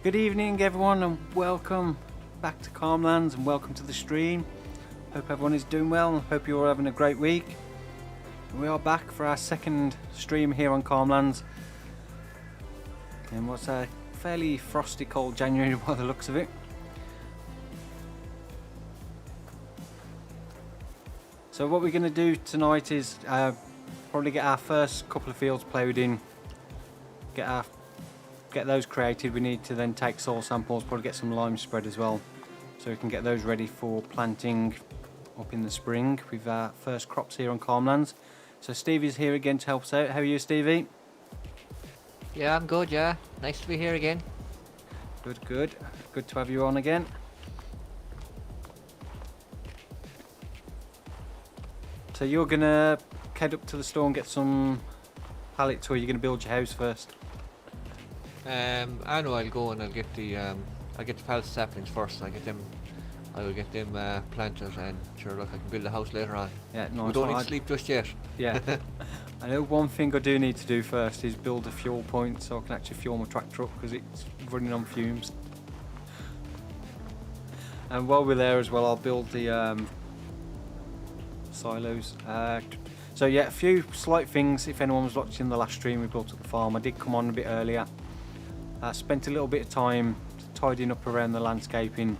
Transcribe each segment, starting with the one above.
Good evening everyone and welcome back to Calm Lands and welcome to the stream. Hope everyone is doing well and hope you're all having a great week. We are back for our second stream here on Calm Lands. And what's a fairly frosty cold January by the looks of it. So what we're going to do tonight is probably get our first couple of fields ploughed in, get those created. We need to then take soil samples, probably get some lime spread as well, so we can get those ready for planting up in the spring with our first crops here on Calm Lands. So Stevie's here again to help us out. How are you, Stevie? Yeah, I'm good, yeah. Nice to be here again. Good to have you on again. So you're gonna head up to the store and get some pallets, or you're gonna build your house first? I know I'll go and I'll get the pallet saplings first. I will get them planted, and sure, look, I can build a house later on. Yeah, no, we don't need to sleep just yet. Yeah. I know one thing I do need to do first is build a fuel point so I can actually fuel my tractor up because it's running on fumes. And while we're there as well, I'll build the silos. So yeah, a few slight things. If anyone was watching the last stream we built at the farm, I did come on a bit earlier. Spent a little bit of time tidying up around the landscaping,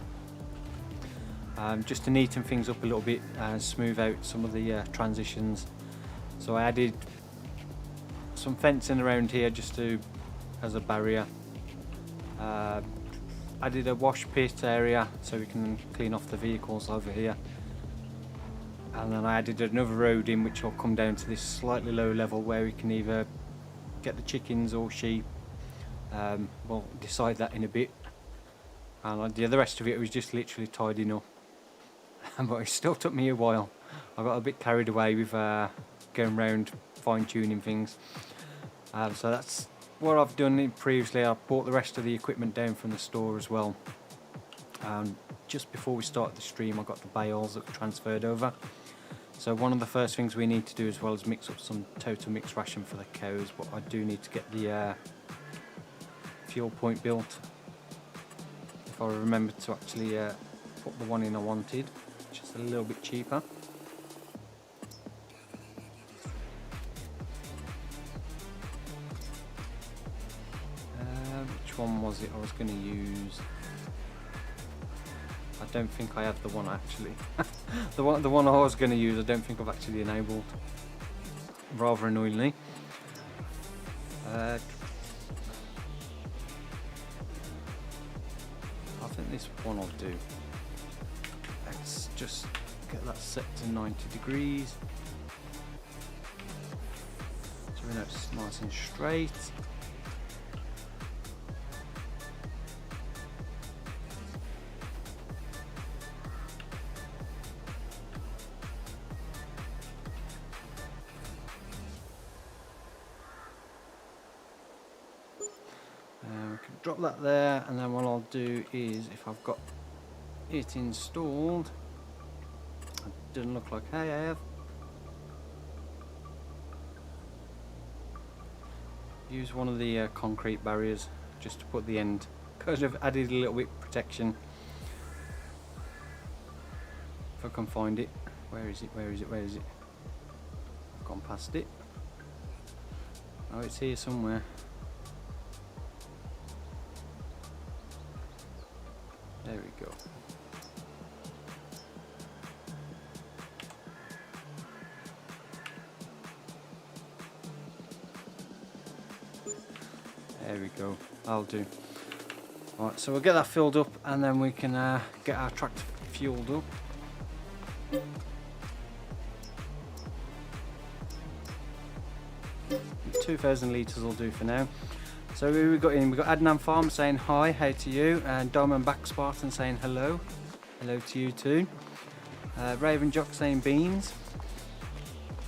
just to neaten things up a little bit and smooth out some of the transitions. So I added some fencing around here just as a barrier. Added a wash pit area so we can clean off the vehicles over here. And then I added another road in which will come down to this slightly low level where we can either get the chickens or sheep. We'll decide that in a bit. And the rest of it was just literally tidying up. But it still took me a while. I got a bit carried away with going around fine-tuning things. So that's what I've done previously. I bought the rest of the equipment down from the store as well. Just before we started the stream, I got the bales that were transferred over. So one of the first things we need to do as well is mix up some total mixed ration for the cows. But I do need to get the fuel point built. If I remember to actually put the one in I wanted, which is a little bit cheaper. Which one was it I was going to use? I don't think I have the one actually. the one I was going to use I don't think I've actually enabled, rather annoyingly. I think this one I'll do. Let's just get that set to 90 degrees so we know it's nice and straight. We can drop that there, and then what I'll do is, if I've got it installed, it doesn't look like I have, use one of the concrete barriers just to put the end, because I've added a little bit of protection. If I can find it. Where is it? I've gone past it. Oh, it's here somewhere. There we go. There we go. I'll do. Right, so we'll get that filled up and then we can get our tractor fueled up. 2,000 litres will do for now. So we got Adnan Farm saying hi to you, and Diamond Back Spartan saying hello to you too. Raven Jock saying beans,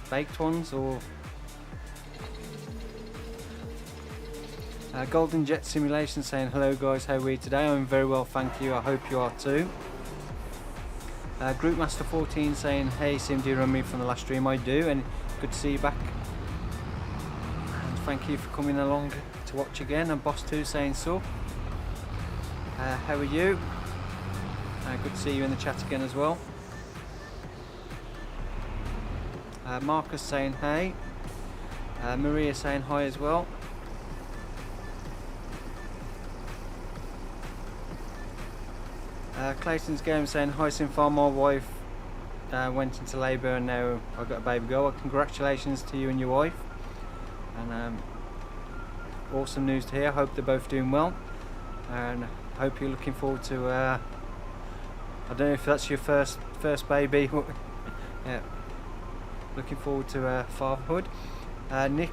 baked ones or Golden Jet Simulation saying hello guys, how are we today? I'm very well, thank you. I hope you are too. Group Master 14 saying hey Sim, do you remember me from the last stream? I do, and good to see you back. And thank you for coming along to watch again. And Boss 2 saying so. How are you? Good to see you in the chat again as well. Marcus saying hey. Maria saying hi as well. Clayton's game saying hi Sinfar, my wife went into labour and now I've got a baby girl. Well, congratulations to you and your wife. And awesome news to hear. Hope they're both doing well. And hope you're looking forward to I don't know if that's your first baby. Yeah, looking forward to fatherhood. Nick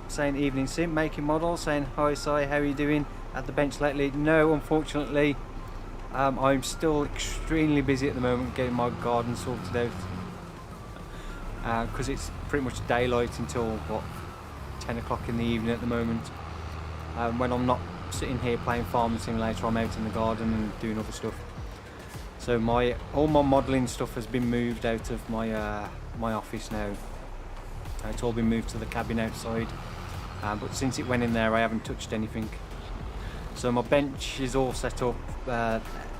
saying evening sim, making models, saying hi Si, how are you doing at the bench lately? No, unfortunately I'm still extremely busy at the moment getting my garden sorted out because it's pretty much daylight until what, 10 o'clock in the evening at the moment. When I'm not sitting here playing Farming Simulator, I'm out in the garden and doing other stuff. So all my modelling stuff has been moved out of my my office now. It's all been moved to the cabin outside, but since it went in there I haven't touched anything. So my bench is all set up,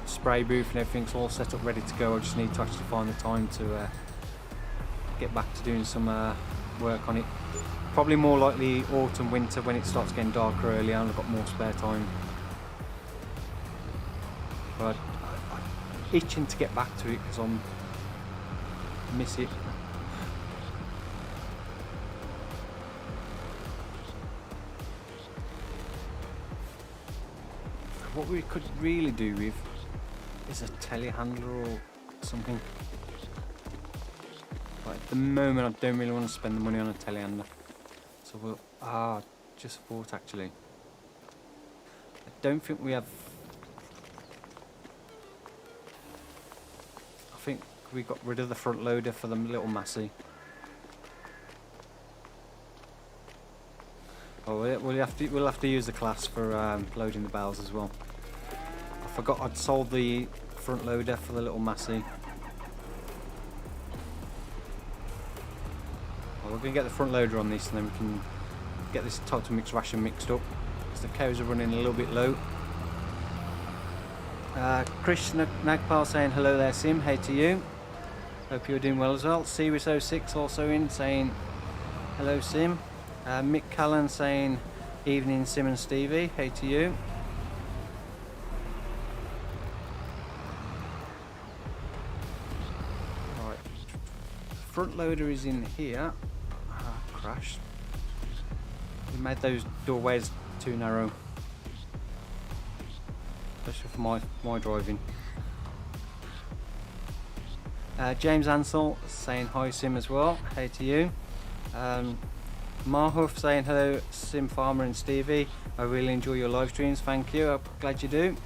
spray booth and everything's all set up ready to go. I just need to actually find the time to get back to doing some work on it. Probably more likely autumn, winter, when it starts getting darker early and I've got more spare time. But I'm itching to get back to it because I miss it. What we could really do with is a telehandler or something. But at the moment I don't really want to spend the money on a telehandler. So we'll, just thought actually. I don't think we have, I think we got rid of the front loader for the little Massey. Oh, we'll have to use the class for loading the bales as well. I forgot I'd sold the front loader for the little Massey. Well, we're going to get the front loader on this and then we can get this total mix ration mixed up because the cows are running a little bit low. Chris Nagpal saying hello there Sim, hey to you. Hope you're doing well as well. Series06 also in saying hello Sim. Mick Callan saying evening Sim and Stevie, hey to you. Right, front loader is in here. Crashed. We made those doorways too narrow, especially for my driving. James Ansell saying hi Sim as well, hey to you. Marhoof saying hello Sim Farmer and Stevie, I really enjoy your live streams, thank you, I'm glad you do.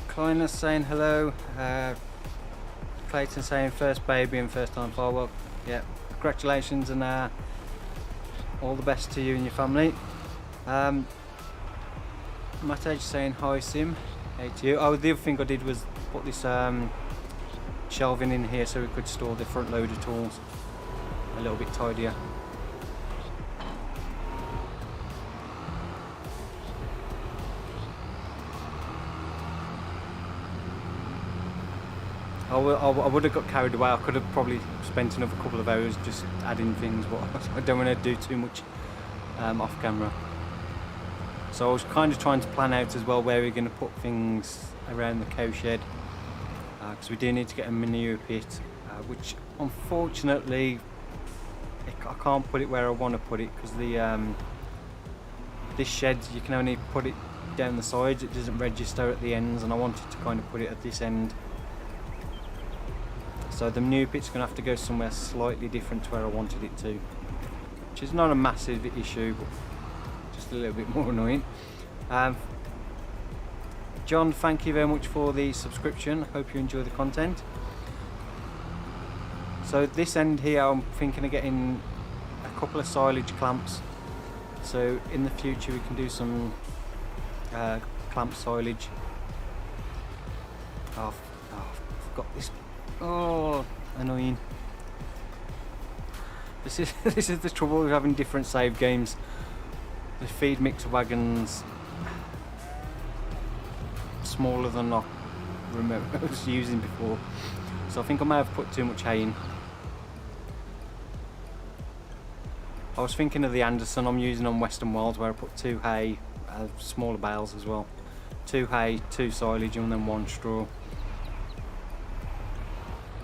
Kleiner saying hello, Clayton saying first baby and first time father. Yeah, congratulations and all the best to you and your family. Matage saying hi Sim, hey to you. Oh, the other thing I did was put this shelving in here so we could store the front loader tools a little bit tidier. I would have got carried away. I could have probably spent another couple of hours just adding things, but I don't want to do too much off camera. So I was kind of trying to plan out as well where we're going to put things around the cow shed, because we do need to get a manure pit, which unfortunately I can't put it where I want to put it because the this shed you can only put it down the sides. It doesn't register at the ends, and I wanted to kind of put it at this end. So the new pit's going to have to go somewhere slightly different to where I wanted it to, which is not a massive issue, but just a little bit more annoying. John, thank you very much for the subscription. Hope you enjoy the content. So this end here, I'm thinking of getting a couple of silage clamps. So in the future we can do some clamp silage Oh, I've got this. Oh, annoying. This is the trouble with having different save games. The feed mixer wagons smaller than I remember I was using before, so I think I may have put too much hay in. I was thinking of the Anderson I'm using on Western Wilds, where I put 2 hay, smaller bales as well. 2 hay, 2 silage, and then 1 straw.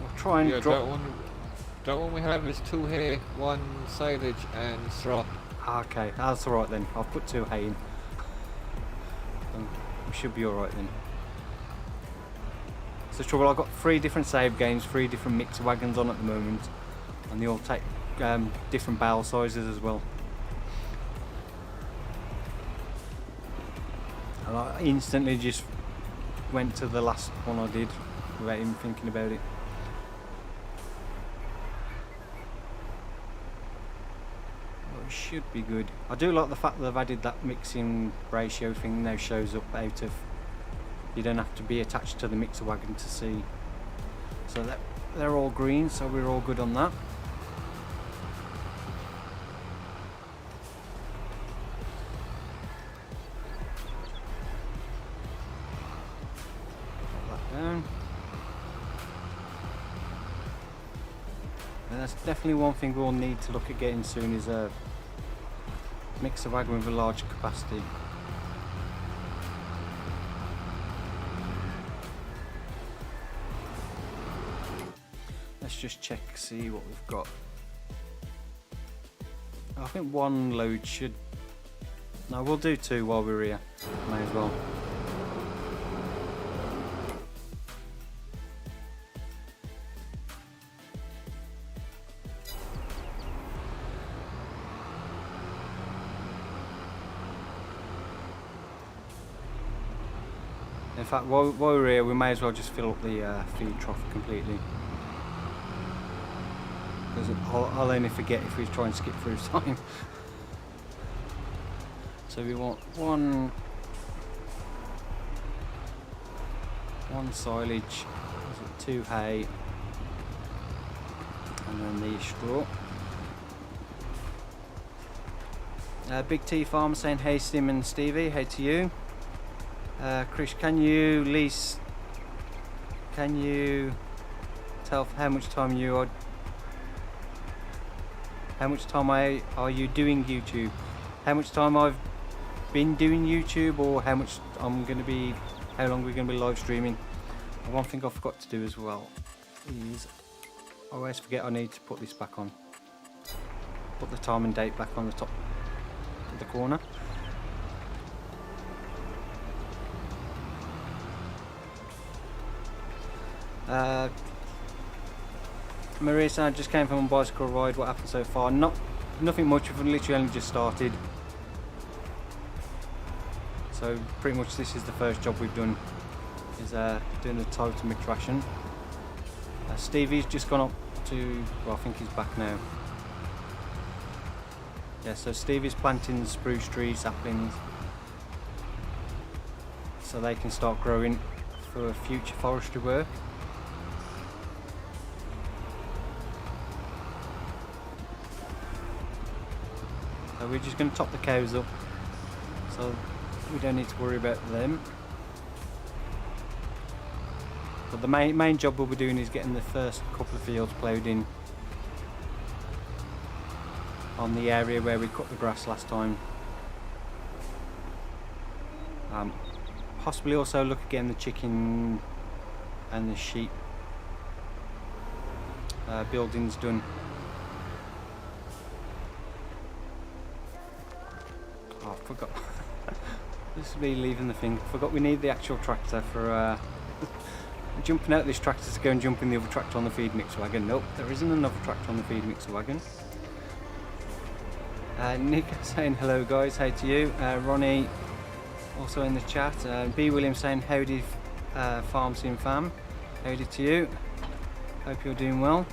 I'll try and drop. That one we have is 2 hay, 1 silage, and straw. Okay, that's alright then. I'll put 2 hay in. We should be alright then. So the trouble, I've got 3 different save games, 3 different mixer wagons on at the moment, and they all take different bale sizes as well. And I instantly just went to the last one I did without even thinking about it. Well, it should be good. I do like the fact that they've added that mixing ratio thing now shows up out of. You don't have to be attached to the mixer wagon to see. So they're all green, so we're all good on that. Down. And that's definitely one thing we'll need to look at getting soon, is a mixer wagon with a large capacity. Let's just check, see what we've got. I think 1 load should. No, we'll do 2 while we're here. May as well. In fact, while we're here, we may as well just fill up the feed trough completely. Because I'll only forget if we try and skip through time. So we want one silage, 2 hay, and then the straw. Big T Farm saying hey Sim and Stevie, hey to you. Chris, can you tell how much time are you doing YouTube? How much time I've been doing YouTube, or how much how long we're going to be live streaming. And one thing I forgot to do as well is I always forget I need to put this back on. Put the time and date back on the top of the corner. Maria said I just came from a bicycle ride. What happened so far? Nothing much. We've literally only just started. So pretty much this is the first job we've done, is doing the total mix ration. Stevie's just gone up to, well, I think he's back now. Yeah, so Stevie's planting spruce tree saplings so they can start growing for future forestry work. So we're just going to top the cows up, so we don't need to worry about them. But the main job we'll be doing is getting the first couple of fields ploughed in on the area where we cut the grass last time. Possibly also look at getting the chicken and the sheep buildings done. Oh, I forgot. This is me leaving the thing. Forgot we need the actual tractor for jumping out this tractor to go and jump in the other tractor on the feed mixer wagon. Nope, there isn't another tractor on the feed mixer wagon. Nick saying hello guys, hey to you. Ronnie also in the chat. B Williams saying howdy farm sim fam. Howdy to you. Hope you're doing well.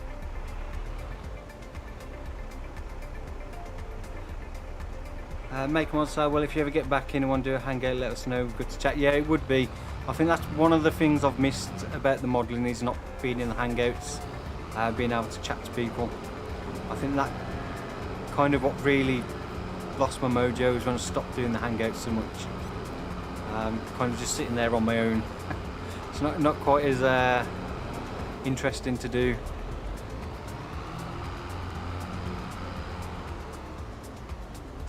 Make one say, well, if you ever get back in and want to do a hangout, let us know. Good to chat. Yeah, it would be. I think that's one of the things I've missed about the modelling, is not being in the hangouts, being able to chat to people. I think that kind of what really lost my mojo is when I stopped doing the hangouts so much. Kind of just sitting there on my own. It's not quite as interesting to do.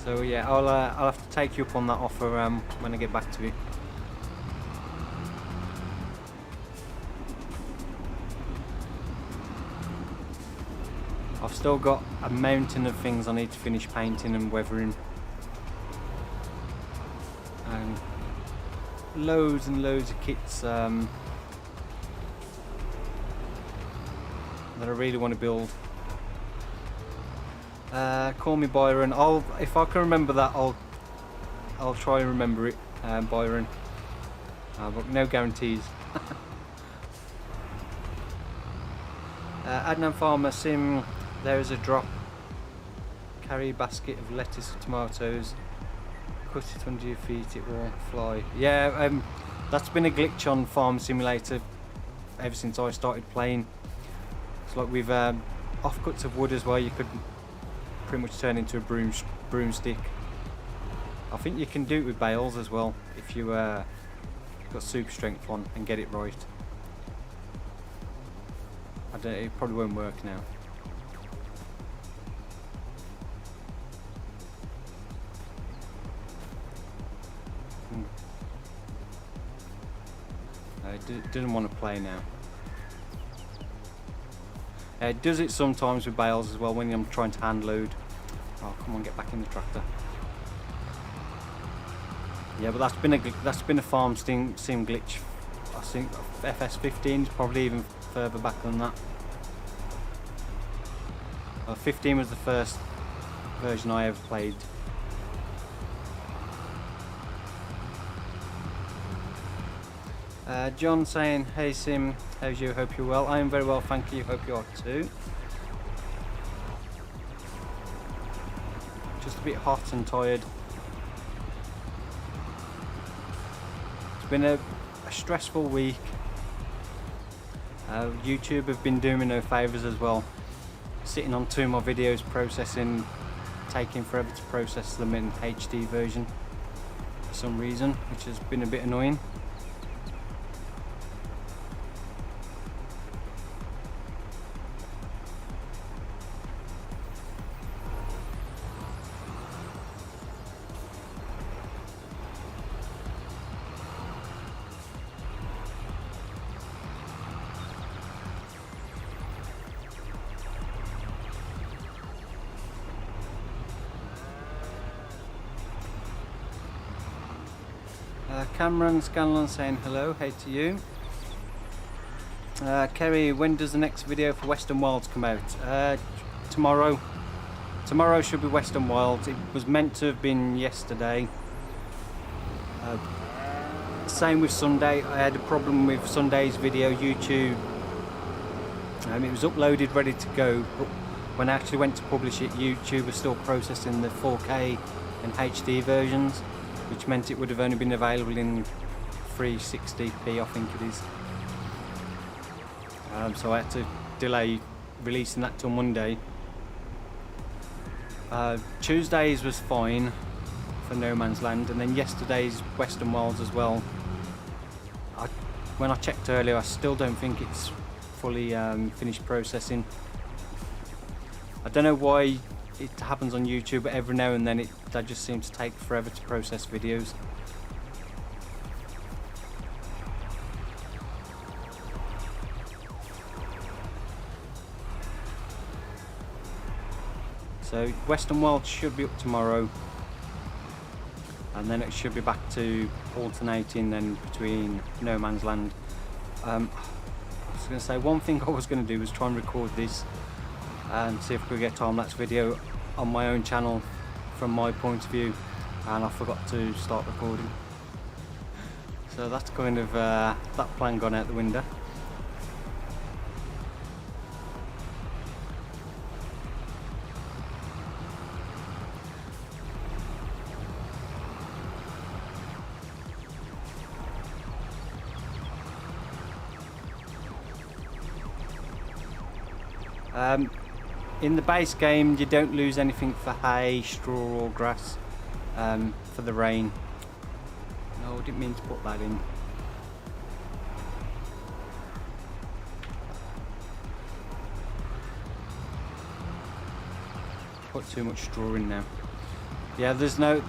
So yeah, I'll have to take you up on that offer when I get back to you. I've still got a mountain of things I need to finish painting and weathering. And loads and loads of kits that I really want to build. Call me Byron. If I can remember that, I'll try and remember it, Byron. But no guarantees. Adnan Farmer Sim. There is a drop. Carry a basket of lettuce or tomatoes. Cut it under your feet. It will fly. Yeah, that's been a glitch on Farm Simulator ever since I started playing. It's like with offcuts of wood as well. You could pretty much turn into a broomstick. I think you can do it with bales as well if you got super strength on and get it right. I don't. It probably won't work now. It didn't want to play now. It does it sometimes with bales as well when I'm trying to hand load. Oh, come on, get back in the tractor. Yeah, but that's been a farm sim glitch. I think FS15 is probably even further back than that. 15 was the first version I ever played. John saying, hey Sim, how's you? Hope you're well. I am very well, thank you. Hope you are too. Just a bit hot and tired. It's been a stressful week. YouTube have been doing me no favours as well. Sitting on 2 of my videos processing, taking forever to process them in HD version for some reason, which has been a bit annoying. Cameron Scanlon saying hello, hey to you. Kerry, when does the next video for Western Wilds come out? Tomorrow. Tomorrow should be Western Wilds. It was meant to have been yesterday. Same with Sunday. I had a problem with Sunday's video. YouTube, it was uploaded ready to go, but when I actually went to publish it, YouTube was still processing the 4K and HD versions, which meant it would have only been available in 360p, I think it is. So I had to delay releasing that till Monday. Tuesdays was fine for No Man's Land, and then yesterday's Western Wilds as well. When I checked earlier, I still don't think it's fully finished processing. I don't know why it happens on YouTube, but every now and then that just seems to take forever to process videos. So Western Wild should be up tomorrow, and then it should be back to alternating then between No Man's Land. I was going to say, one thing I was going to do was try and record this and see if we could get a time-lapse video on my own channel from my point of view, and I forgot to start recording. So that's kind of that plan gone out the window. In the base game, you don't lose anything for hay, straw or grass for the rain. No, I didn't mean to put that in. Put too much straw in now. Yeah, there's no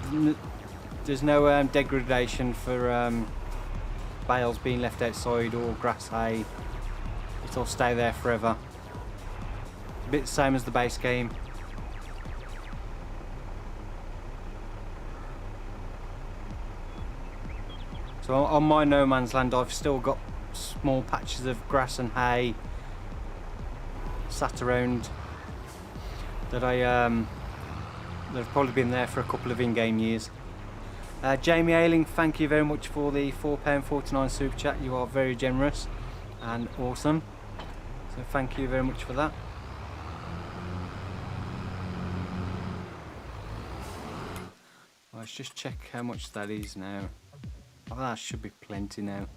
degradation for bales being left outside or grass hay. It'll stay there forever. A bit the same as the base game. So on my no man's land, I've still got small patches of grass and hay sat around that that have probably been there for a couple of in-game years. Jamie Ailing, thank you very much for the £4.49 super chat. You are very generous and awesome. So thank you very much for that. Let's just check how much that is now. Oh, that should be plenty now.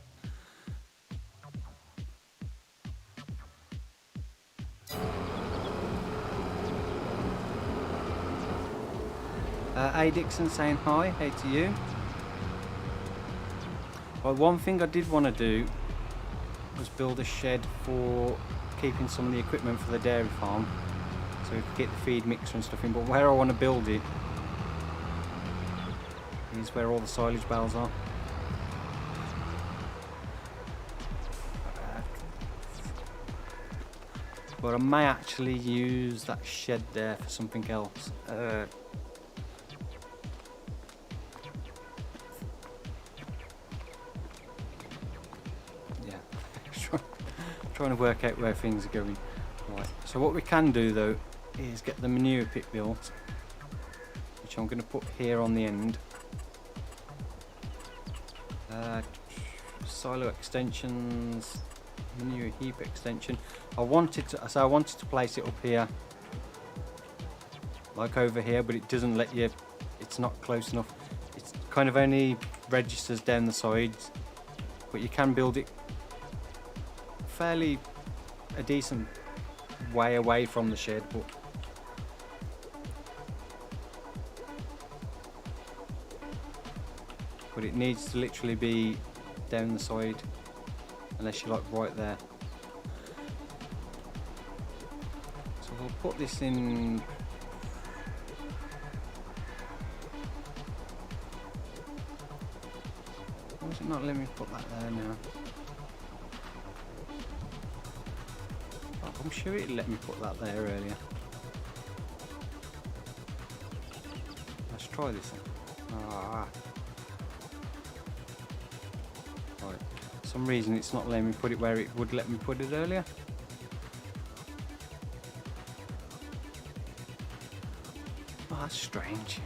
A Dixon saying hi, hey to you. Well, one thing I did want to do was build a shed for keeping some of the equipment for the dairy farm, so we could get the feed mixer and stuff in. But where I want to build it is where all the silage bales are. But I may actually use that shed there for something else. Trying to work out where things are going. Right. So what we can do though is get the manure pit built, which I'm going to put here on the end. Silo extensions, manure heap extension. I wanted to place it up here, like over here, but it doesn't let you. It's not close enough. It's kind of only registers down the sides, but you can build it fairly a decent way away from the shed, but it needs to literally be down the side, unless you're like right there. So we'll put this in. Why is it not letting me put that there now? I'm sure it let me put that there earlier. Let's try this then. Ah. Right. For some reason it's not letting me put it where it would let me put it earlier. Oh, that's strange.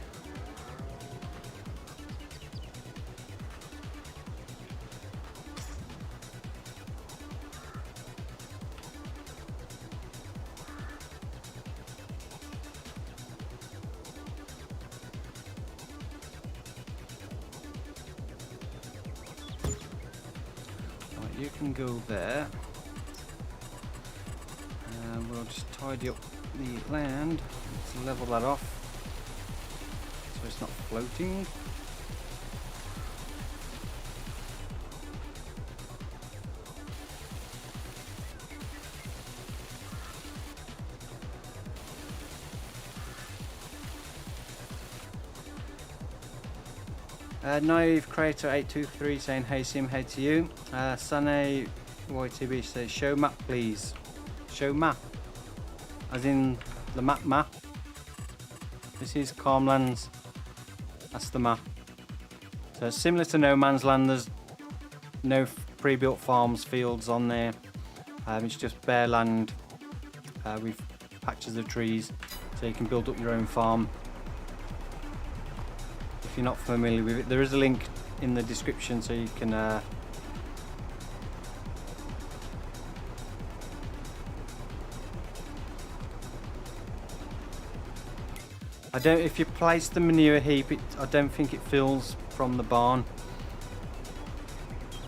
You can go there, and we'll just tidy up the land. Let's level that off so it's not floating. Naive Creator 823 saying hey Sim, hey to you. Sane YTB says show map please. Show map, as in the map. This is Calm Lands. That's the map. So similar to No Man's Land, there's no pre-built farms, fields on there. It's just bare land with patches of trees, so you can build up your own farm. If you're not familiar with it, there is a link in the description so you can if you place the manure heap, I don't think it fills from the barn,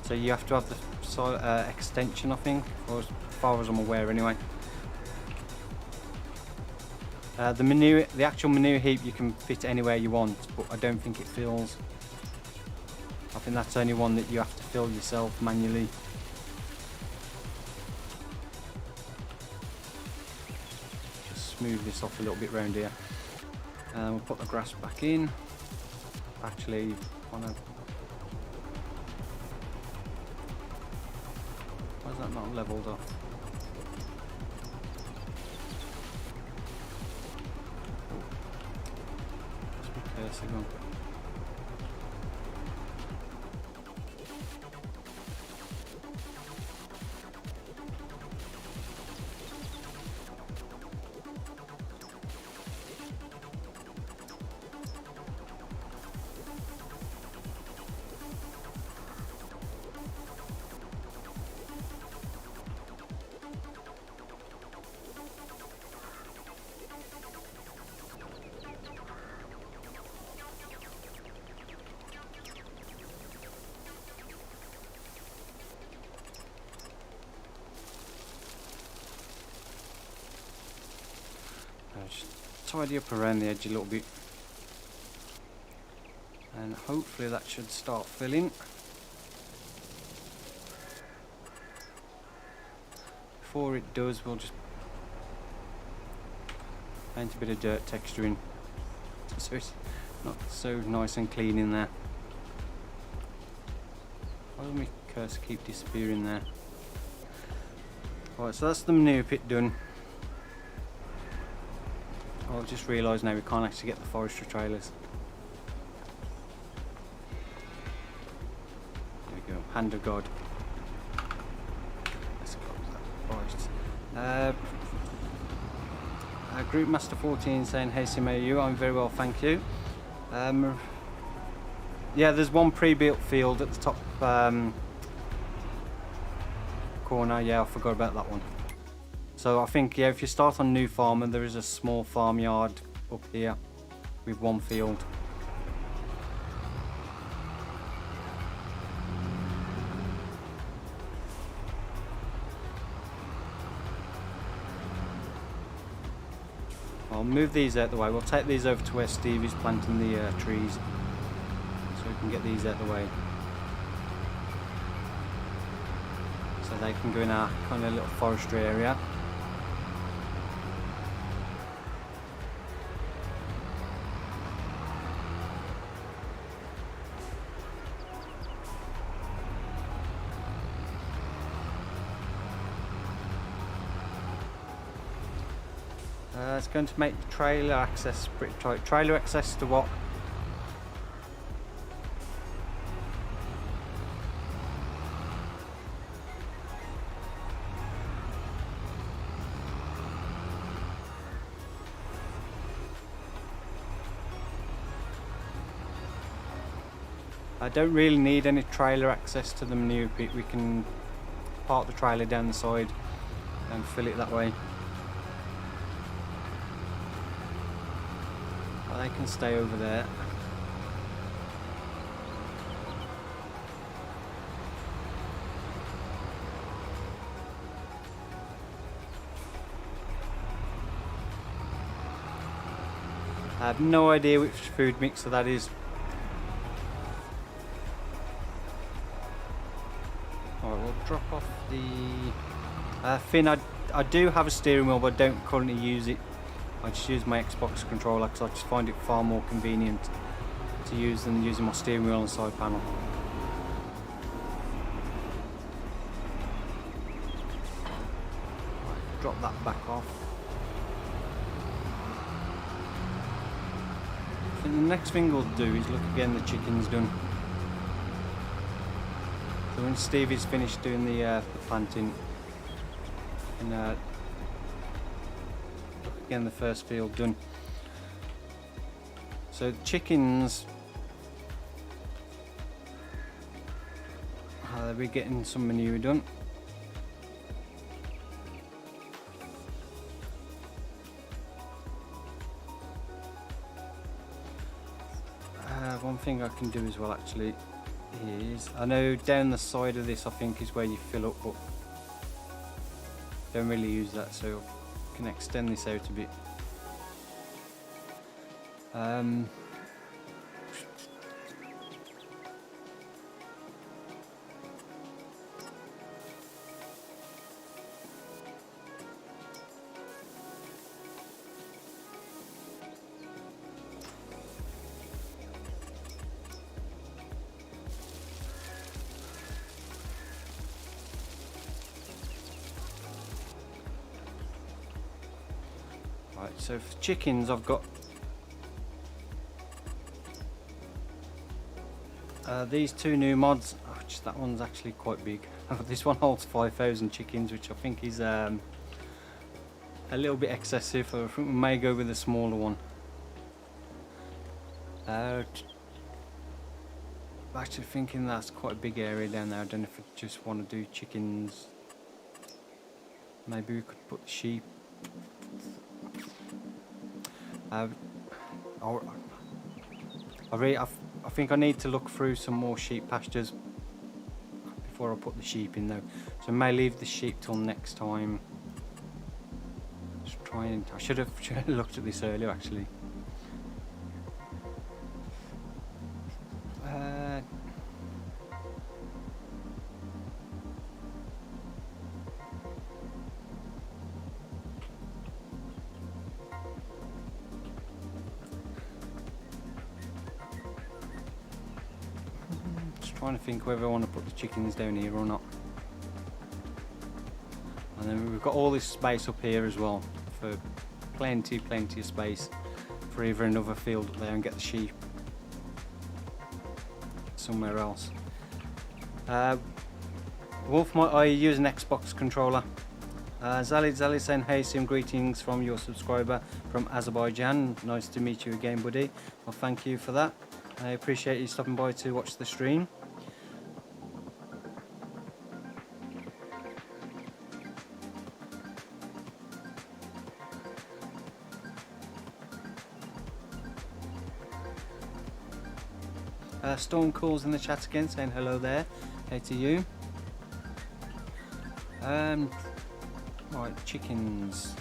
so you have to have the soil extension, I think, or as far as I'm aware anyway. The actual manure heap you can fit anywhere you want, but I don't think it fills. I think that's only one that you have to fill yourself manually. Just smooth this off a little bit round here. And we'll put the grass back in. Actually, why is that not levelled off? Cursor gone. Just tidy up around the edge a little bit, and hopefully that should start filling. Before it does, we'll just paint a bit of dirt texture in, so it's not so nice and clean in there. Why does my cursor keep disappearing there? Alright, so that's the manure pit done. I've just realised now we can't actually get the forestry trailers. There we go, hand of God. Let's close that. Right. Group Master 14 saying, hey CMAU, I'm very well, thank you. Yeah, there's one pre-built field at the top corner. Yeah, I forgot about that one. So I think, yeah, if you start on New Farmer, there is a small farmyard up here with one field. I'll move these out of the way. We'll take these over to where Steve is planting the trees, so we can get these out of the way. So they can go in our kind of little forestry area. It's going to make the trailer access pretty tight. Trailer access to what? I don't really need any trailer access to the manure pit. We can park the trailer down the side and fill it that way. They can stay over there. I have no idea which food mixer that is. Alright, we'll drop off the fin. I do have a steering wheel, but I don't currently use it. I just use my Xbox controller because I just find it far more convenient to use than using my steering wheel and side panel. Right, drop that back off. I think the next thing we'll do is look again the chicken's done. So when Steve is finished doing the planting, and again the first field done. So the chickens, we're getting some manure done. One thing I can do as well actually is, I know down the side of this I think is where you fill up, but don't really use that, so can extend this out a bit. Um, right, so for chickens I've got these two new mods. Oh, that one's actually quite big. This one holds 5,000 chickens, which I think is a little bit excessive. I think we may go with a smaller one. Actually thinking that's quite a big area down there. I don't know if I just want to do chickens. Maybe we could put the sheep. I think I need to look through some more sheep pastures before I put the sheep in though. So I may leave the sheep till next time. Just try and I should have looked at this earlier actually. Trying to think whether I want to put the chickens down here or not. And then we've got all this space up here as well for plenty of space for either another field up there and get the sheep somewhere else. Wolf, I use an Xbox controller. Zali saying hey, some greetings from your subscriber from Azerbaijan. Nice to meet you again, buddy. Well, thank you for that. I appreciate you stopping by to watch the stream. Storm calls in the chat again saying hello there. Hey to you. Right, chickens.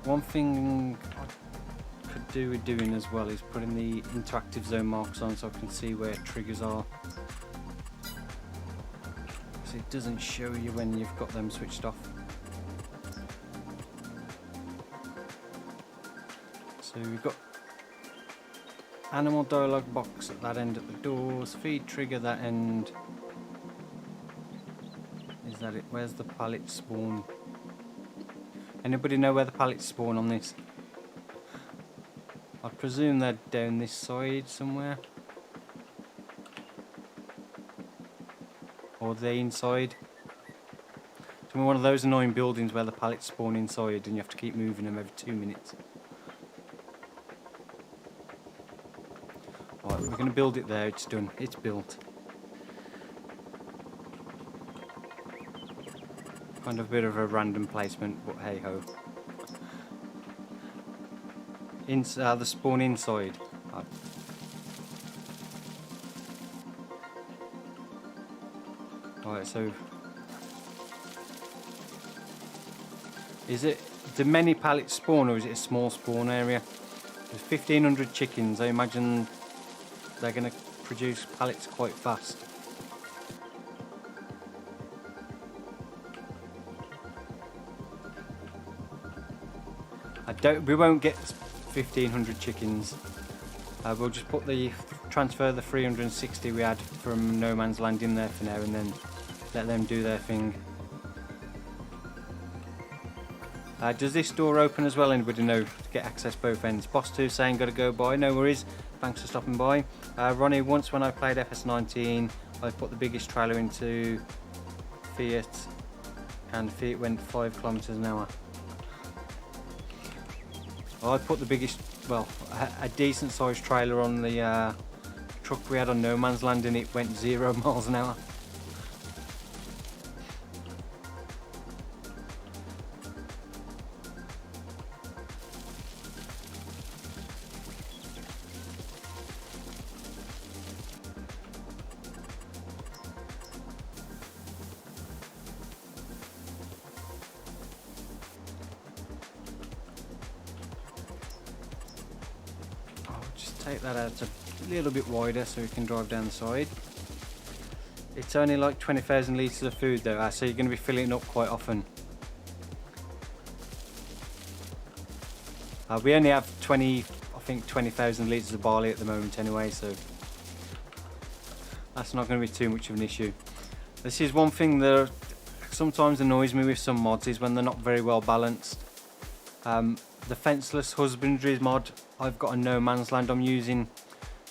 One thing I could do with doing as well is putting the interactive zone marks on so I can see where triggers are. So it doesn't show you when you've got them switched off. So we've got animal dialogue box at that end at the doors, feed trigger that end. Is that it? Where's the pallet spawn? Anybody know where the pallets spawn on this? I presume they're down this side somewhere. Or they're inside. It's one of those annoying buildings where the pallets spawn inside and you have to keep moving them every 2 minutes. Right, we're going to build it there, it's done, it's built. Kind of a bit of a random placement, but hey ho. The spawn inside. Alright, so is it the many pallets spawn or is it a small spawn area? There's 1,500 chickens, I imagine they're going to produce pallets quite fast. We won't get 1,500 chickens. We'll just transfer the 360 we had from No Man's Land in there for now and then let them do their thing. Does this door open as well? Anybody know? To get access both ends. Boss 2 saying gotta go by. No worries. Thanks for stopping by. Ronnie, once when I played FS19, I put the biggest trailer into Fiat and Fiat went 5 kilometers an hour. I put the biggest, well, a decent sized trailer on the truck we had on No Man's Land and it went 0 miles an hour. take that out a little bit wider so we can drive down the side. It's only like 20,000 litres of food though, so you're going to be filling it up quite often. We only have 20,000 litres of barley at the moment anyway, so that's not going to be too much of an issue. This is one thing that sometimes annoys me with some mods, is when they're not very well balanced. The fenceless husbandry mod, I've got a no man's land I'm using.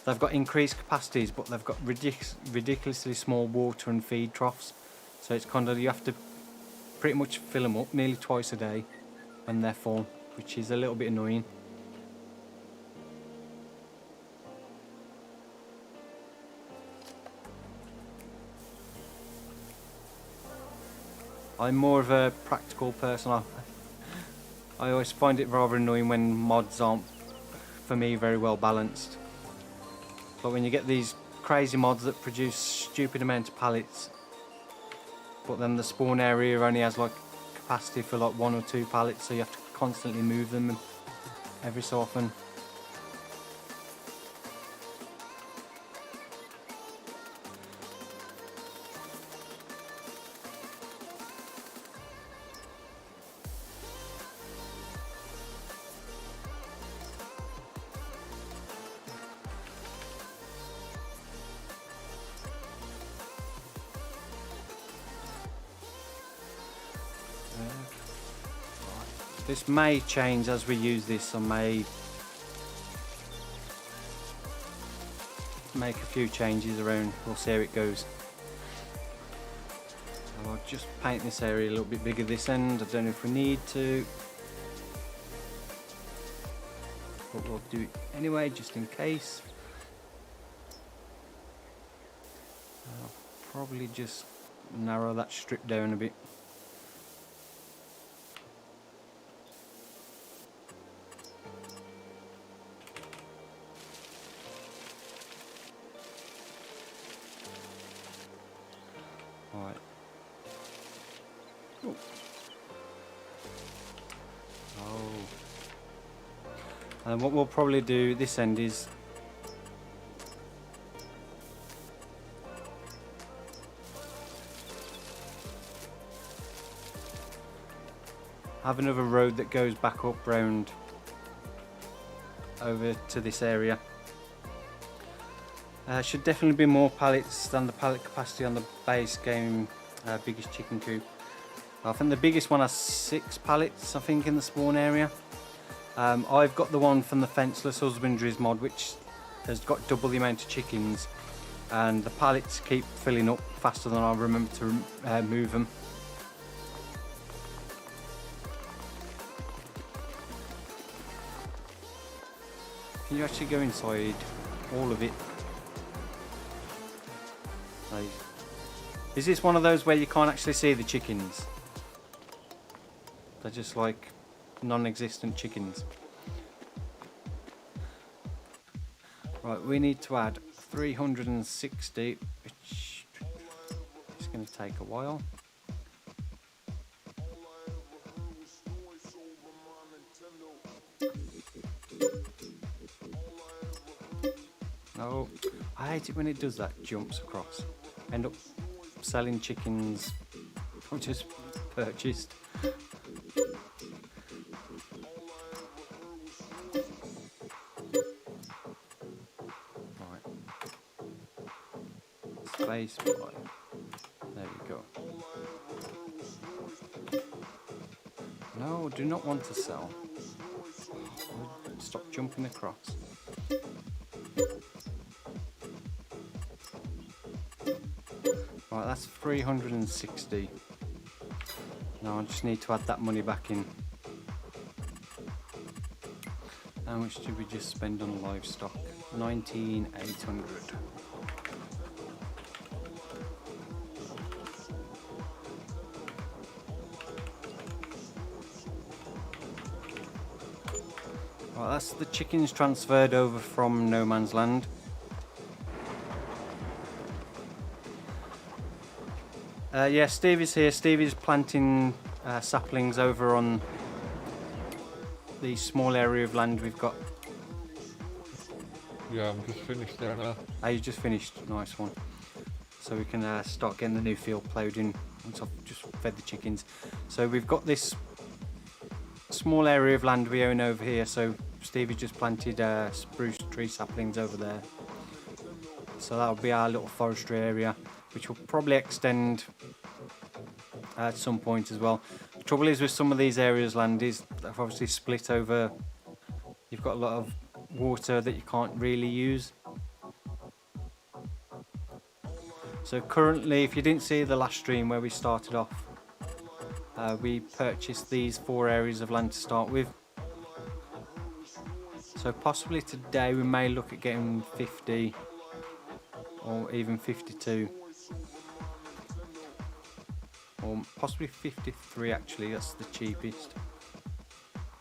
They've got increased capacities, but they've got ridiculously small water and feed troughs. So it's kind of, you have to pretty much fill them up nearly twice a day when they're full, which is a little bit annoying. I'm more of a practical person. I always find it rather annoying when mods aren't, for me, very well balanced. But when you get these crazy mods that produce stupid amount of pallets, but then the spawn area only has like capacity for like 1 or 2 pallets, so you have to constantly move them every so often. This may change as we use this. I may make a few changes around. We'll see how it goes. I'll just paint this area a little bit bigger this end. I don't know if we need to, but we'll do it anyway just in case. I'll probably just narrow that strip down a bit. And what we'll probably do this end is have another road that goes back up round over to this area. Should definitely be more pallets than the pallet capacity on the base game biggest chicken coop. I think the biggest one has 6 pallets, I think, in the spawn area. I've got the one from the Fenceless Husbandries mod, which has got double the amount of chickens, and the pallets keep filling up faster than I remember to move them. Can you actually go inside all of it? Like, is this one of those where you can't actually see the chickens? They're just like non-existent chickens. Right, we need to add 360, which is going to take a while. No, I hate it when it does that, jumps across. End up selling chickens I've just purchased. Space 5. There we go. No, do not want to sell. Stop jumping across. Right, that's 360. Now I just need to add that money back in. How much did we just spend on livestock? 19,800. Right, that's the chickens transferred over from No Man's Land. Yeah, Steve is here. Steve is planting saplings over on the small area of land we've got. Yeah, I'm just finished there now. Oh, you just finished. Nice one. So we can start getting the new field ploughed in once I've just fed the chickens. So we've got this small area of land we own over here. So Stevie just planted spruce tree saplings over there. So that'll be our little forestry area, which will probably extend at some point as well. The trouble is with some of these areas land is they've obviously split over. You've got a lot of water that you can't really use. So currently, if you didn't see the last stream where we started off, we purchased these 4 areas of land to start with. So possibly today we may look at getting 50 or even 52. Or possibly 53 actually, that's the cheapest.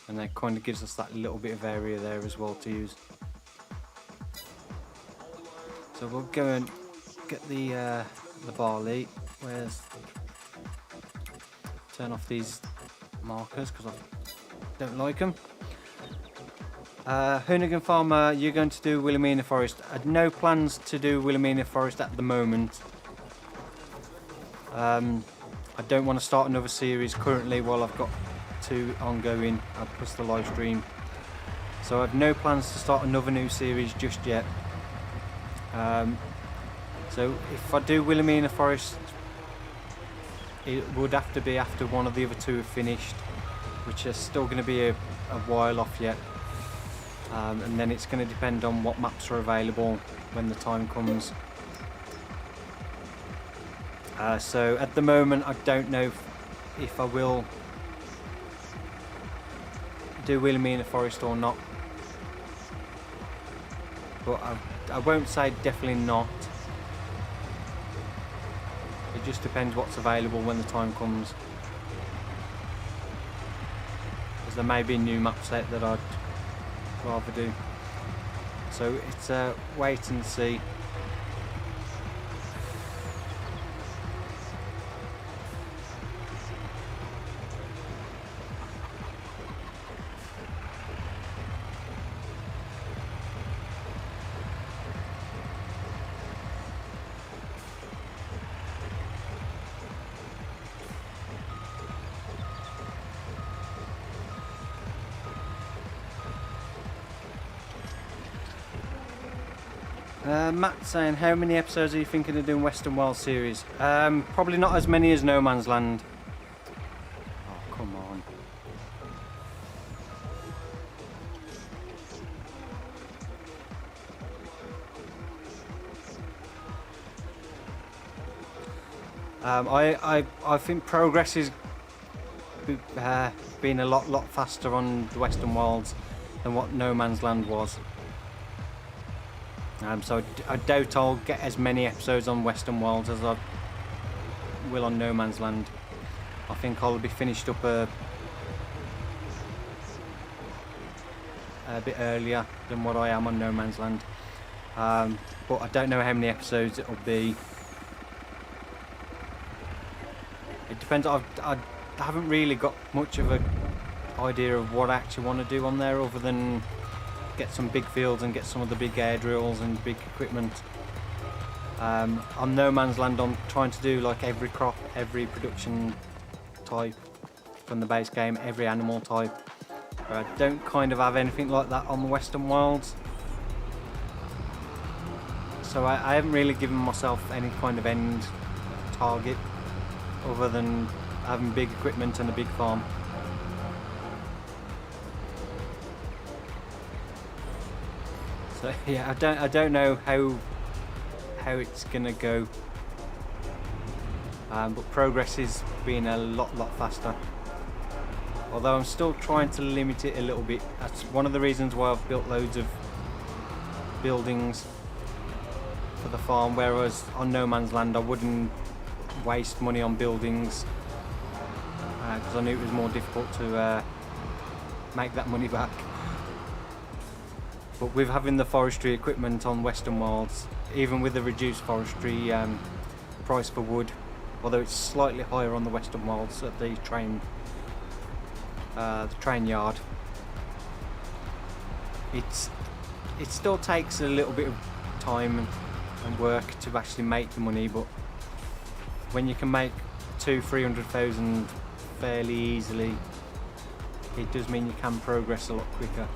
And that kind of gives us that little bit of area there as well to use. So we'll go and get the barley. Turn off these markers because I don't like them. Hoonigan Farmer, you're going to do Wilhelmina Forest. I had no plans to do Wilhelmina Forest at the moment. I don't want to start another series currently while I've got 2 ongoing, plus the live stream. So I have no plans to start another new series just yet. So if I do Wilhelmina Forest, it would have to be after one of the other 2 have finished, which is still going to be a while off yet. And then it's going to depend on what maps are available when the time comes. So at the moment I don't know if I will do Wilhelmina Forest or not, but I won't say definitely not. It just depends what's available when the time comes, because there may be a new map set that I'd rather do. So it's a wait and see. Matt saying, how many episodes are you thinking of doing Western Wild series? Probably not as many as No Man's Land. Oh, come on. I think progress is been a lot faster on the Western Wilds than what No Man's Land was. So I doubt I'll get as many episodes on Western Wilds as I will on No Man's Land. I think I'll be finished up a bit earlier than what I am on No Man's Land. But I don't know how many episodes it'll be. It depends. I haven't really got much of an idea of what I actually want to do on there, other than get some big fields and get some of the big air drills and big equipment. On No Man's Land I'm trying to do like every crop, every production type from the base game, every animal type. I don't kind of have anything like that on the Western Wilds. So I haven't really given myself any kind of end target other than having big equipment and a big farm. So yeah, I don't know how it's gonna go, but progress has been a lot faster. Although I'm still trying to limit it a little bit. That's one of the reasons why I've built loads of buildings for the farm, whereas on No Man's Land I wouldn't waste money on buildings because I knew it was more difficult to make that money back. But with having the forestry equipment on Western Wilds, even with the reduced forestry price for wood, although it's slightly higher on the Western Wilds at the train yard, it's it still takes a little bit of time and work to actually make the money, but when you can make 200,000-300,000 fairly easily, it does mean you can progress a lot quicker.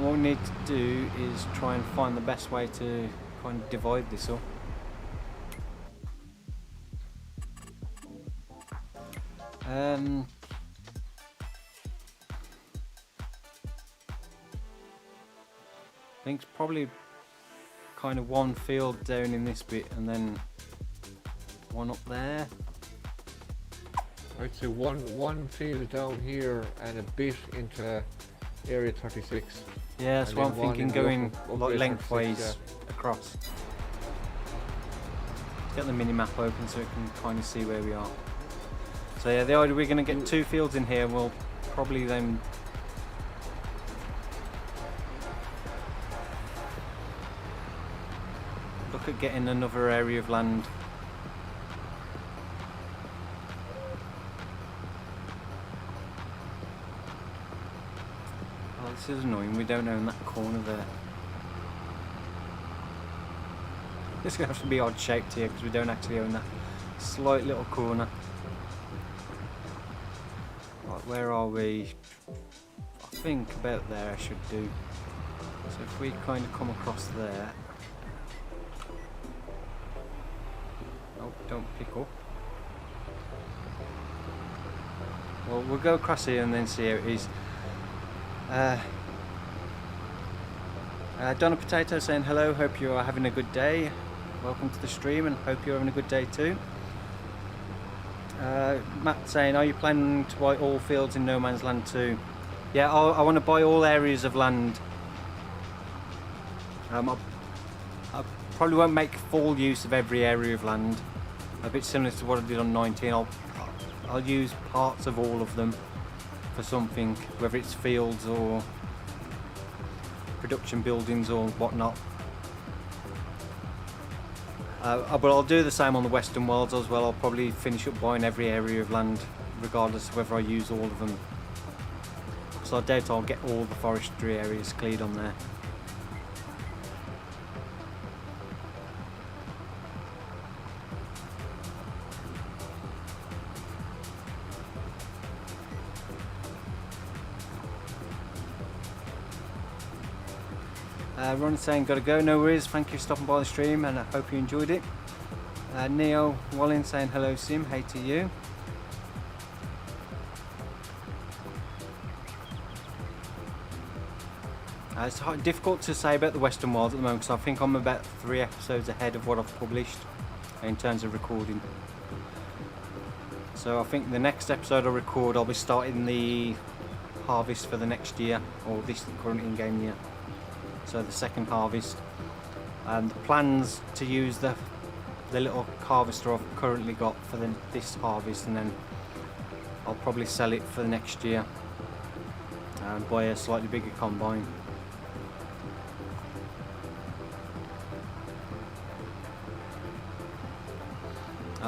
What we need to do is try and find the best way to kind of divide this up. I think it's probably kind of one field down in this bit and then one up there. I'd say one field down here and a bit into area 36. Yeah, that's what I'm thinking, going like lengthways across. Get the mini map open so we can kind of see where we are. So yeah, the idea, we're going to get 2 fields in here. We'll probably then look at getting another area of land. Oh, this is annoying, we don't own that corner there. It's going to have to be odd shaped here because we don't actually own that slight little corner. Right, where are we? I think about there I should do. So if we kind of come across there. Oh, don't pick up. Well, we'll go across here and then see how it is. Donna Potato saying hello, hope you are having a good day. Welcome to the stream and hope you're having a good day too. Matt saying, are you planning to buy all fields in No Man's Land too? Yeah, I want to buy all areas of land. I probably won't make full use of every area of land. A bit similar to what I did on 19. I'll use parts of all of them for something, whether it's fields or production buildings or whatnot. But I'll do the same on the Western Worlds as well. I'll probably finish up buying every area of land regardless of whether I use all of them. So I doubt I'll get all the forestry areas cleared on there. Ron's saying, gotta go, no worries, thank you for stopping by the stream and I hope you enjoyed it. Neo Wallin saying hello Sim, hey to you. It's difficult to say about the Western Wilds at the moment because I think I'm about 3 episodes ahead of what I've published in terms of recording. So I think the next episode I record I'll be starting the harvest for the next year, or this current in-game year. So the second harvest, and the plans to use the little harvester I've currently got for this harvest, and then I'll probably sell it for the next year and buy a slightly bigger combine.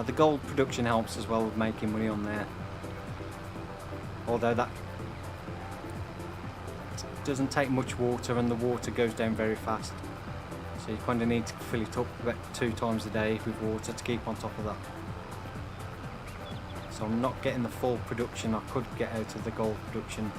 The gold production helps as well with making money on there, although that doesn't take much water and the water goes down very fast, so you kind of need to fill it up about 2 times a day with water to keep on top of that. So I'm not getting the full production I could get out of the gold production.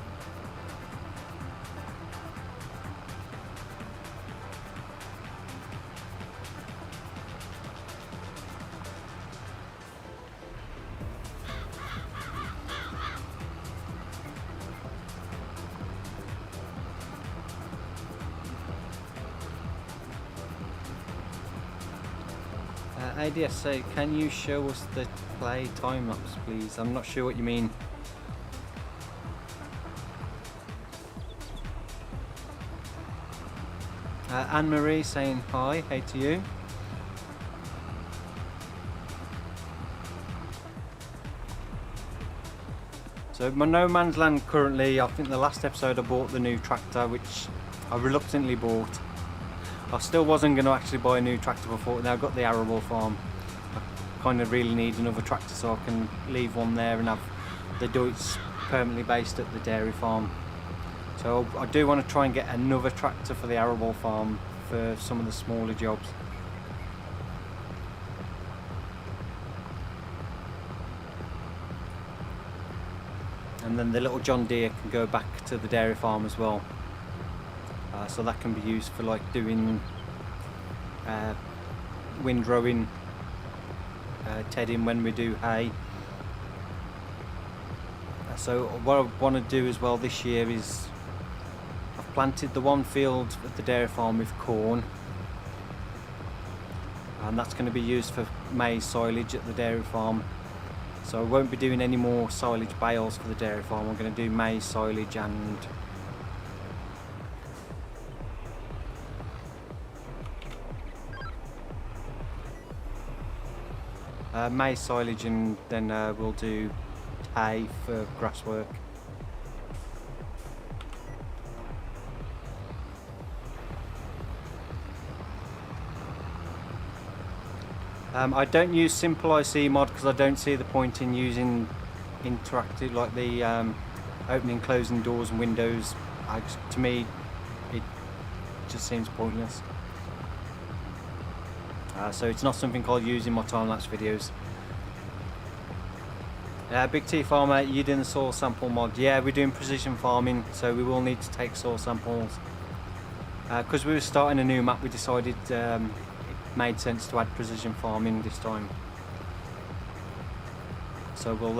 ADS say, can you show us the play time lapse please? I'm not sure what you mean. Anne-Marie saying hi, hey to you. So my No Man's Land currently, I think the last episode I bought the new tractor, which I reluctantly bought. I still wasn't going to actually buy a new tractor before. Now I've got the arable farm. I kind of really need another tractor so I can leave one there and have the Deutz permanently based at the dairy farm. So I do want to try and get another tractor for the arable farm for some of the smaller jobs. And then the little John Deere can go back to the dairy farm as well. So that can be used for like doing windrowing, tedding when we do hay. So what I want to do as well this year is I've planted the one field at the dairy farm with corn, and that's going to be used for maize silage at the dairy farm. So I won't be doing any more silage bales for the dairy farm. I'm going to do maize silage and maize silage, and then we'll do hay for grass work. I don't use simple IC mod because I don't see the point in using interactive, like the opening closing doors and windows. To me it just seems pointless. So it's not something I'll use in my time-lapse videos. Big T Farmer, you doing the soil sample mod? Yeah, we're doing precision farming, so we will need to take soil samples. Because we were starting a new map, we decided it made sense to add precision farming this time. So we'll,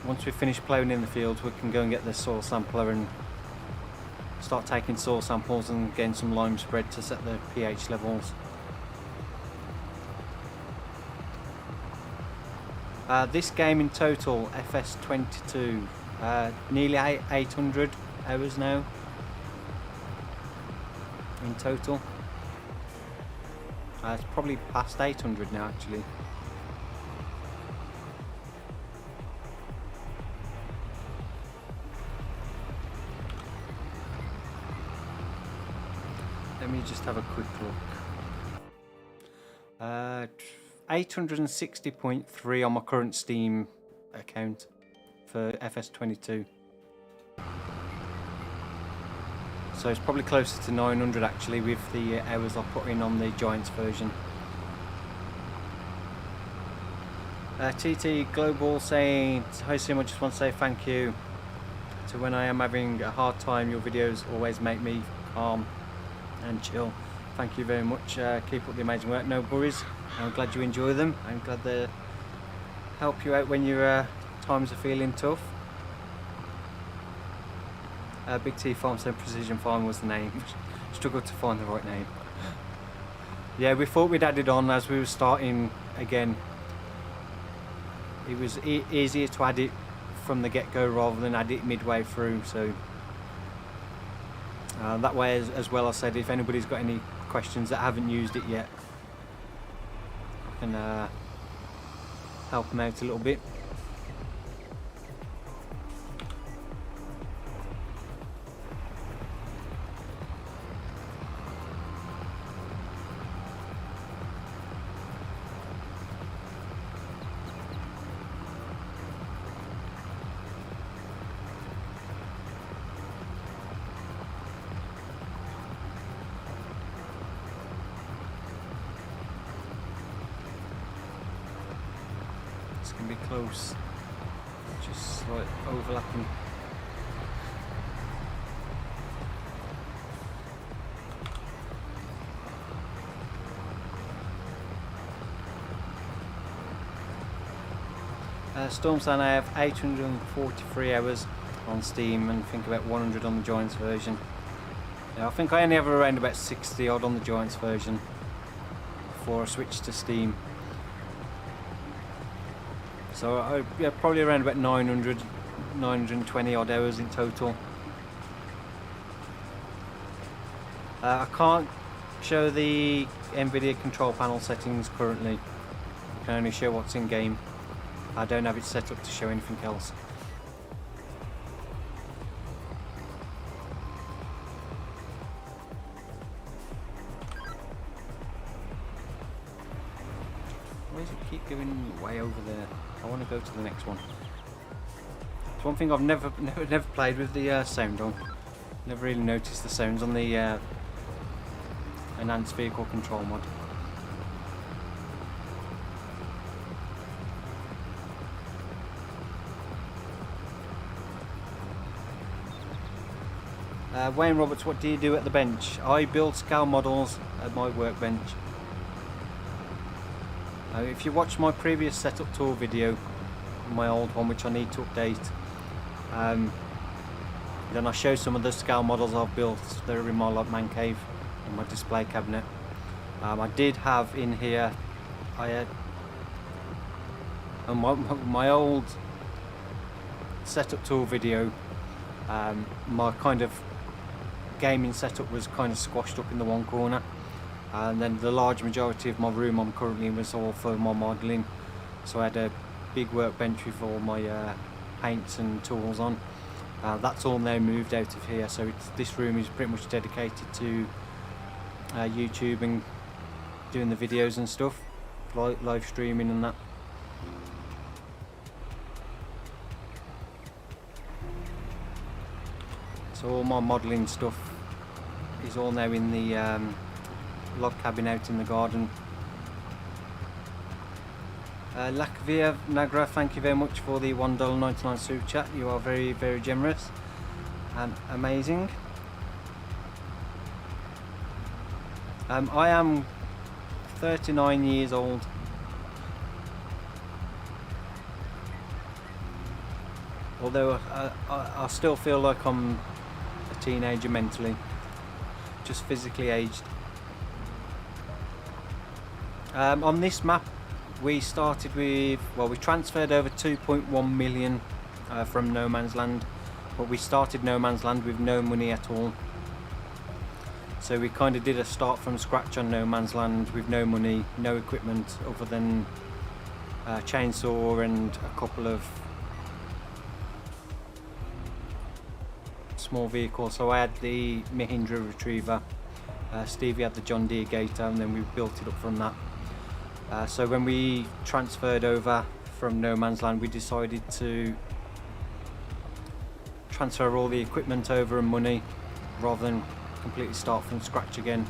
once we finish ploughing in the fields, we can go and get the soil sampler and start taking soil samples and getting some lime spread to set the pH levels. This game in total, FS22, nearly 800 hours now in total. It's probably past 800 now actually. Let me just have a quick look. 860.3 on my current Steam account for FS22. So it's probably closer to 900 actually with the hours I put in on the Giants version. TT Global saying, hi Sim, I just want to say thank you. So when I am having a hard time, your videos always make me calm and chill. Thank you very much. Keep up the amazing work. No worries. I'm glad you enjoy them. I'm glad they help you out when your times are feeling tough. Big T Farm said Precision Farm was the name. Struggled to find the right name. Yeah, we thought we'd add it on as we were starting again. It was easier to add it from the get-go rather than add it midway through. So that way, as well, I said if anybody's got any questions that haven't used it yet, I can help them out a little bit. Can be close, just like overlapping. Stormsan, I have 843 hours on Steam and I think about 100 on the Giants version. Yeah, I think I only have around about 60 odd on the Giants version before I switch to Steam. So yeah, probably around about 900, 920 odd hours in total. I can't show the NVIDIA control panel settings currently. I can only show what's in game. I don't have it set up to show anything else. does it keep going way over there? I want to go to the next one. It's one thing I've never played with the sound on. Never really noticed the sounds on the enhanced vehicle control mod. Wayne Roberts, what do you do at the bench? I build scale models at my workbench. If you watch my previous setup tour video, my old one which I need to update, then I show some of the scale models I've built. They're in my man cave, in my display cabinet. I did have in here, I had my old setup tour video, my kind of gaming setup was kind of squashed up in the one corner, and then the large majority of my room I'm currently in was all for my modelling. So I had a big workbench with all my paints and tools on. That's all now moved out of here, so this room is pretty much dedicated to YouTube and doing the videos and stuff, live streaming and that. So all my modelling stuff is all now in the log cabin out in the garden. Lakvia Nagra, thank you very much for the $1.99 super chat. You are very, very generous and amazing. I am 39 years old. Although I still feel like I'm a teenager mentally, just physically aged. On this map we started with, well, we transferred over 2.1 million from No Man's Land, but we started No Man's Land with no money at all. So we kind of did a start from scratch on No Man's Land with no money, no equipment other than a chainsaw and a couple of small vehicles. So I had the Mahindra Retriever, Stevie had the John Deere Gator, and then we built it up from that. So when we transferred over from No Man's Land, we decided to transfer all the equipment over and money rather than completely start from scratch again.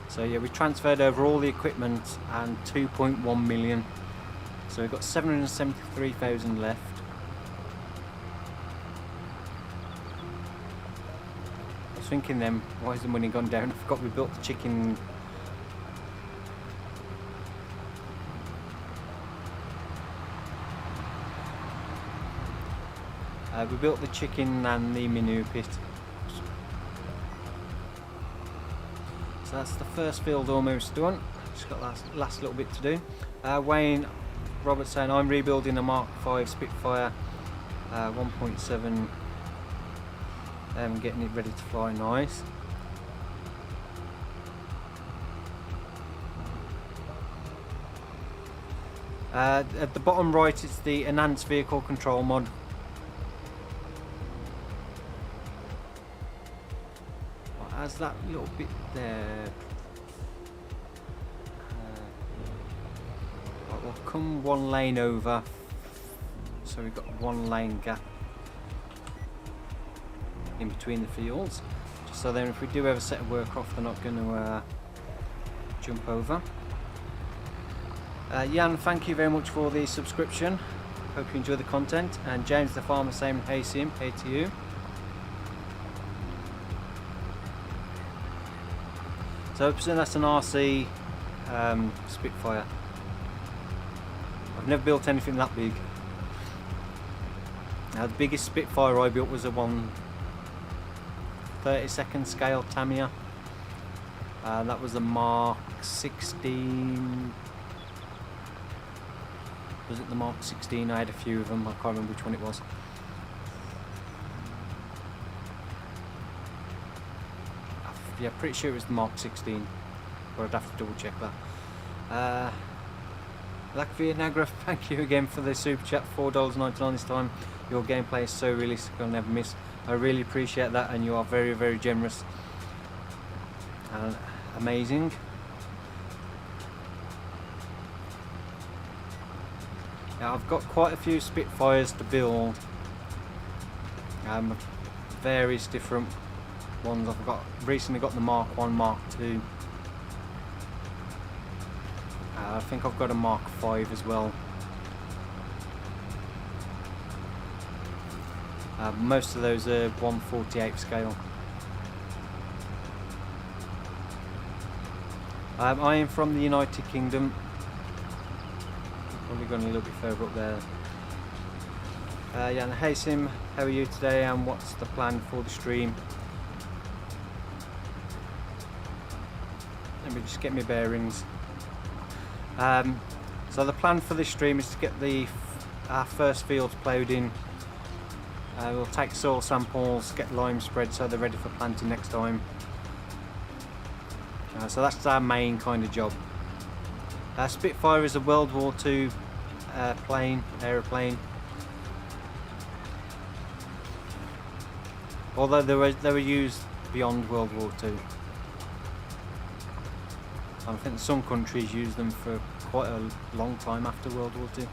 So yeah, we transferred over all the equipment and 2.1 million. So we've got 773,000 left. I was thinking then, why has the money gone down? I forgot we built the chicken. We built the chicken and the manure pit. So that's the first field almost done. Just got last little bit to do. Wayne Roberts saying, I'm rebuilding a Mark 5 Spitfire 1.7. Getting it ready to fly. Nice. At the bottom right, it's the enhanced vehicle control mod. As that little bit there. Right, we'll come one lane over, so we've got one lane gap in between the fields, just so then if we do ever set a work off, they're not going to jump over. Jan, thank you very much for the subscription. Hope you enjoy the content. And James the Farmer saying, hey Sim, hey to you. So I presume that's an RC Spitfire. I've never built anything that big. Now the biggest Spitfire I built was a 1/32 scale Tamiya. That was a Mark 16. Was it the Mark 16? I had a few of them. I can't remember which one it was. Yeah, pretty sure it was the Mark 16, but I'd have to double check that. Latvia Nagra, thank you again for the super chat, $4.99 this time. Your gameplay is so realistic, I'll never miss. I really appreciate that, and you are very, very generous. amazing. Now I've got quite a few Spitfires to build. Various different ones. I've recently got the Mark 1, Mark 2. I think I've got a Mark 5 as well. Most of those are 1/48 scale. I am from the United Kingdom. Probably going a little bit further up there. Yeah, and hey Sim, how are you today and what's the plan for the stream? Let me just get my bearings. So the plan for this stream is to get our first fields ploughed in. We'll take soil samples, get lime spread so they're ready for planting next time. So that's our main kind of job. Spitfire is a World War II aeroplane. Although they were used beyond World War II. I think some countries use them for quite a long time after World War II.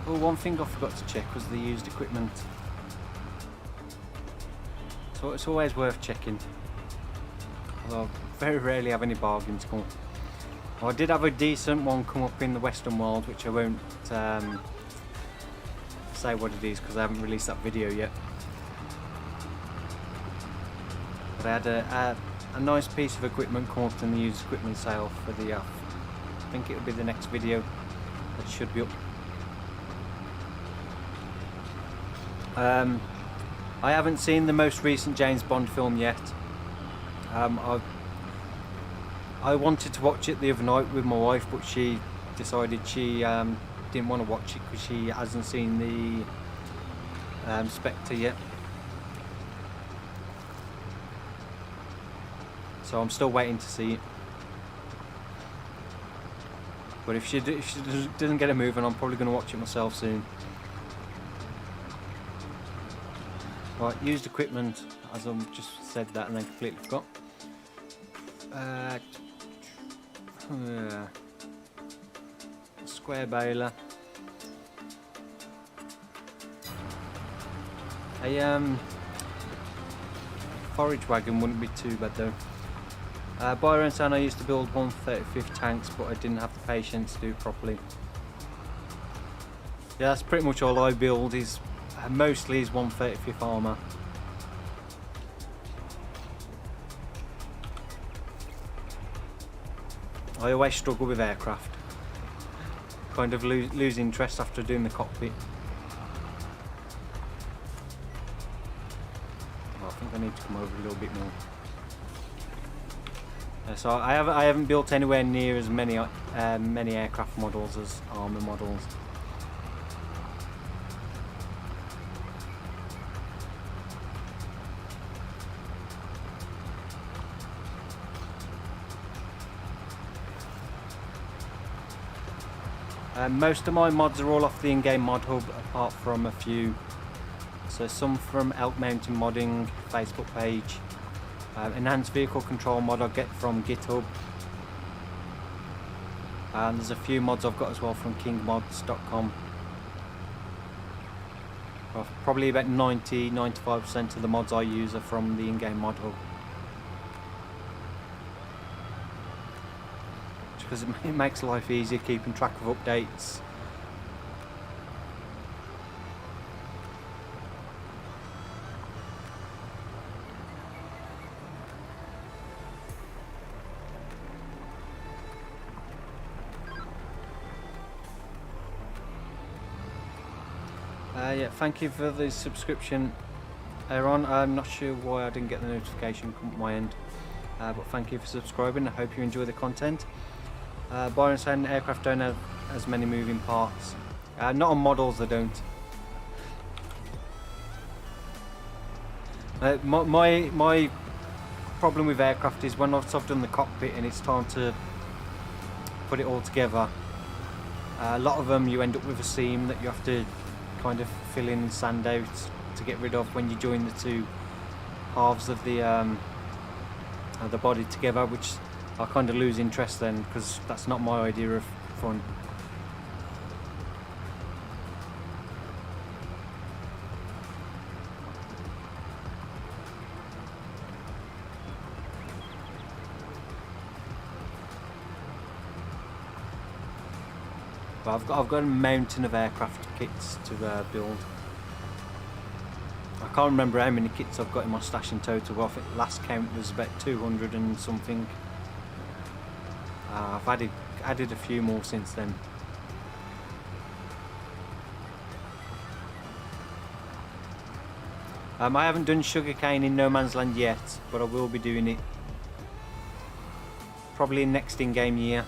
Oh, one thing I forgot to check was the used equipment. So it's always worth checking. Although I very rarely have any bargains come. Well, I did have a decent one come up in the Western world, which I won't say what it is because I haven't released that video yet. But I had a nice piece of equipment come up in the used equipment sale for the I think it'll be the next video that should be up. I haven't seen the most recent James Bond film yet. I wanted to watch it the other night with my wife, but she decided she didn't want to watch it because she hasn't seen the Spectre yet. So I'm still waiting to see it. But if she doesn't get it moving, I'm probably going to watch it myself soon. Right, used equipment, as I just said that and then completely forgot. Square baler. A forage wagon wouldn't be too bad though. Byron saying I used to build 1/35 tanks, but I didn't have the patience to do it properly. Yeah, that's pretty much all I build is mostly is 1/35 armour. I always struggle with aircraft. Kind of lose interest after doing the cockpit. Well, I think I need to come over a little bit more. So I haven't built anywhere near as many aircraft models as armour models. Most of my mods are all off the in-game mod hub, apart from a few. So some from Elk Mountain Modding Facebook page. Enhanced vehicle control mod I get from GitHub. And there's a few mods I've got as well from kingmods.com. Well, probably about 90-95% of the mods I use are from the in-game mod hub. Because it makes life easier keeping track of updates. Yeah, thank you for the subscription, Aaron. I'm not sure why I didn't get the notification come at my end, but thank you for subscribing. I hope you enjoy the content. Byron saying aircraft don't have as many moving parts. Not on models, they don't. My problem with aircraft is when I've done the cockpit and it's time to put it all together, a lot of them you end up with a seam that you have to kind of fill in and sand out to get rid of when you join the two halves of the body together, which I kind of lose interest then, because that's not my idea of fun. But I've got a mountain of aircraft kits to build. I can't remember how many kits I've got in my stash in total. I think last count was about 200 and something. I've added a few more since then. I haven't done sugarcane in No Man's Land yet, but I will be doing it probably next in-game year.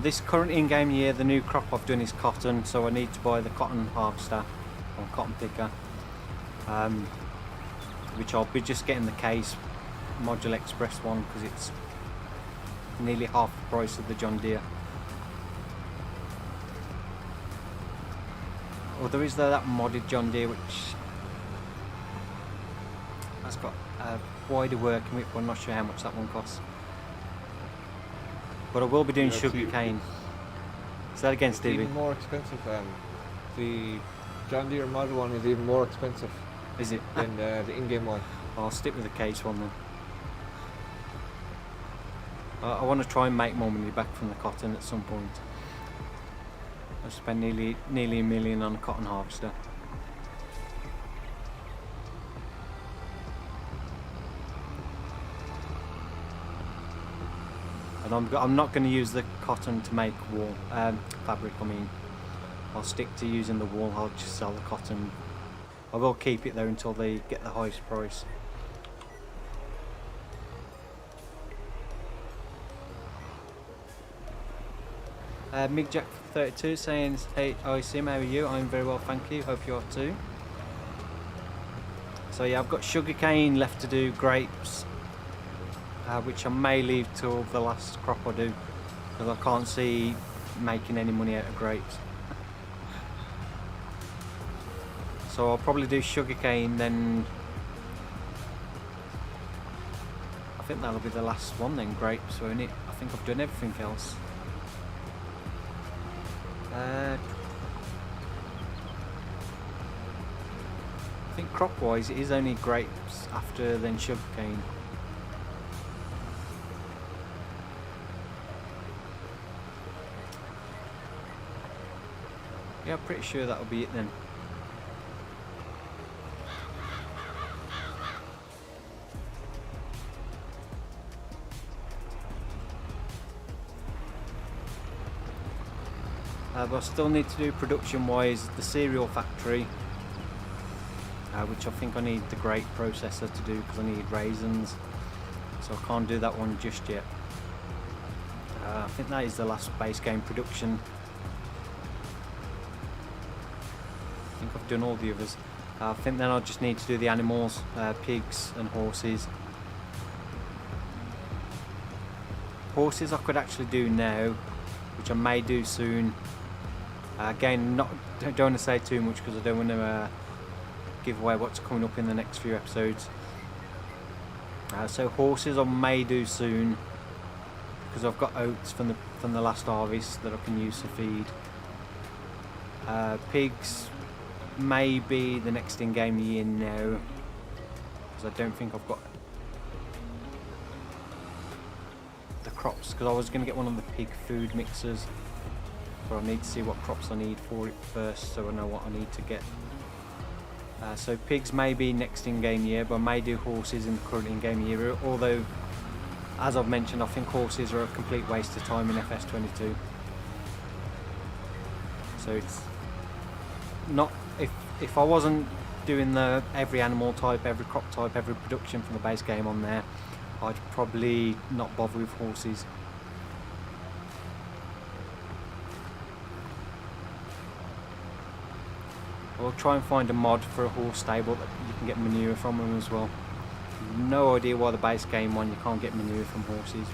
This current in-game year, the new crop I've done is cotton, so I need to buy the cotton harvester or cotton picker, which I'll be just getting the case Module Express one because it's nearly half the price of the John Deere. Or there is that modded John Deere which has got a wider working width, but I'm not sure how much that one costs. But I will be doing sugarcane. Say that again, Stevie. Even more expensive. The John Deere model one is even more expensive. Is it? Than the in-game one. I'll stick with the case one then. I want to try and make more money back from the cotton at some point. I've spent nearly $1 million on a cotton harvester. And I'm not going to use the cotton to make wool, fabric I mean. I'll stick to using the wool, I'll just sell the cotton. I will keep it though until they get the highest price. MigJack32 saying, hey ISIM, how are you? I'm very well, thank you, hope you are too. So yeah, I've got sugarcane left to do, grapes, which I may leave till the last crop I do, because I can't see making any money out of grapes. So I'll probably do sugarcane, then I think that'll be the last one then, grapes, won't it? I think I've done everything else. I think crop wise it is only grapes after then sugarcane. Yeah, I'm pretty sure that'll be it then. But I still need to do production wise the cereal factory, which I think I need the grape processor to do because I need raisins, so I can't do that one just yet. I think that is the last base game production. I think I've done all the others. I think then I'll just need to do the animals, pigs and horses. Horses I could actually do now, which I may do soon. Again, don't want to say too much because I don't want to give away what's coming up in the next few episodes. So horses I may do soon because I've got oats from the last harvest that I can use to feed. Pigs may be the next in-game year now because I don't think I've got the crops, because I was going to get one of the pig food mixers, but I need to see what crops I need for it first so I know what I need to get So pigs may be next in-game year, but I may do horses in the current in-game year, although, as I've mentioned, I think horses are a complete waste of time in FS22. So it's not, if I wasn't doing the every animal type, every crop type, every production from the base game on there, I'd probably not bother with horses. I'll try and find a mod for a horse stable that you can get manure from them as well. No idea why the base game one you can't get manure from horses.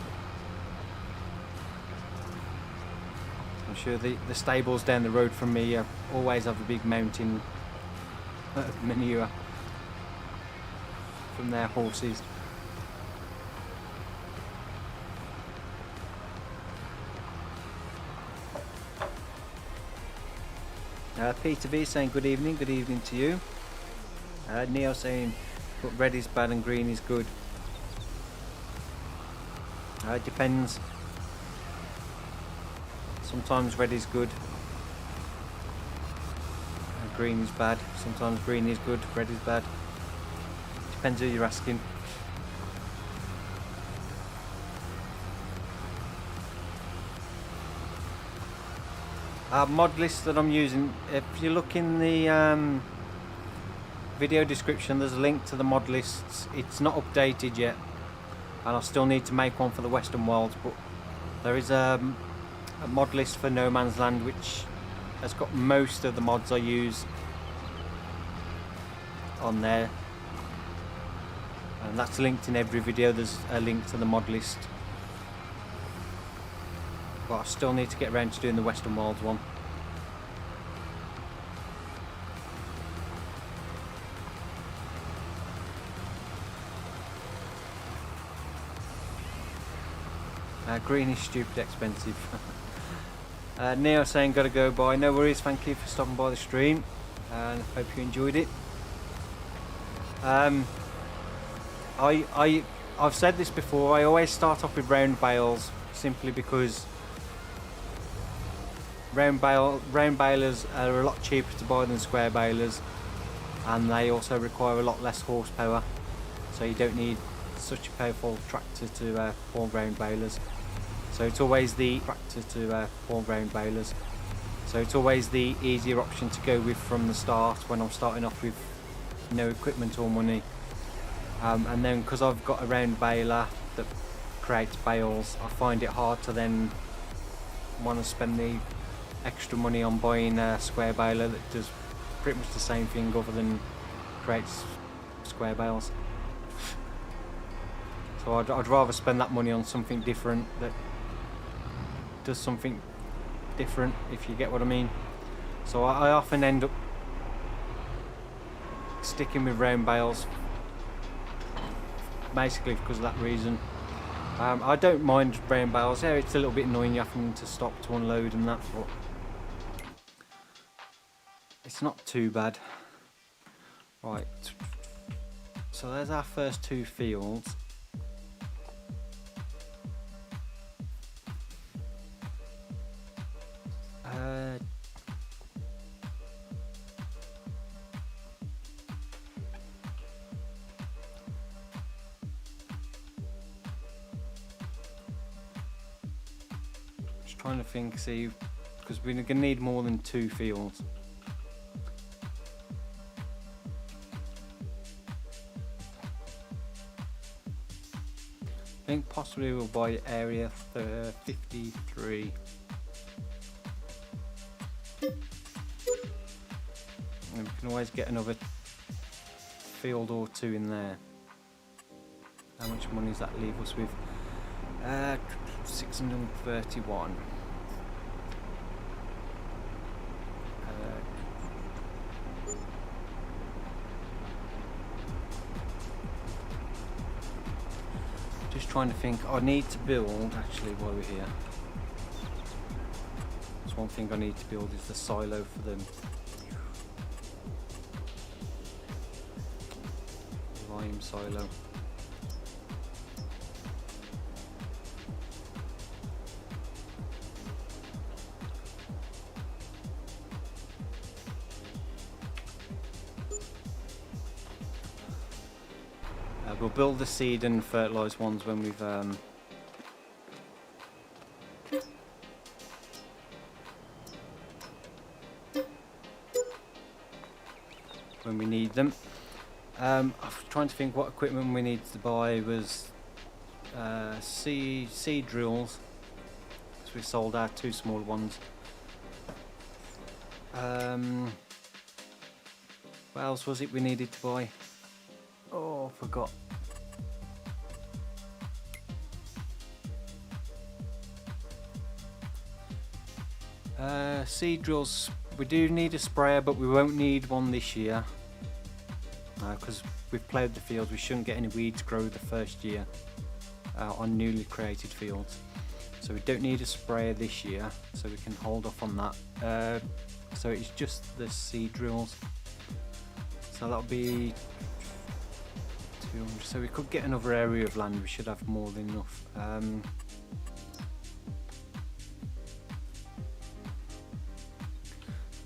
I'm sure the stables down the road from me always have a big mountain of manure from their horses. Peter V saying good evening to you. Neo saying but red is bad and green is good. It depends. Sometimes red is good and green is bad. Sometimes green is good, red is bad. Depends who you're asking. Mod list that I'm using, if you look in the video description, there's a link to the mod lists. It's not updated yet, and I still need to make one for the Western Wilds, but there is a mod list for No Man's Land which has got most of the mods I use on there, and that's linked in every video. There's a link to the mod list, but I still need to get around to doing the Western Wilds one. Green is stupid expensive. Neo saying gotta go by. No worries, thank you for stopping by the stream, and hope you enjoyed it. I've said this before, I always start off with round bales simply because round balers are a lot cheaper to buy than square balers, and they also require a lot less horsepower, so you don't need such a powerful tractor to haul round balers. So it's always the tractor to haul round balers. So it's always the easier option to go with from the start when I'm starting off with no equipment or money. And then because I've got a round baler that creates bales, I find it hard to then want to spend the extra money on buying a square baler that does pretty much the same thing other than creates square bales. So I'd rather spend that money on something different that does something different, if you get what I mean. So I often end up sticking with round bales basically because of that reason. I don't mind round bales. Yeah, it's a little bit annoying you having to stop to unload and that, but it's not too bad. Right, so there's our first two fields. Just trying to think, see, because we're going to need more than two fields. I think possibly we'll buy area 53. And we can always get another field or two in there. How much money does that leave us with? 631. Just trying to think. I need to build, actually, while we're here. There's one thing I need to build is the silo for them. Lime silo. We'll build the seed and fertilised ones when we've when we need them. I was trying to think what equipment we needed to buy. Was seed drills, because we sold our 2 small ones. What else was it we needed to buy? Oh, I forgot. Seed drills, we do need a sprayer, but we won't need one this year, because we've ploughed the fields. We shouldn't get any weeds grow the first year on newly created fields, so we don't need a sprayer this year, so we can hold off on that. So it's just the seed drills, so that'll be 200, so we could get another area of land. We should have more than enough.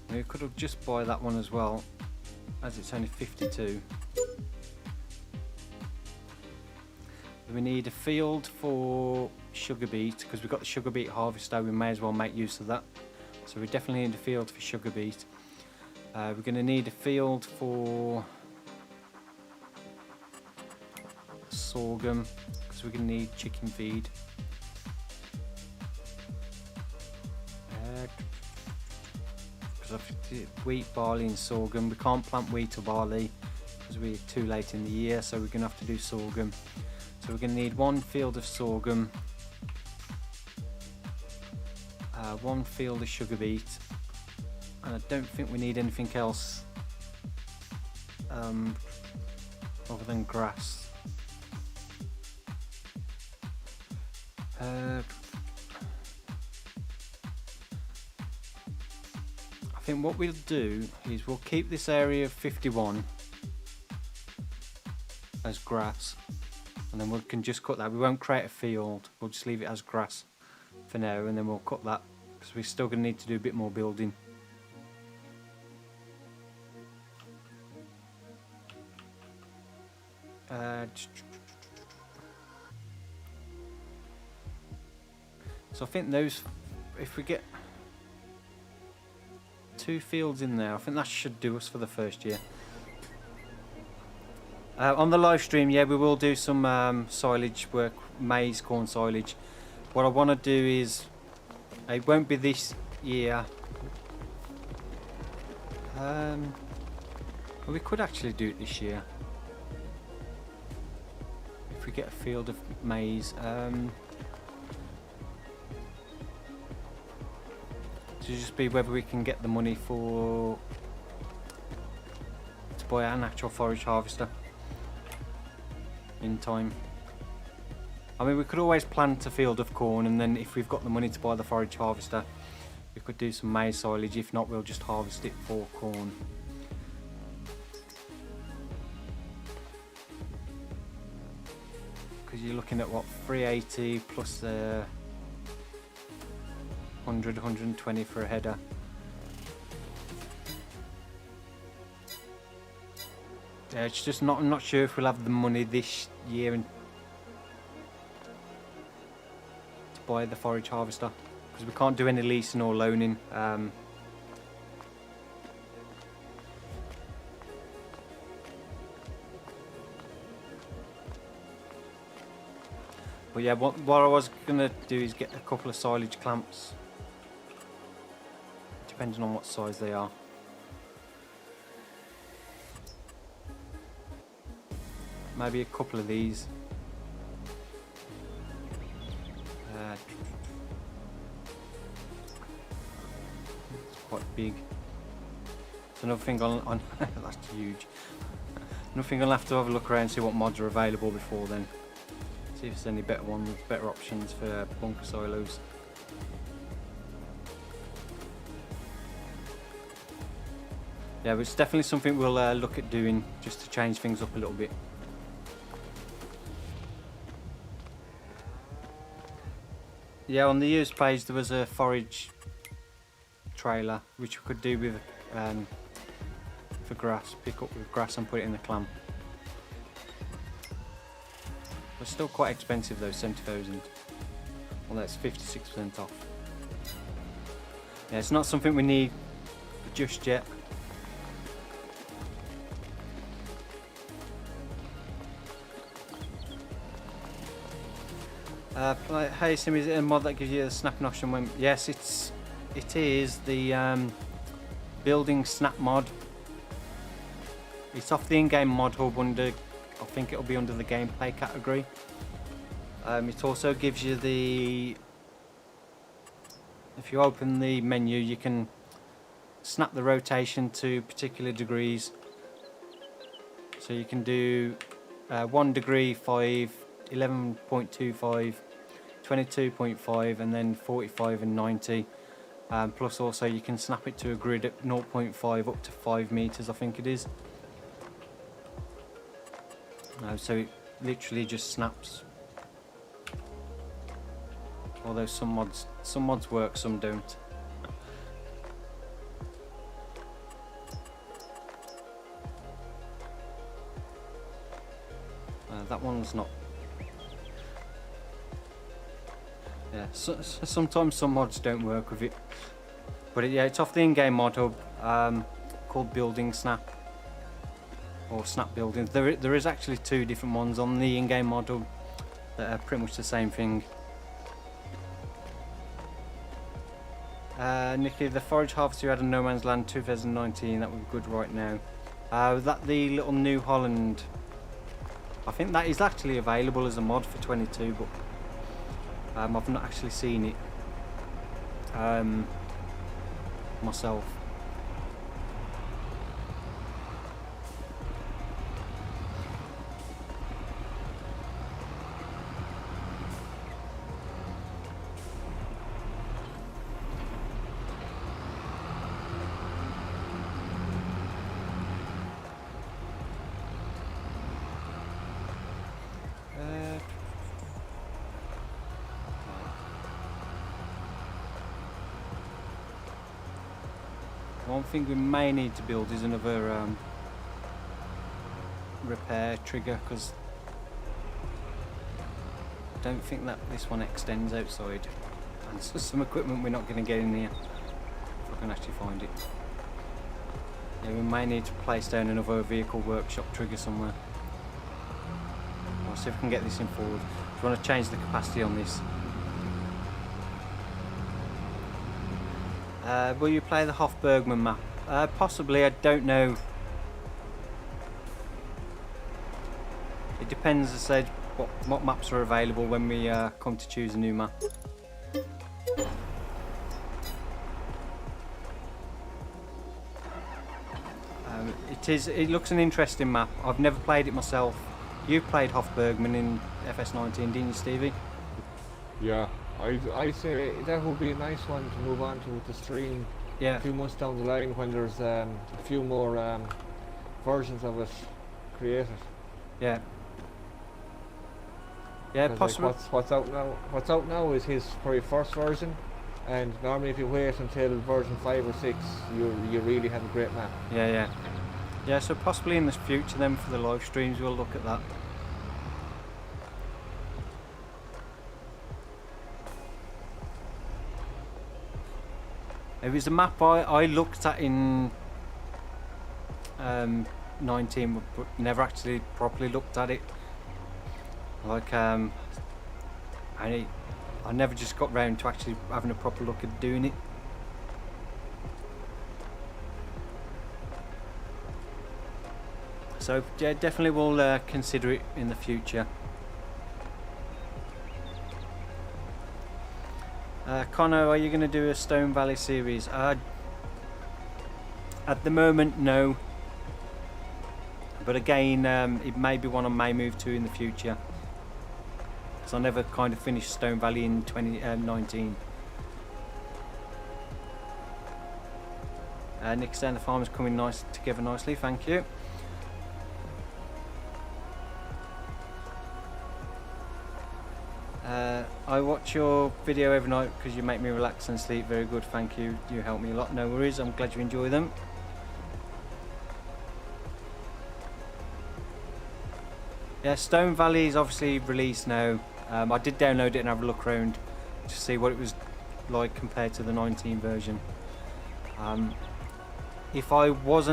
We could have just buy that one as well, as it's only 52. We need a field for sugar beet, because we've got the sugar beet harvester. We may as well make use of that, so we definitely need a field for sugar beet. We're going to need a field for sorghum, because we're going to need chicken feed. Wheat, barley and sorghum. We can't plant wheat or barley because we're too late in the year, so we're going to have to do sorghum. So we're going to need 1 field of sorghum, 1 field of sugar beet, and I don't think we need anything else other than grass. I think what we'll do is we'll keep this area of 51 as grass, and then we can just cut that. We won't create a field, we'll just leave it as grass for now, and then we'll cut that, because we're still going to need to do a bit more building. So I think those, if we get 2 fields in there, I think that should do us for the first year. On the live stream, yeah, we will do some silage work, maize, corn silage. What I want to do is, it won't be this year. Well, we could actually do it this year if we get a field of maize. To just be whether we can get the money to buy an actual forage harvester in time. I mean, we could always plant a field of corn, and then if we've got the money to buy the forage harvester, we could do some maize silage. If not, we'll just harvest it for corn. Because you're looking at what, 380 plus 100, 120 for a header. Yeah, it's just not, I'm not sure if we'll have the money this year to buy the forage harvester, because we can't do any leasing or loaning. But yeah, what I was gonna do is get a couple of silage clamps, depending on what size they are. Maybe a couple of these. It's quite big. It's another thing on that's huge. Another thing I'll have to have a look around and see what mods are available before then. See if there's any better ones, better options for bunker silos. Yeah, but it's definitely something we'll look at doing, just to change things up a little bit. Yeah, on the used page there was a forage trailer which we could do with for grass, pick up with grass and put it in the clamp. But still quite expensive though, 70,000. Well, that's 56% off. Yeah, it's not something we need just yet. Hey Sim, is it a mod that gives you the snapping option when... Yes, it is the building snap mod. It's off the in-game mod hub under... I think it'll be under the gameplay category. It also gives you the... If you open the menu, you can snap the rotation to particular degrees. So you can do 1 degree, 5, 11.25, 22.5, and then 45 and 90. Plus also you can snap it to a grid at 0.5 up to 5 meters, I think it is. So it literally just snaps. Although some mods work, some don't. That one's not. Yeah, sometimes some mods don't work with it. But yeah, it's off the in-game mod hub called Building Snap. Or Snap Buildings. There is actually 2 different ones on the in-game mod hub that are pretty much the same thing. Nikki, the forage harvester you had in No Man's Land 2019, that would be good right now. Was that the little New Holland? I think that is actually available as a mod for 22, but I've not actually seen it myself. One thing we may need to build is another repair trigger, because I don't think that this one extends outside, and so some equipment we're not going to get in here if I can actually find it. Yeah, we may need to place down another vehicle workshop trigger somewhere. I'll see if we can get this in forward. Do you want to change the capacity on this? Will you play the Hofbergman map? Possibly, I don't know. It depends, as I said, what maps are available when we come to choose a new map. It looks an interesting map. I've never played it myself. You played Hofbergman in FS19, didn't you, Stevie? Yeah. I say that would be a nice one to move on to with the stream. Yeah. A few months down the line when there's a few more versions of it created. Yeah. Yeah, possibly. Like what's out now is his very first version, and normally if you wait until version 5 or 6, you really have a great map. Yeah, so possibly in the future then for the live streams we'll look at that. It was a map I looked at in 19, but never actually properly looked at it. Like I never just got round to actually having a proper look at doing it. So yeah, definitely we'll consider it in the future. Connor, are you going to do a Stone Valley series? At the moment, no. But again, it may be one I may move to in the future. Because I never kind of finished Stone Valley in 2019. Nick saying the farm is coming together nicely, thank you. I watch your video every night because you make me relax and sleep. Very good, thank you. You help me a lot. No worries, I'm glad you enjoy them. Yeah, Stone Valley is obviously released now. I did download it and have a look around to see what it was like compared to the 19 version. If I was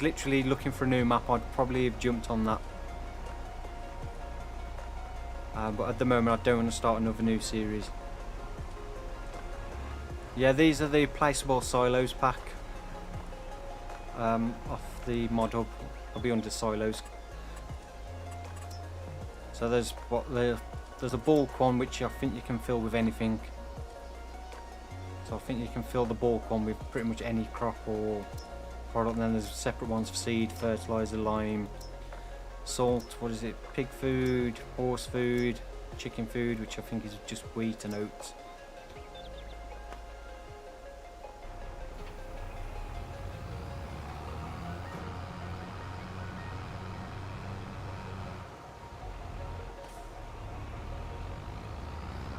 literally looking for a new map, I'd probably have jumped on that. But at the moment I don't want to start another new series. Yeah, these are the placeable silos pack off the mod hub. I'll be under silos. So there's a bulk one which I think you can fill with anything. So I think you can fill the bulk one with pretty much any crop or product. And then there's separate ones for seed, fertilizer, lime, salt, what is it, pig food, horse food, chicken food, which I think is just wheat and oats.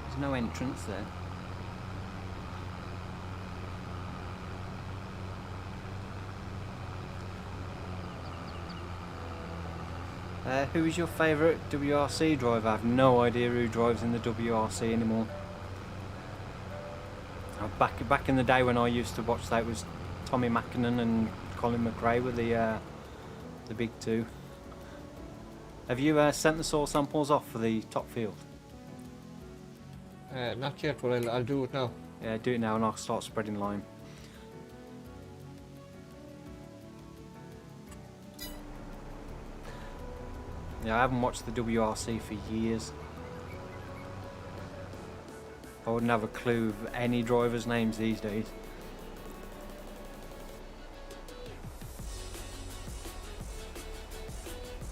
There's no entrance there. Who is your favourite WRC driver? I have no idea who drives in the WRC anymore. Back in the day when I used to watch that, it was Tommy Mackinnon and Colin McRae were the big two. Have you sent the soil samples off for the top field? Not yet, but I'll do it now. Yeah, do it now and I'll start spreading lime. Yeah, I haven't watched the WRC for years. I wouldn't have a clue of any drivers' names these days.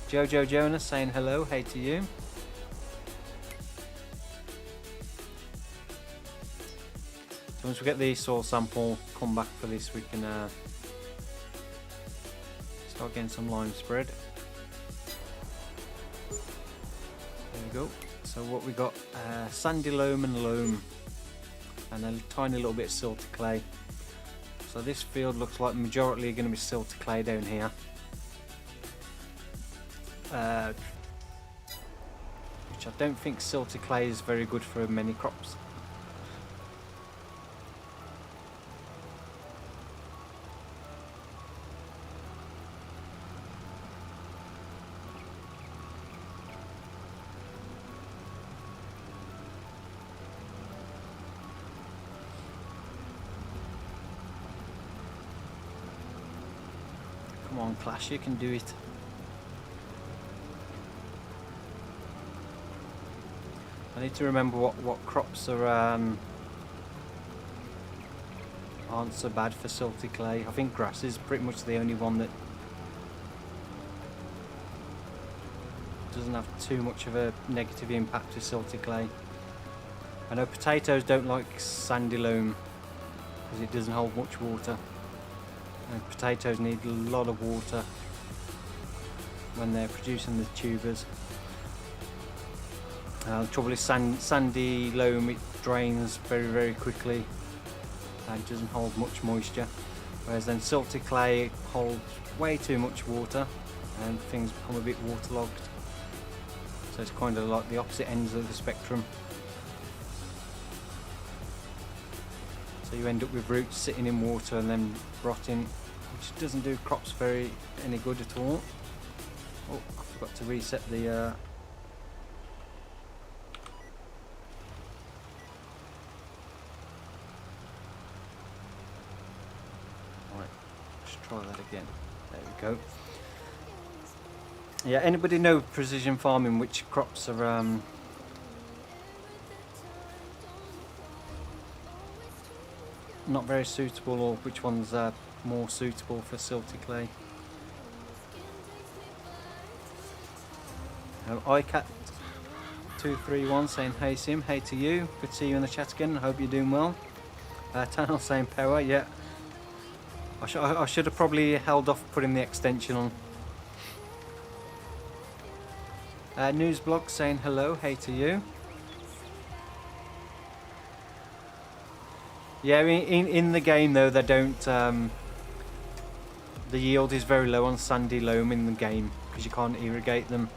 Jojo Jonas saying hello, hey to you. So once we get the soil sample come back for this, we can start getting some lime spread. There we go. So what we got, sandy loam and loam, and a tiny little bit of silty clay. So this field looks like majority going to be silty clay down here. Which I don't think silty clay is very good for many crops. Come on, Clash, you can do it. I need to remember what crops are aren't so bad for silty clay. I think grass is pretty much the only one that doesn't have too much of a negative impact to silty clay. I know potatoes don't like sandy loam because it doesn't hold much water. And potatoes need a lot of water when they're producing the tubers. The trouble is sandy loam, it drains very, very quickly and doesn't hold much moisture, whereas then silty clay holds way too much water and things become a bit waterlogged. So it's kind of like the opposite ends of the spectrum. So you end up with roots sitting in water and then rotting, which doesn't do crops any good at all. Oh, I forgot to reset the try that again. There we go. Yeah, anybody know precision farming, which crops are not very suitable, or which ones are more suitable for silty clay? iCat231 saying hey Sim, hey to you, good to see you in the chat again, I hope you're doing well. Tanel saying power, yeah. I should have probably held off putting the extension on. Newsblog saying hello, hey to you. Yeah, in the game though, they don't. The yield is very low on sandy loam in the game. because you can't irrigate them.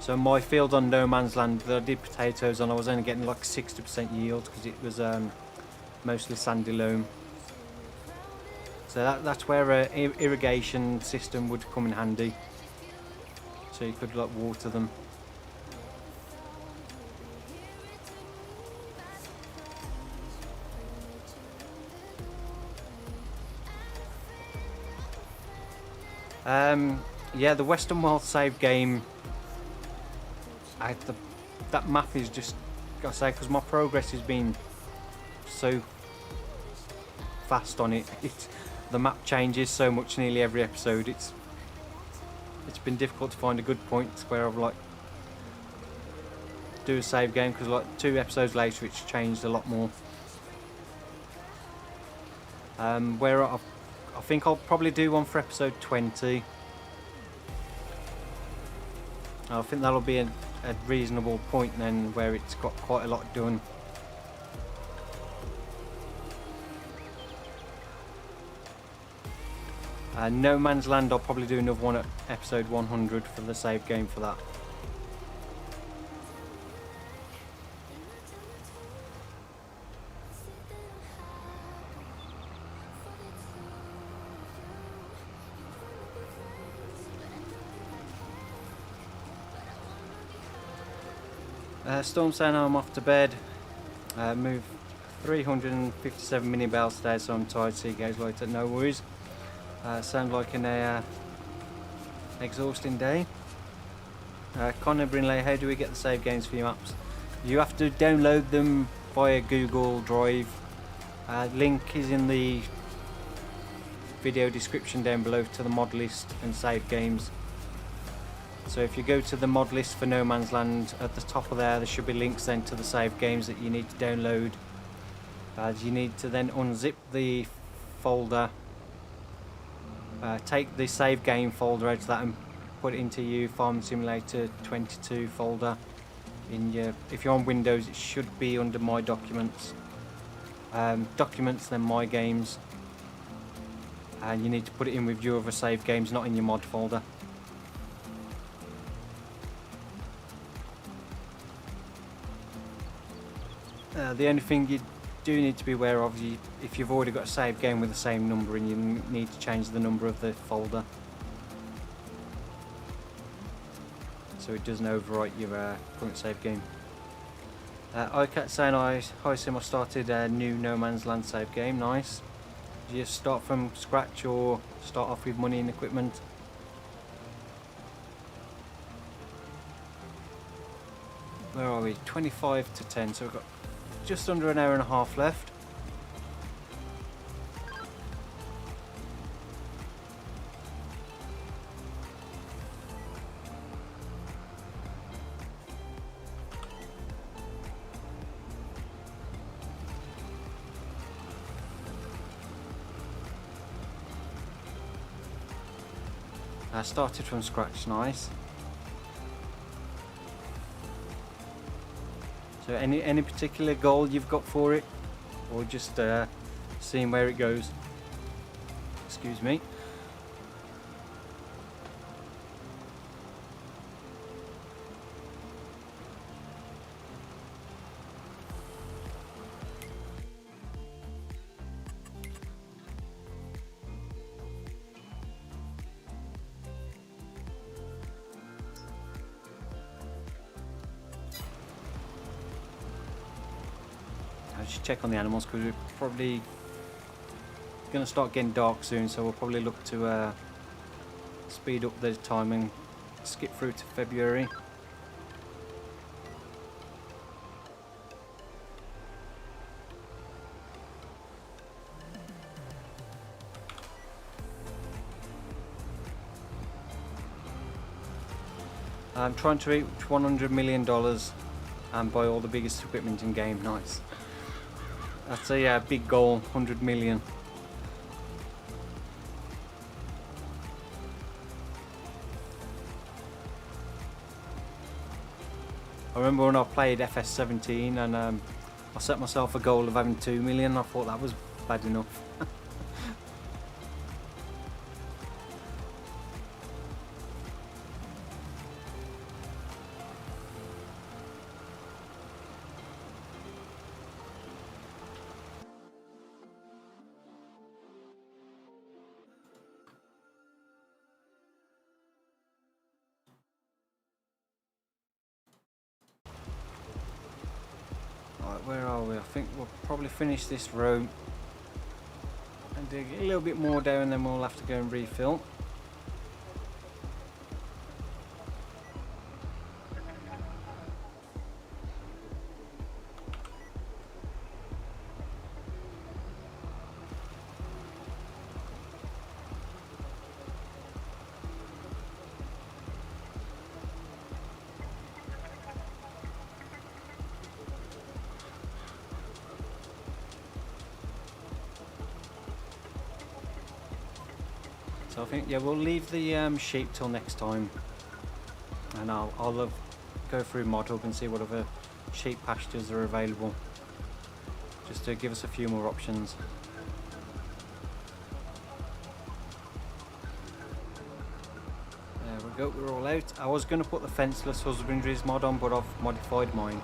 So my field on no man's land that I did potatoes on, I was only getting like 60% yield because it was mostly sandy loam. So that's where an irrigation system would come in handy. So you could like water them. Yeah, the Western Wild save game. That map is just, gotta say, because my progress has been so fast on it. The map changes so much nearly every episode. It's been difficult to find a good point where I've like do a save game, because like 2 episodes later it's changed a lot more. Where I think I'll probably do one for episode 20. I think that'll be a reasonable point then, where it's got quite a lot done. No Man's Land, I'll probably do another one at episode 100 for the save game for that. Storm saying I'm off to bed. Move 357 mini bales today, so I'm tired. See you guys later. No worries. Sound like an exhausting day. Connor Brinley, how do we get the save games for your maps? You have to download them via Google Drive. Link is in the video description down below to the mod list and save games. So if you go to the mod list for No Man's Land, at the top of there should be links then to the save games that you need to download. You need to then unzip the folder, take the save game folder out of that and put it into your Farm Simulator 22 folder. If you're on Windows, it should be under My Documents. Documents, then My Games. And you need to put it in with your other save games, not in your mod folder. The only thing you do need to be aware of, if you've already got a save game with the same number, and you need to change the number of the folder so it doesn't overwrite your current save game. iCat saying, hi Sim, I started a new No Man's Land save game. Nice. Did you start from scratch or start off with money and equipment? Where are we? 25 to 10, so we've got just under an hour and a half left. I started from scratch, nice. So any particular goal you've got for it, or just seeing where it goes? Excuse me. I'll just check on the animals because we're probably going to start getting dark soon, so we'll probably look to speed up the time and skip through to February. I'm trying to reach $100 million and buy all the biggest equipment in game. Nice. That's a big goal, 100 million. I remember when I played FS17 and I set myself a goal of having 2 million. I thought that was bad enough. Right, where are we? I think we'll probably finish this row and dig a little bit more down, then we'll have to go and refill. So I think, yeah, we'll leave the sheep till next time, and I'll go through ModHub and see what other sheep pastures are available, just to give us a few more options. There we go, we're all out. I was going to put the fenceless husbandries mod on, but I've modified mine,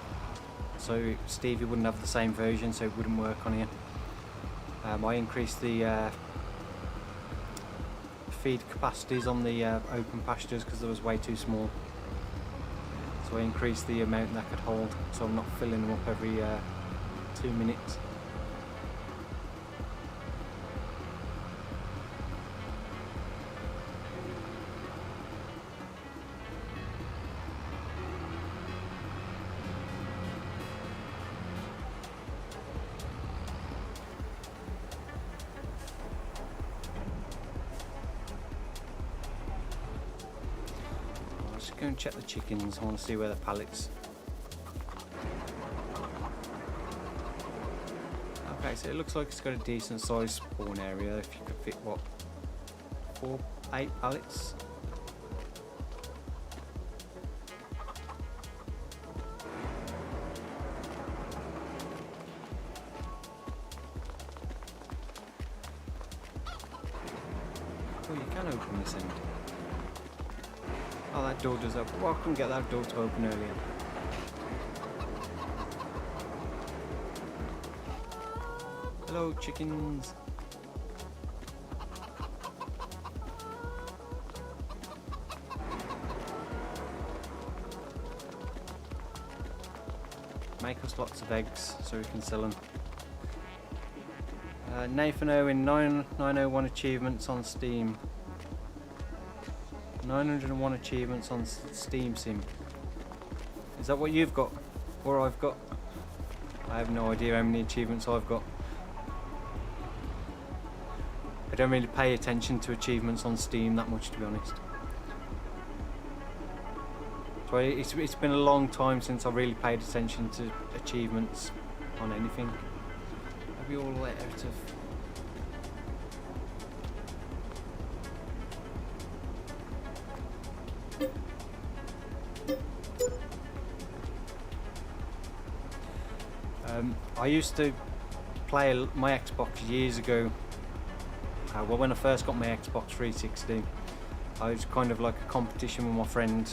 so Stevie wouldn't have the same version, so it wouldn't work on here. I increased the feed capacities on the open pastures because there was way too small, so I increased the amount that could hold, so I'm not filling them up every 2 minutes. Go and check the chickens. I want to see where the pallets. Okay, so it looks like it's got a decent sized spawn area. If you could fit what, 8 pallets. Oh, you can open this end. Oh, that door does open. Well, I couldn't get that door to open earlier. Hello, chickens. Make us lots of eggs so we can sell them. Nathan Owen, 901 achievements on Steam. 901 achievements on Steam Sim. Is that what you've got? Or I've got? I have no idea how many achievements I've got. I don't really pay attention to achievements on Steam that much, to be honest. So it's been a long time since I really paid attention to achievements on anything. Are we all let out of... I used to play my Xbox years ago. Well, when I first got my Xbox 360, I was kind of like a competition with my friend,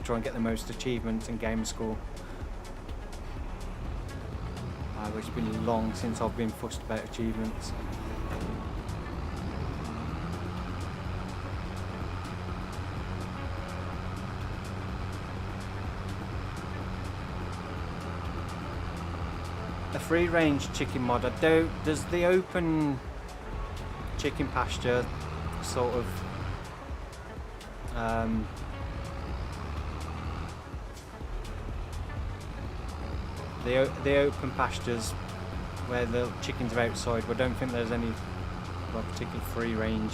try and get the most achievements and game score. It's been long since I've been fussed about achievements. A free range chicken mod. Does the open chicken pasture sort of the open pastures where the chickens are outside, I don't think there's any particular free range.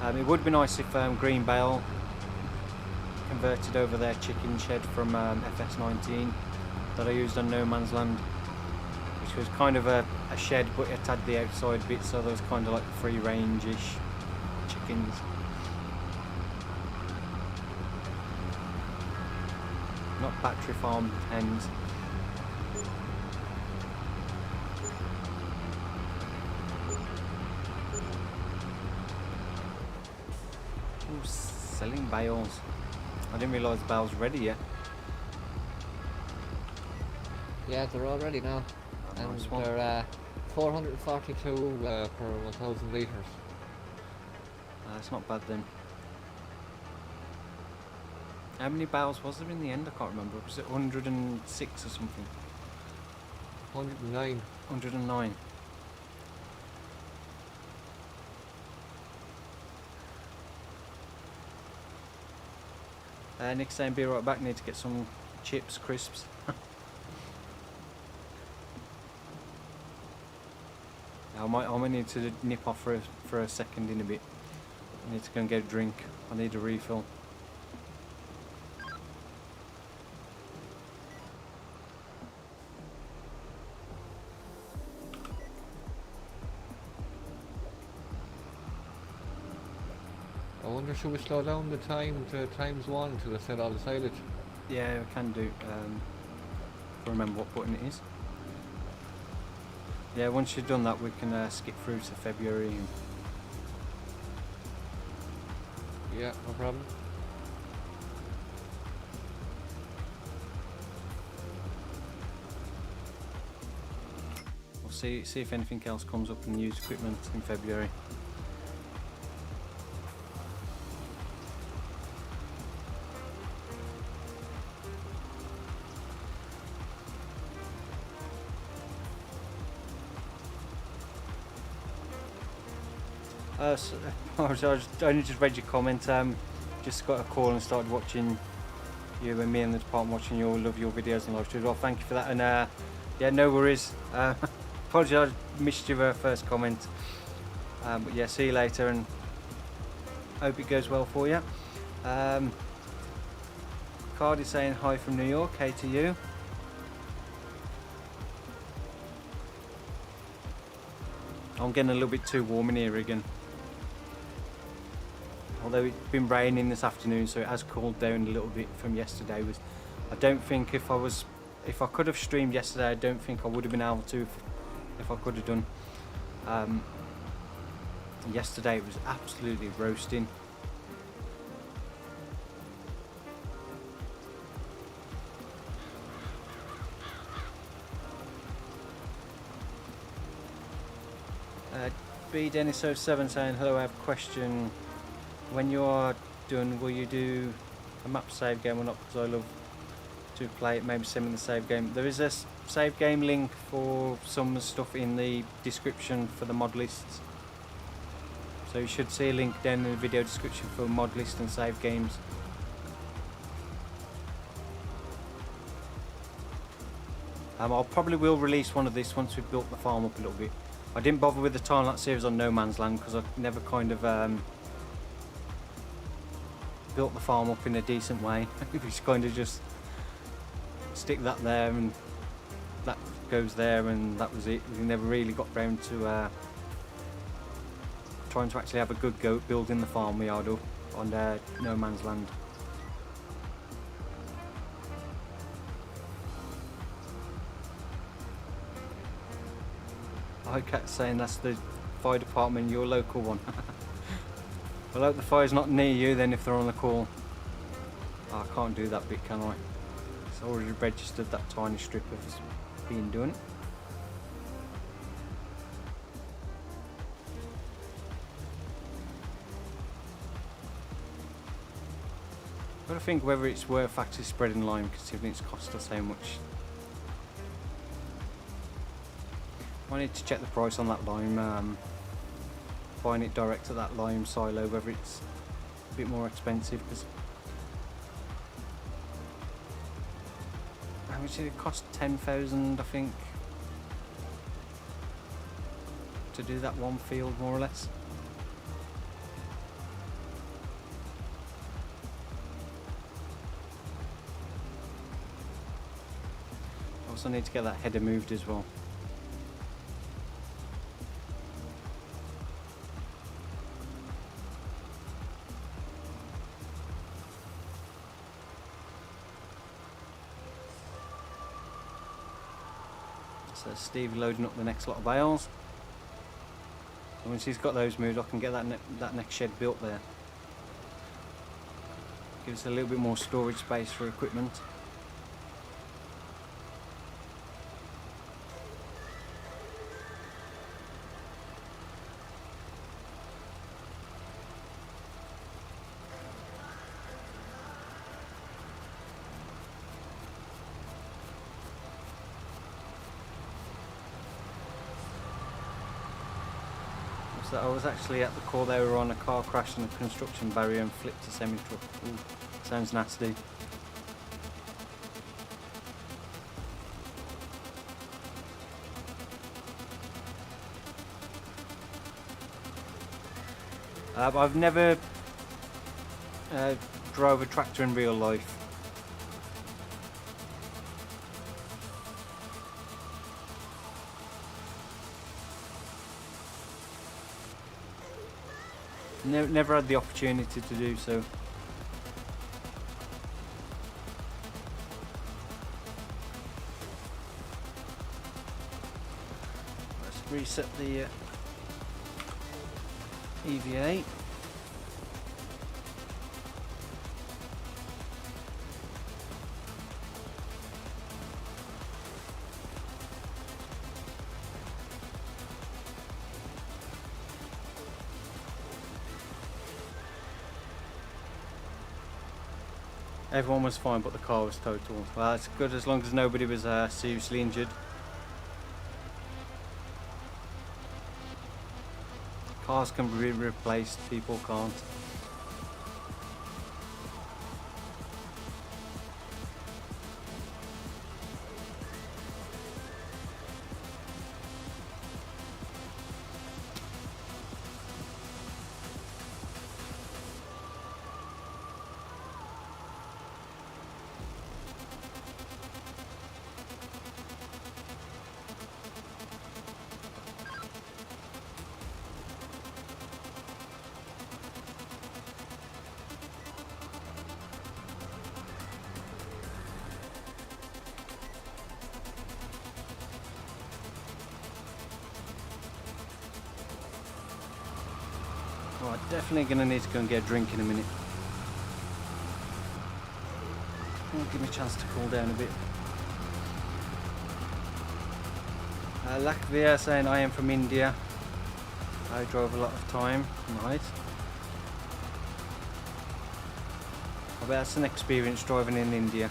It would be nice if Green Bale converted over their chicken shed from FS19 that I used on No Man's Land, which was kind of a shed, but it had the outside bit, so there was kind of like free range-ish chickens. not battery farm hens. Ooh, selling bales. I didn't realise the bales were ready yet. Yeah, they're all ready now. And Nice one. they're 442 per 1,000 litres. It's not bad then. How many bales was there in the end? I can't remember. Was it 106 or something? 109. 109. Nick's saying be right back. Need to get some chips, crisps. I might need to nip off for a second in a bit. I need to go and get a drink. I need a refill. I wonder should we slow down the time to ×1 until I set all the silage? Yeah, I can do. If I remember what button it is. Yeah, once you've done that, we can skip through to February. Yeah, no problem. We'll see if anything else comes up in used equipment in February. So, I only just read your comment. Just got a call and started watching you and me and the department watching you. Love your videos and live streams. Well, thank you for that. And yeah, no worries. Apologies, I missed your first comment. But yeah, see you later and hope it goes well for you. Kart is saying hi from New York. Hey to you. I'm getting a little bit too warm in here again. Although it's been raining this afternoon, so it has cooled down a little bit from yesterday. I don't think if I could have streamed yesterday, I don't think I would have been able to if I could have done. Yesterday it was absolutely roasting. B Dennis 07 saying hello, I have a question. When you are done, will you do a map save game or not? Because I love to play it. Maybe send me the save game. There is a save game link for some stuff in the description for the mod lists. So you should see a link down in the video description for mod list and save games. I probably will release one of this once we've built the farm up a little bit. I didn't bother with the time-lapse series on No Man's Land because I never kind of built the farm up in a decent way. We just kind of just stick that there and that goes there and that was it. We never really got round to trying to actually have a good go at building the farmyard up on No Man's Land. I kept saying that's the fire department, your local one. Well, I hope the fire's not near you then if they're on the call. Oh, I can't do that bit, can I? It's already registered that tiny strip of being done. But I think whether it's worth actually spreading lime considering it's cost us so much. I need to check the price on that lime, buying it direct to that lime silo, whether it's a bit more expensive because how much did it cost? 10,000 I think to do that one field more or less. I also need to get that header moved as well. So Steve loading up the next lot of bales. And once he's got those moved, I can get that next shed built there. Gives us a little bit more storage space for equipment. So I was actually at the call they were on, a car crashed on a construction barrier and flipped a semi-truck. Ooh, sounds nasty. I've never drove a tractor in real life. Never had the opportunity to do so. Let's reset the EVA. Everyone was fine, but the car was totaled. Well, that's good as long as nobody was seriously injured. Cars can be replaced, people can't. Right, definitely going to need to go and get a drink in a minute. Give me a chance to cool down a bit. Latvia saying I am from India. I drove a lot of time. Nice. I bet that's an experience driving in India.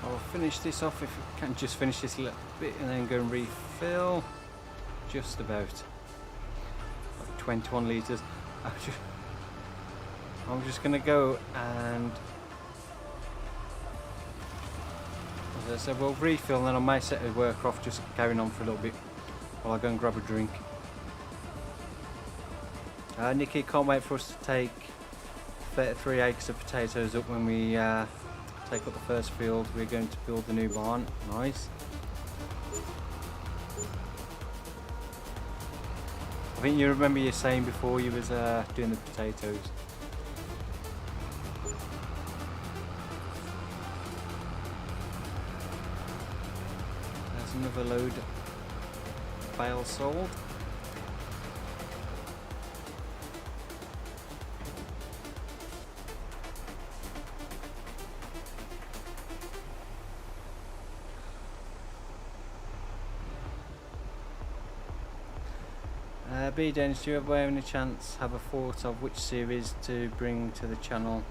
I'll finish this off if we can just finish this a little bit and then go and refill. Just about. Like 21 litres. I'm just going to go and, as I said, we'll refill and then I may set the work off just carrying on for a little bit while I go and grab a drink. Nikki can't wait for us to take 33 acres of potatoes up when we take up the first field. We're going to build the new barn. Nice. I think you remember you saying before you was doing the potatoes. There's another load of bales sold. B Dennis, do you by any chance have a thought of which series to bring to the channel?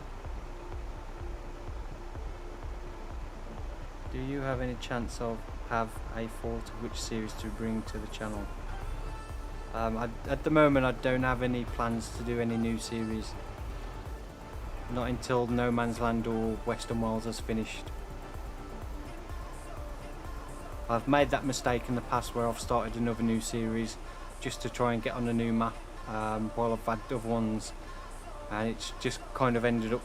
Do you have any chance of have a thought of which series to bring to the channel? At the moment I don't have any plans to do any new series. Not until No Man's Land or Western Wilds has finished. I've made that mistake in the past where I've started another new series just to try and get on a new map while I've had other ones, and it's just kind of ended up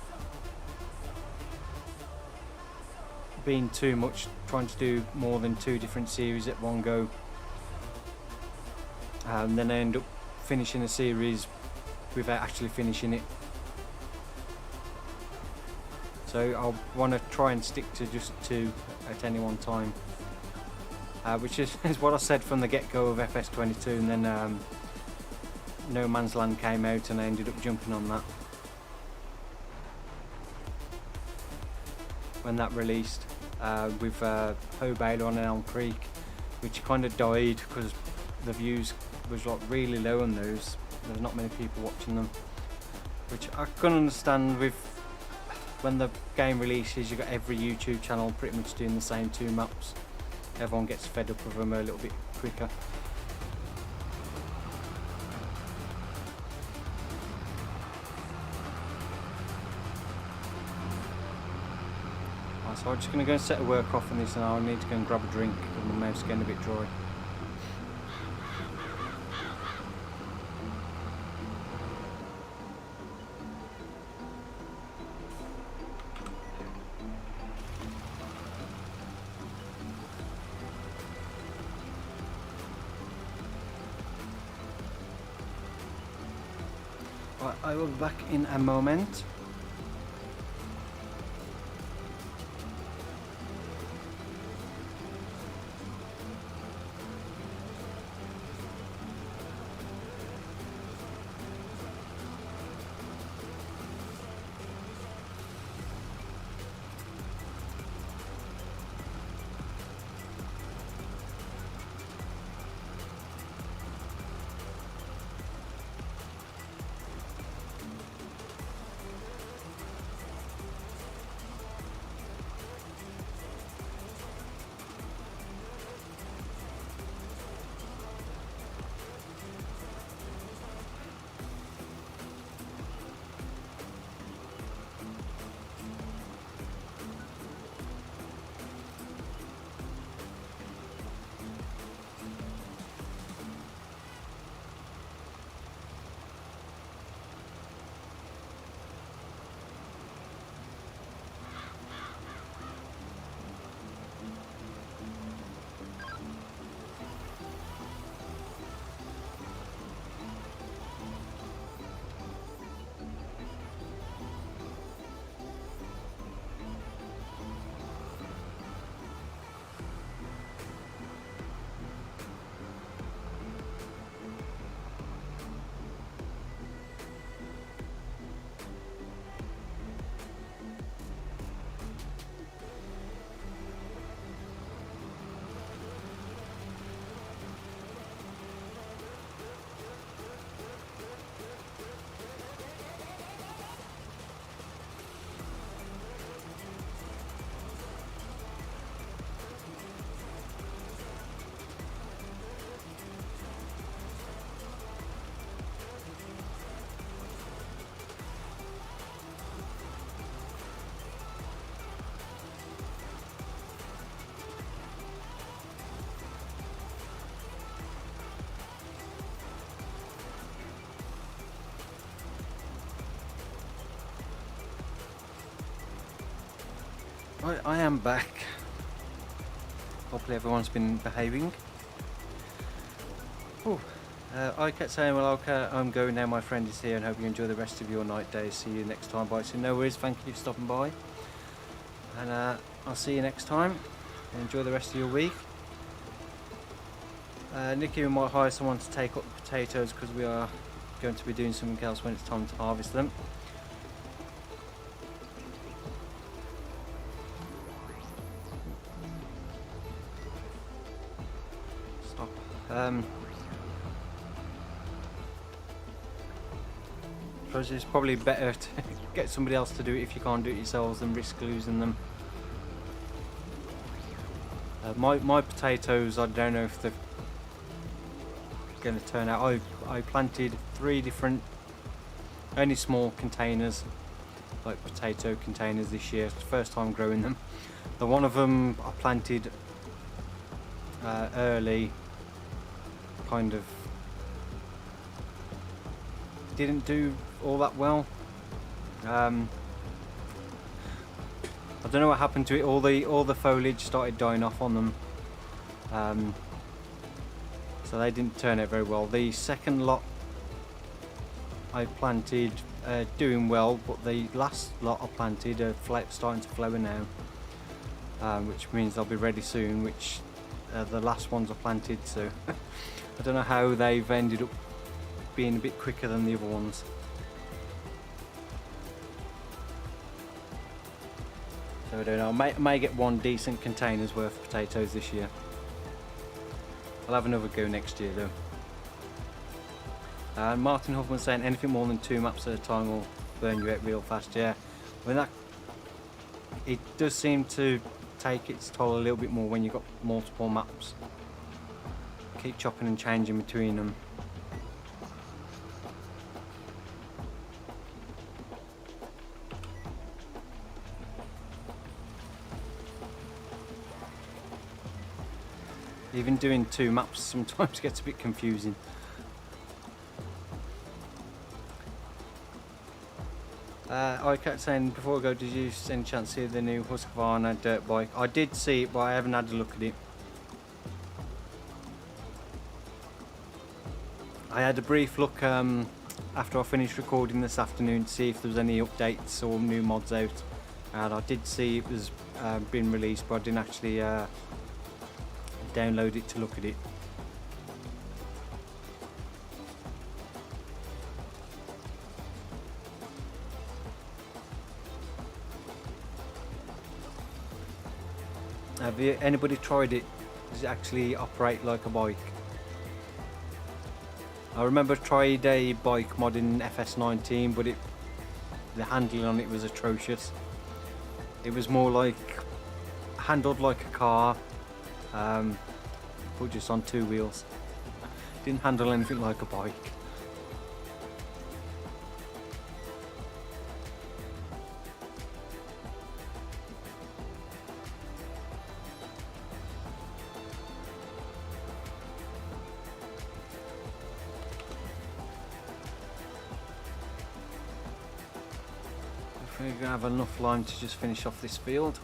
being too much, trying to do more than 2 different series at one go. Then I end up finishing a series without actually finishing it. So I want to try and stick to just 2 at any one time, which is what I said from the get-go of FS22, and then No Man's Land came out and I ended up jumping on that when that released, with Ho Baylor on Elm Creek, which kind of died because the views was like really low on those. There's not many people watching them, which I can understand. With when the game releases, you got every YouTube channel pretty much doing the same 2 maps. Everyone gets fed up with them a little bit quicker. Right, so I'm just going to go and set a work off on this, and I'll need to go and grab a drink because my mouth's getting a bit dry. Right, I will be back in a moment. Right, I am back. Hopefully everyone's been behaving. I kept saying, well, okay, I'm going now, my friend is here, and hope you enjoy the rest of your night, day. See you next time. Bye. So no worries, thank you for stopping by. And I'll see you next time. Enjoy the rest of your week. Nikki, we might hire someone to take up the potatoes because we are going to be doing something else when it's time to harvest them. Suppose it's probably better to get somebody else to do it if you can't do it yourselves than risk losing them. My potatoes, I don't know if they've going to turn out. I planted 3 different, only small containers, like potato containers this year. It's the first time growing them. The one of them I planted early, kind of didn't do all that well. I don't know what happened to it. All the foliage started dying off on them, so they didn't turn out very well. The second lot I planted doing well, but the last lot I planted are starting to flower now, which means they'll be ready soon, which the last ones I planted, so I don't know how they've ended up being a bit quicker than the other ones. So I don't know, I may get 1 decent container's worth of potatoes this year. I'll have another go next year though. Martin Huffman saying anything more than 2 maps at a time will burn you out real fast. Yeah, I mean, that it does seem to take its toll a little bit more when you've got multiple maps. Keep chopping and changing between them. Even doing 2 maps sometimes gets a bit confusing. I kept saying before I go, did you any chance to see the new Husqvarna dirt bike? I did see it, but I haven't had a look at it. I had a brief look after I finished recording this afternoon to see if there was any updates or new mods out, and I did see it was been released, but I didn't actually download it to look at it. Have anybody tried it? Does it actually operate like a bike? I remember I tried a bike mod in FS19, but the handling on it was atrocious. It was more like handled like a car, but just on 2 wheels. Didn't handle anything like a bike. We're going to have enough lime to just finish off this field.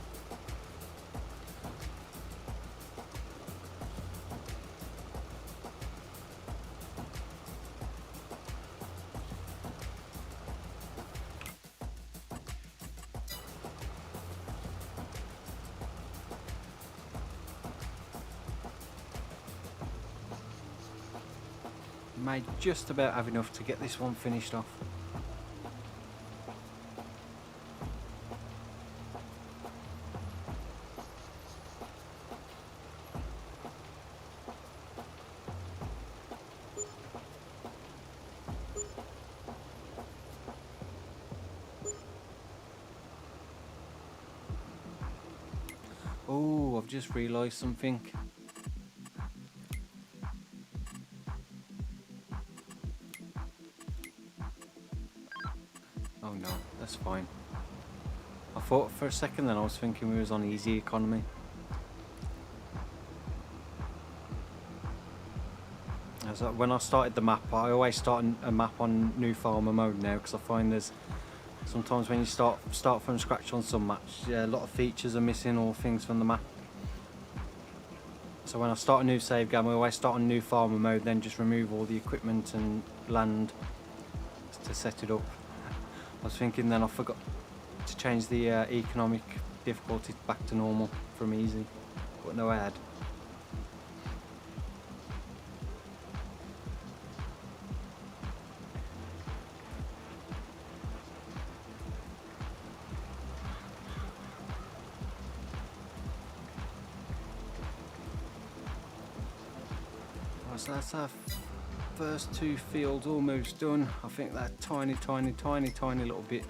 May just about have enough to get this one finished off. Oh, I've just realised something. Oh no, that's fine. I thought for a second then I was thinking we was on easy economy. As when I started the map, I always start a map on new farmer mode now, because I find there's sometimes when you start from scratch on some maps, yeah, a lot of features are missing or things from the map. So when I start a new save game, I always start on new farmer mode, then just remove all the equipment and land to set it up. I was thinking then I forgot to change the economic difficulty back to normal from easy, but no, I had. So that's our first 2 fields almost done. I think that tiny little bit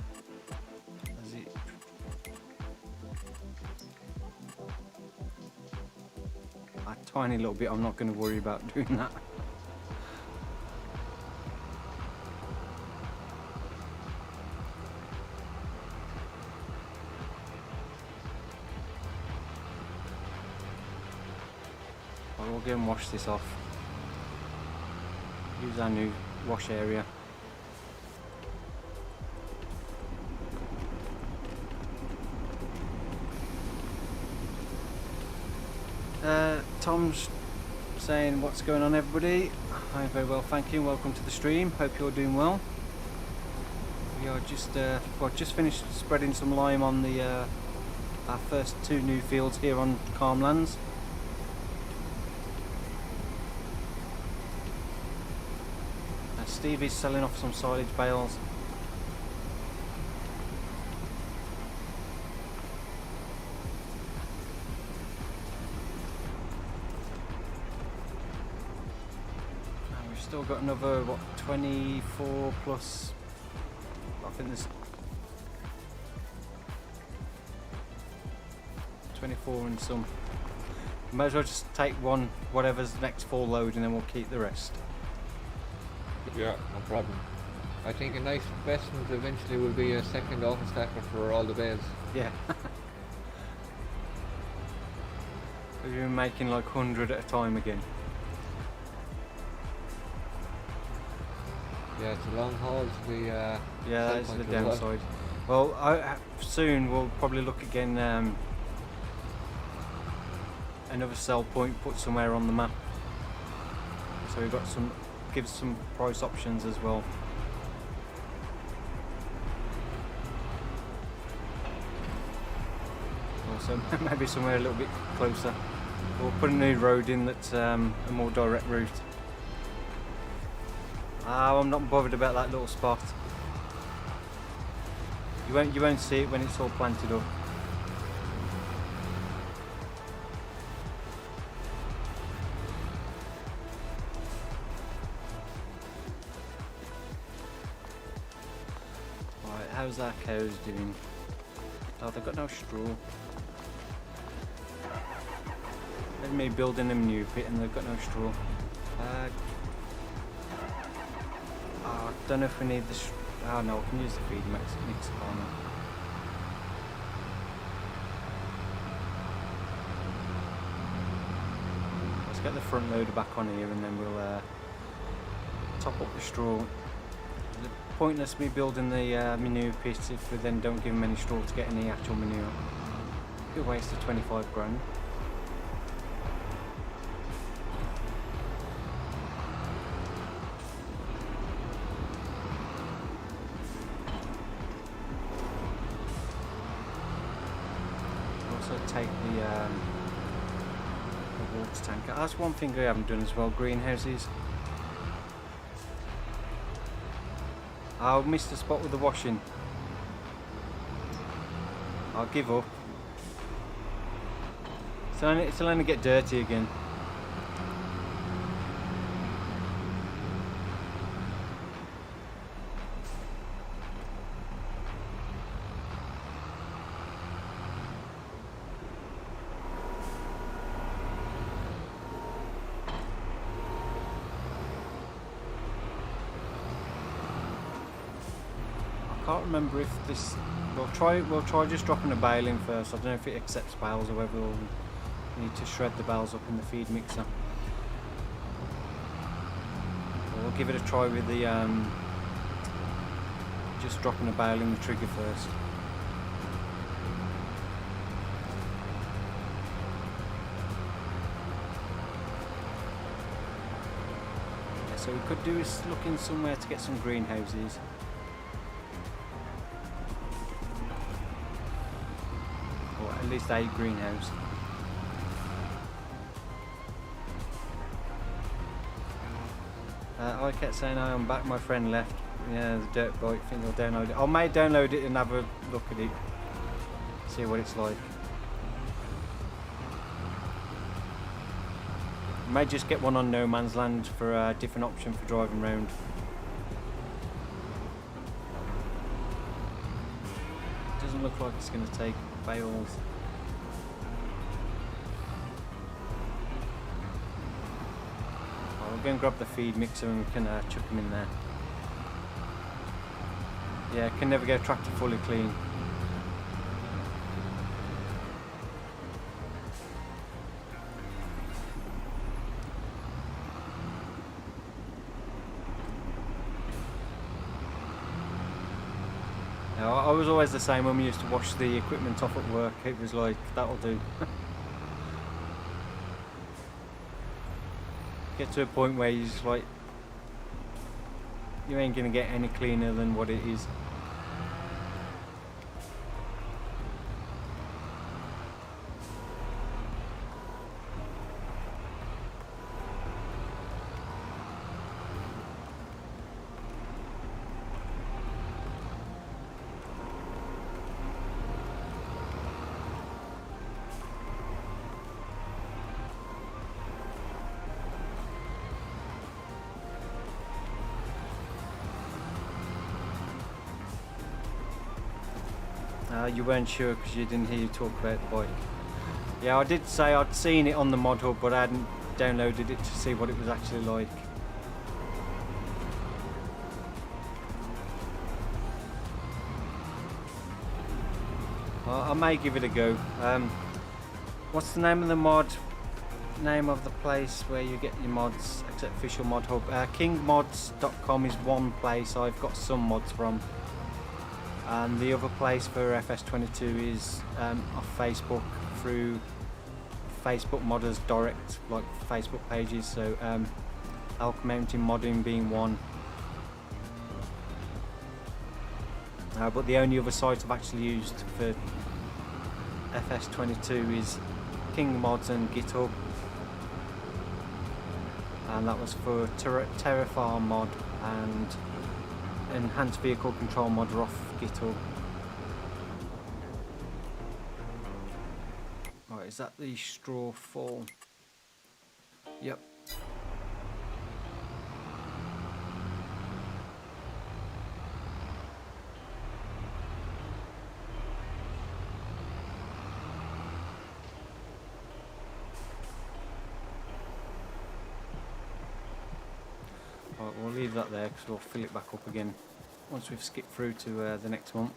as it that tiny little bit, I'm not going to worry about doing that. we'll go and wash this off. Use our new wash area. Tom's saying, what's going on everybody? I'm very well, thank you. Welcome to the stream. Hope you're doing well. We are just just finished spreading some lime on the our first 2 new fields here on Calm Lands. Steve is selling off some silage bales. Still got another, what, 24 plus, I think there's 24 and some. Might as well just take one, whatever's the next full load, and then we'll keep the rest. Yeah, no problem. I think a nice investment eventually will be a second office stacker for all the bales. Yeah. We've been making like 100 at a time again. Yeah, it's a long haul to the yeah, that's the point as downside. Well, soon we'll probably look again another sell point put somewhere on the map. So we've got some, gives some price options as well. Also maybe somewhere a little bit closer. We'll put a new road in that's a more direct route. Oh, I'm not bothered about that little spot. You won't see it when it's all planted up. Right, how's our cows doing? Oh, they've got no straw. Let me building them new pit and they've got no straw. I don't know if we need this. Oh no, we can use the feed mix on it. Let's get the front loader back on here and then we'll top up the straw. It's pointless me building the manure pit if we then don't give them any straw to get any actual manure. Good waste of 25 grand. Take the water tanker. That's one thing I haven't done as well, greenhouses. I missed the spot with the washing. I'll give up. It'll only get dirty again. I can't remember if this. We'll try just dropping a bale in first. I don't know if it accepts bales or whether we'll need to shred the bales up in the feed mixer. We'll give it a try with the just dropping a bale in the trigger first. Yeah, so we could do is look in somewhere to get some greenhouses. At least a greenhouse. I kept saying I'm back, my friend left. Yeah, the dirt bike thing, I'll download it. I may download it and have a look at it. See what it's like. I may just get one on No Man's Land for a different option for driving round. Doesn't look like it's going to take bales. We'll go and grab the feed mixer and we can chuck them in there. Yeah, can never get a tractor fully clean. I was always the same when we used to wash the equipment off at work. It was like, that'll do. Get to a point where you just like, you ain't gonna get any cleaner than what it is. You weren't sure because you didn't hear you talk about the bike. Yeah, I did say I'd seen it on the mod hub, but I hadn't downloaded it to see what it was actually like. Well, I may give it a go. What's the name of the mod? Name of the place where you get your mods, except official mod hub. Kingmods.com is one place I've got some mods from. And the other place for FS22 is off Facebook through Facebook modders direct, like Facebook pages. So Elk Mountain Modding being one. But the only other site I've actually used for FS22 is King Mods and GitHub. And that was for Terraform mod and Enhanced Vehicle Control mod off GitHub. Right, is that the straw fall? Yep. Right, we'll leave that there because we'll fill it back up again once we've skipped through to the next month.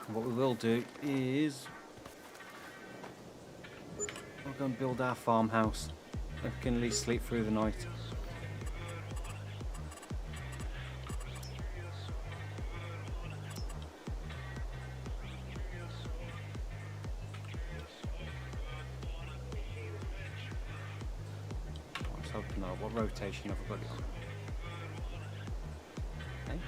And what we will do is we're going to build our farmhouse. We can at least sleep through the night. Let's hope not. What rotation have I got it on? Okay.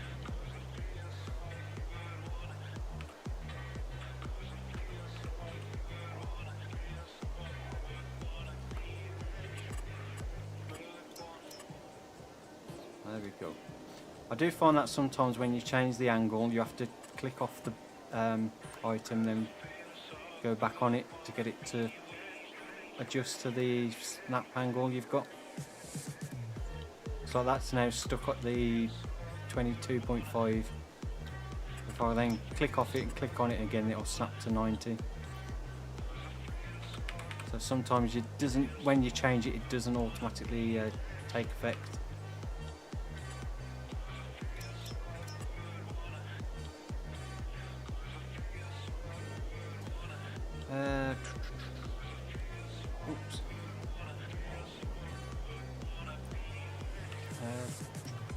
There we go. I do find that sometimes when you change the angle you have to click off the item, then go back on it to get it to adjust to the snap angle you've got. So that's now stuck at the 22.5. If I then click off it and click on it again, it'll snap to 90. So sometimes it doesn't, when you change it, it doesn't automatically take effect. Oops.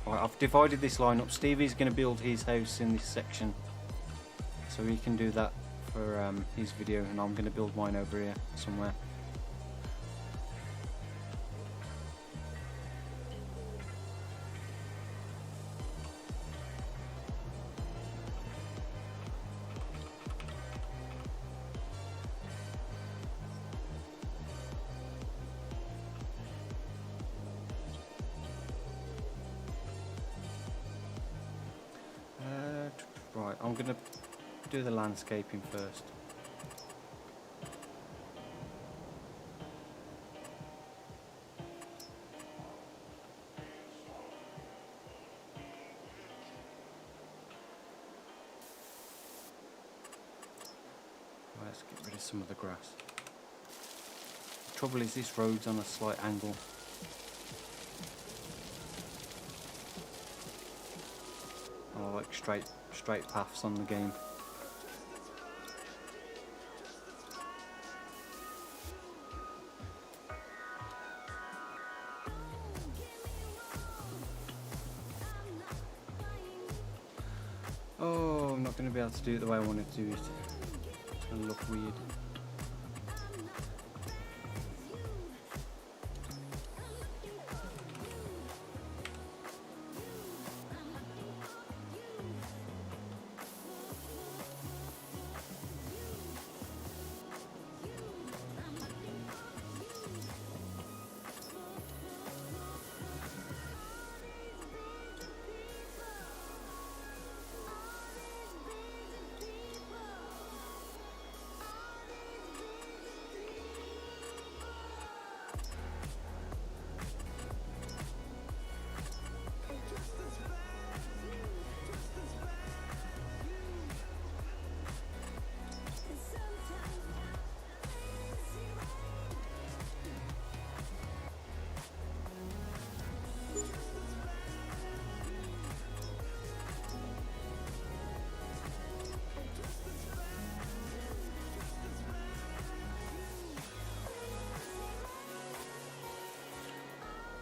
Right, I've divided this line up. Stevie's going to build his house in this section, so he can do that for his video, and I'm going to build mine over here somewhere. Right, I'm going to do the landscaping first. Let's get rid of some of the grass. The trouble is this road's on a slight angle. I like straight paths on the game. Oh, I'm not going to be able to do it the way I want to do it. It's going to look weird.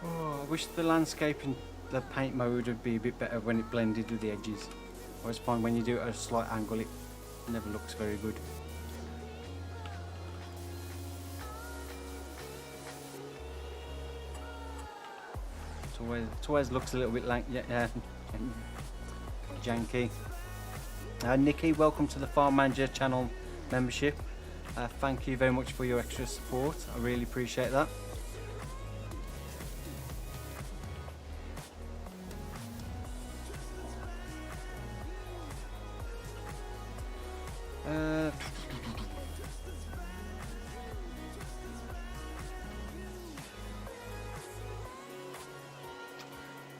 Oh, I wish the landscaping, the paint mode would be a bit better when it blended with the edges. I always find when you do it at a slight angle it never looks very good. It always looks a little bit like janky. Nikki, welcome to the Farm Manager channel membership. Thank you very much for your extra support. I really appreciate that.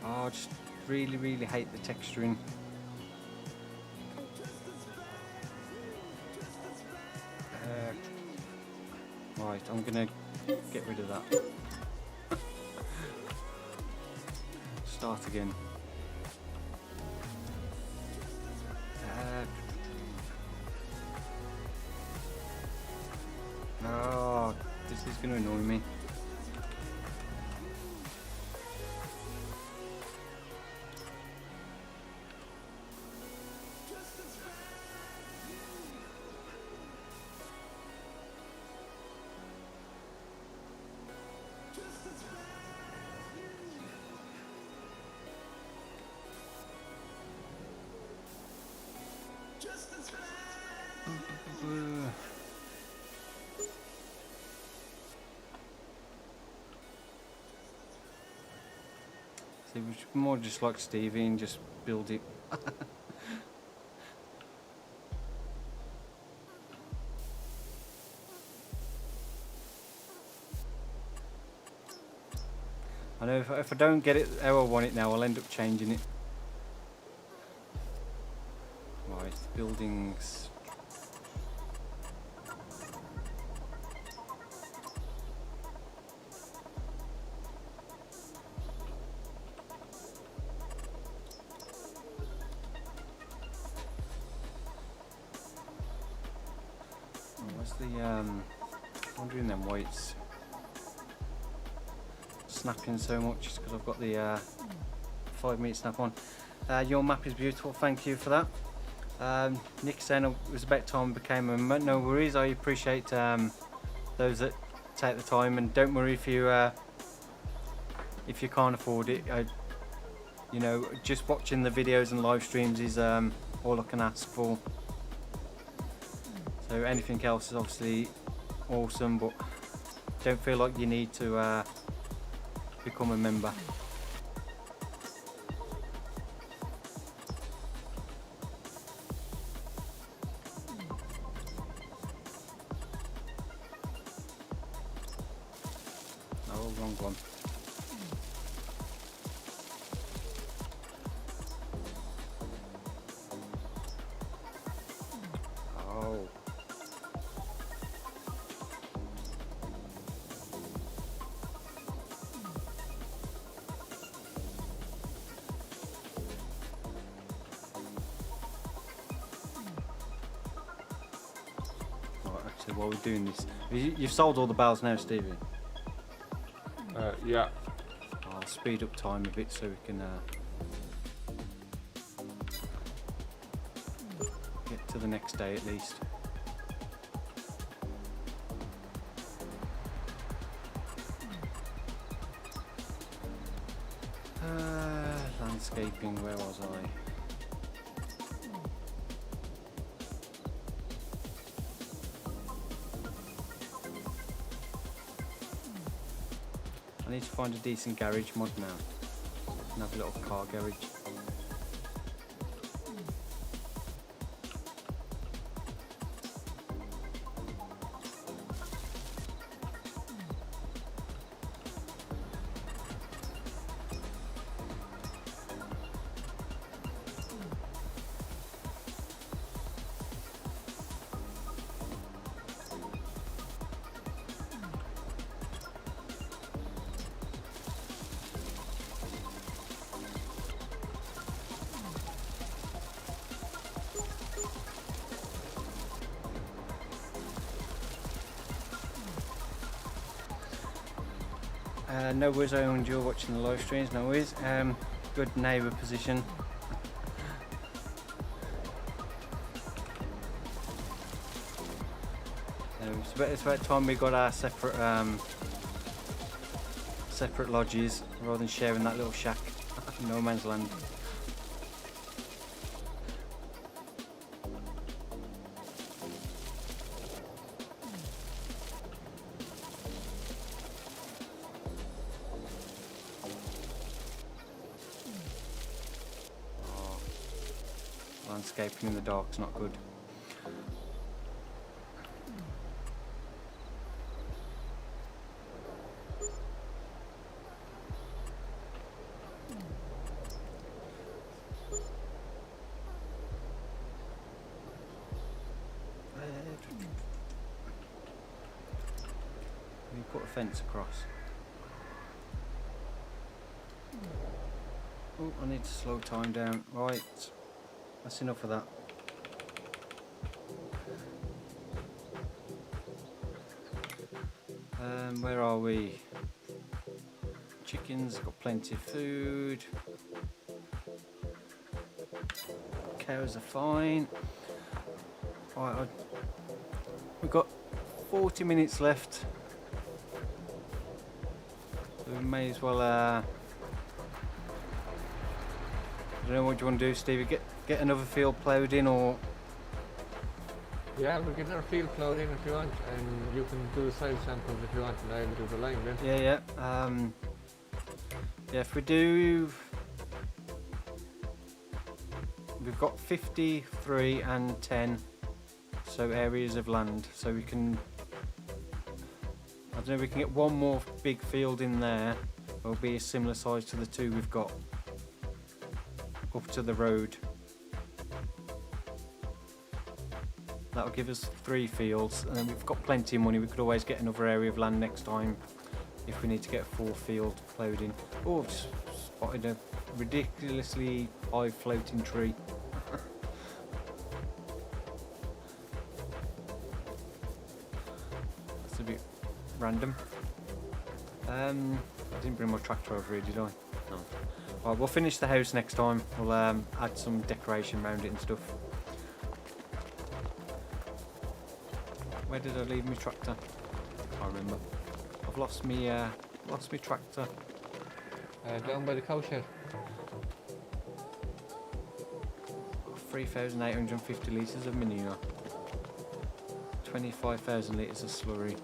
I just really hate the texturing. Right, I'm gonna get rid of that. Start again. Oh, this is gonna annoy me. See, we should more just like Stevie and just build it. I know if I don't get it how I want it now, I'll end up changing it. Right, buildings. What's the wondering them whites snapping so much just because I've got the 5-minute snap on. Your map is beautiful, thank you for that. Nick saying it was about time it became a no worries. I appreciate those that take the time, and don't worry if you can't afford it. You know, just watching the videos and live streams is all I can ask for. So anything else is obviously awesome, but don't feel like you need to become a member. Oh, wrong one. Oh. Actually, while we're doing this, you've sold all the bales now, Stevie? Yeah. I'll speed up time a bit so we can to the next day at least. Landscaping, where was I? I need to find a decent garage mod now. And have a little car garage. No worries, I enjoy watching the live streams, no worries. Good neighbour position. It's about time we got our separate separate lodges rather than sharing that little shack in no man's land. Landscaping in the dark's not good. We put a fence across. Oh, I need to slow time down. Right. That's enough of that. Where are we? Chickens, got plenty of food. Cows are fine. Right, we've got 40 minutes left. So we may as well, I don't know what you want to do, Stevie. Get another field ploughed in, or Yeah, we'll get another field ploughed in if you want, and you can do the soil samples if you want, and I'll do the line then. yeah. Yeah, if we do, we've got 53 and 10, so areas of land, so we can, I don't know, we can get one more big field in there. It'll be a similar size to the two we've got up to the road. That'll give us 3 fields, and then we've got plenty of money. We could always get another area of land next time if we need to get a 4th field ploughed in. Oh, I've just spotted a ridiculously high floating tree. That's a bit random. I didn't bring my tractor over here, did I? No. Right, we'll finish the house next time. We'll add some decoration around it and stuff. Where did I leave my tractor? I can't remember. I've lost me tractor. Down by the cow shed. 3,850 litres of manure. 25,000 litres of slurry.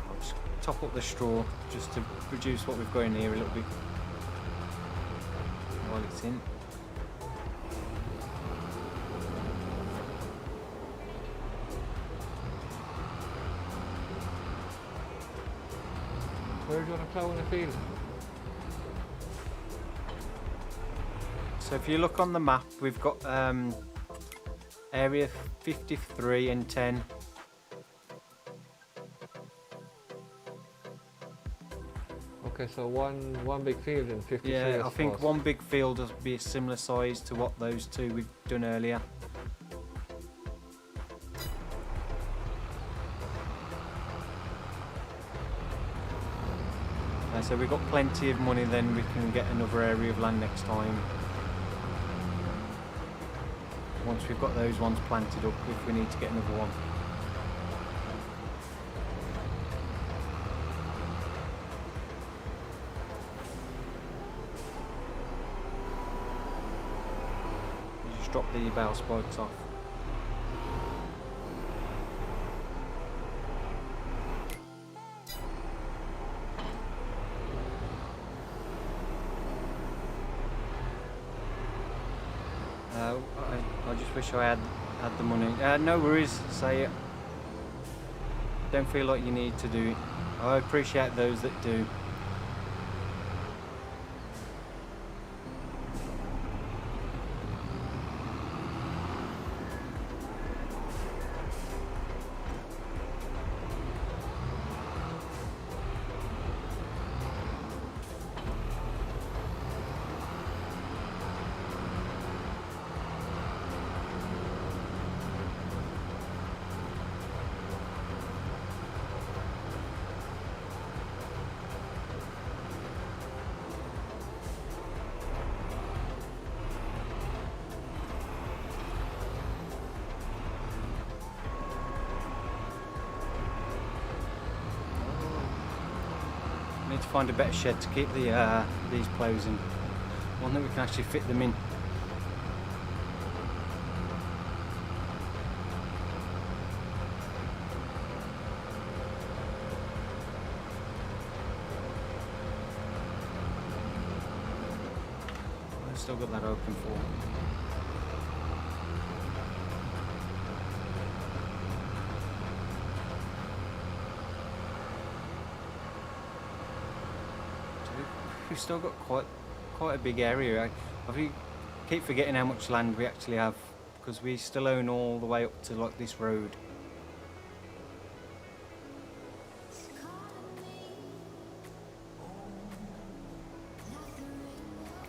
I'll just top up the straw just to reduce what we've got in here a little bit while it's in. Where do you want to plough in the field? So if you look on the map, we've got area 53 and 10. Okay, so one big field in 53. Yeah, I think one big field will be a similar size to what those two we've done earlier. So we've got plenty of money, then we can get another area of land next time. Once we've got those ones planted up, if we need to get another one. You just drop the bale spikes off. I just wish I had the money. No worries, say it. Don't feel like you need to do it. I appreciate those that do. Need to find a better shed to keep the these ploughs in. One that we can actually fit them in. I've still got that open for. We've still got quite a big area. I keep forgetting how much land we actually have, because we still own all the way up to like this road.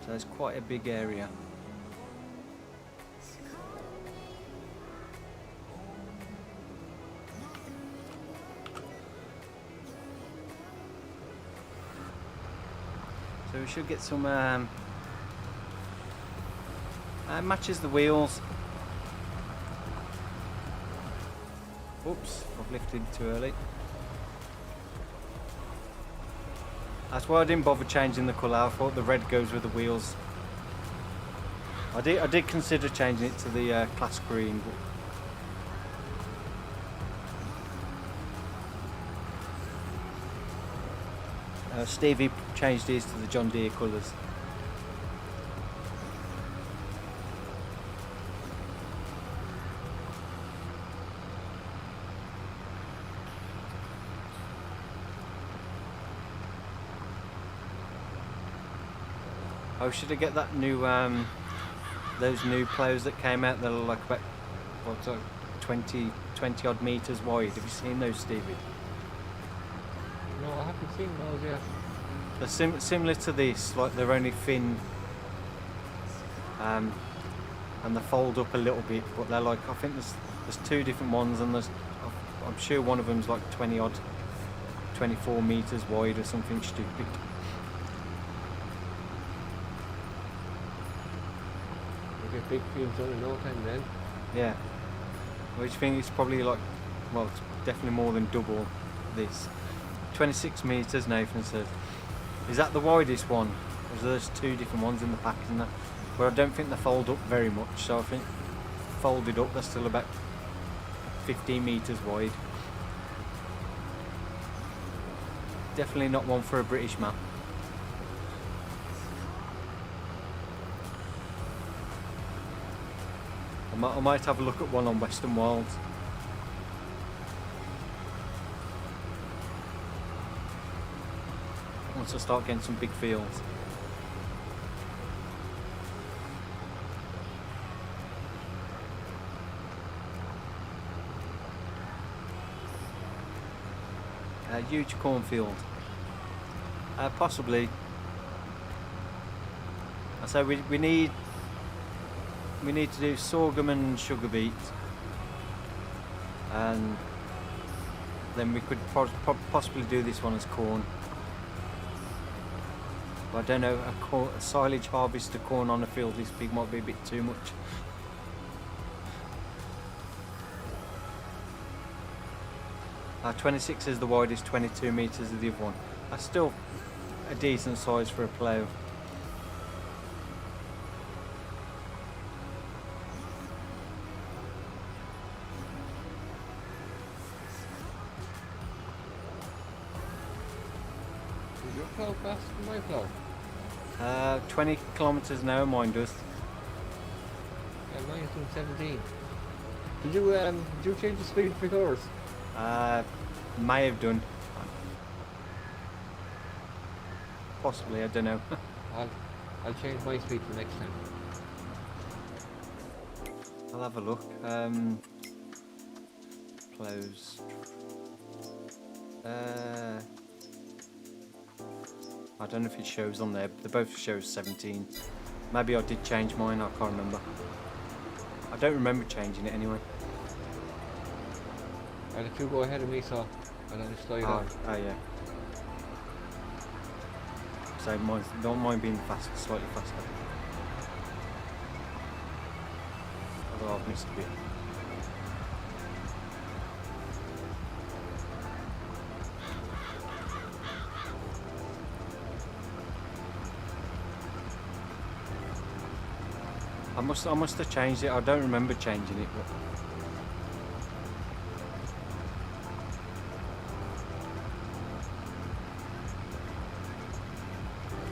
So it's quite a big area. So we should get some matches the wheels. Oops, I've lifted too early. That's why I didn't bother changing the colour. I thought the red goes with the wheels. I did consider changing it to the class green, but Stevie changed his to the John Deere colours. Oh, should I get that new those new ploughs that came out that are like about what's like 20 odd metres wide? Have you seen those, Stevie? No, I haven't seen those yet. They're similar to this, like they're only thin and they fold up a little bit, but they're like, I think there's two different ones, and I'm sure one of them's like 20 odd, 24 metres wide or something stupid. You get big fields done in no time then. Yeah. Which thing is probably like, well, it's definitely more than double this. 26 metres, Nathan said. Is that the widest one? Or there's two different ones in the pack, isn't there? But I don't think they fold up very much, so I think folded up they're still about 15 metres wide. Definitely not one for a British map. I might have a look at one on Western Wilds. Once I start getting some big fields. A huge cornfield. Possibly. So we need to do sorghum and sugar beet, and then we could possibly do this one as corn. I don't know, a silage harvester corn on a field this big might be a bit too much. 26 is the widest, 22 metres is the other one. That's still a decent size for a plough. Is your plough faster than my plough? 20 kilometres an hour, mine does. Yeah, mine's doing 17. Did you change the speed for yours? May have done. Possibly, I don't know. I'll change my speed for next time. I'll have a look. Plows. I don't know if it shows on there, but they both show 17. Maybe I did change mine, I can't remember. I don't remember changing it anyway. I'll let you go ahead of me, so I'll only slow you down. Oh yeah. So mine's, don't mind being fast, slightly faster. Although I've missed a bit. I must have changed it. I don't remember changing it, but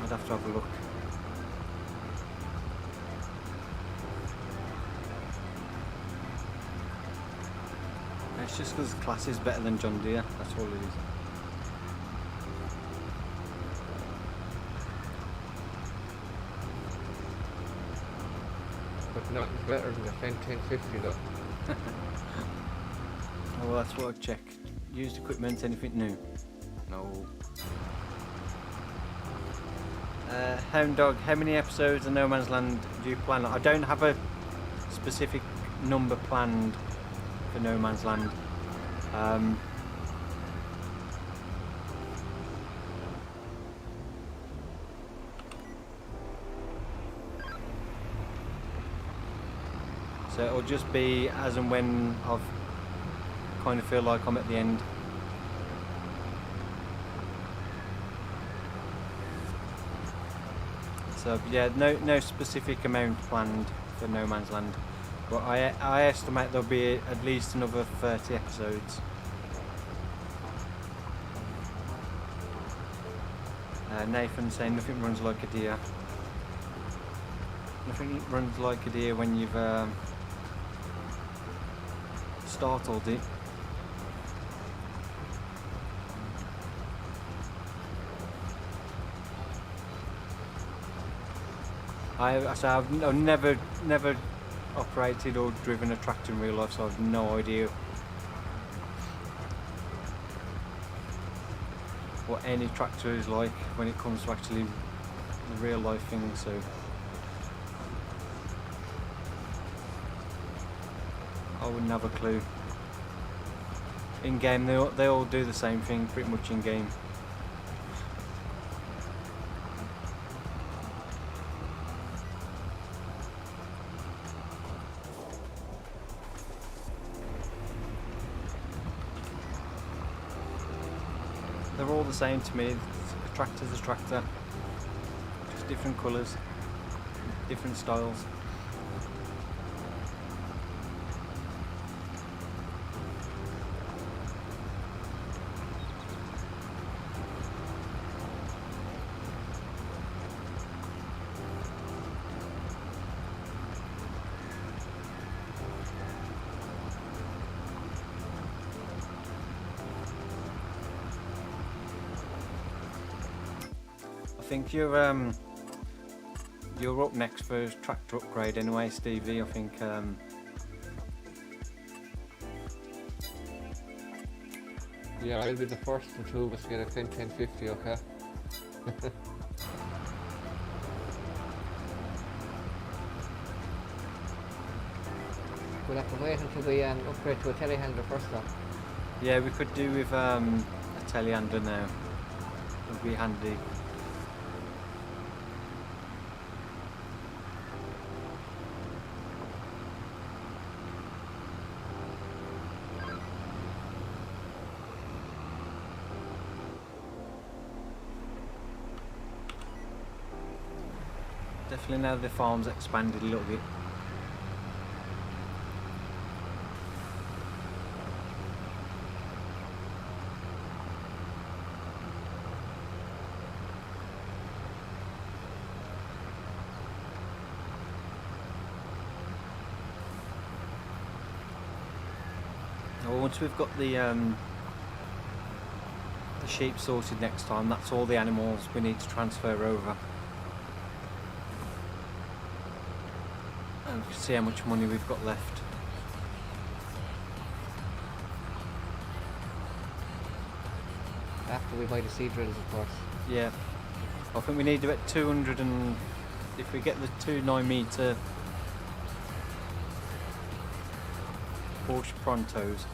I'd have to have a look. It's just because class is better than John Deere. That's all it is. But nothing's better than the Fen 1050 though. Oh, well, that's what I check. Used equipment, anything new? No. Hound Dog, how many episodes of No Man's Land do you plan? I don't have a specific number planned for No Man's Land. So it'll just be as and when I've kind of feel like I'm at the end. So yeah, no specific amount planned for No Man's Land, but I estimate there'll be at least another 30 episodes. Nathan saying nothing runs like a deer. Nothing runs like a deer when you've startled it. I've never operated or driven a tractor in real life, so I've no idea what any tractor is like when it comes to actually the real life thing. So I wouldn't have a clue. In game, they all do the same thing pretty much in game. They're all the same to me. A tractor's a tractor, just different colours, different styles. I think you're up next for tractor upgrade anyway, Stevie. I think Yeah, I'll be the first of the two of us to get a Fen 1050, okay? We'll have to wait until we upgrade to a telehandler first though. yeah, we could do with a telehandler now. Would be handy. Definitely now the farm's expanded a little bit. Once we've got the sheep sorted next time, that's all the animals we need to transfer over. And we can see how much money we've got left. After we buy the seed drills, of course. Yeah, I think we need about 200, and if we get the 2 9-metre Porsche Prontos,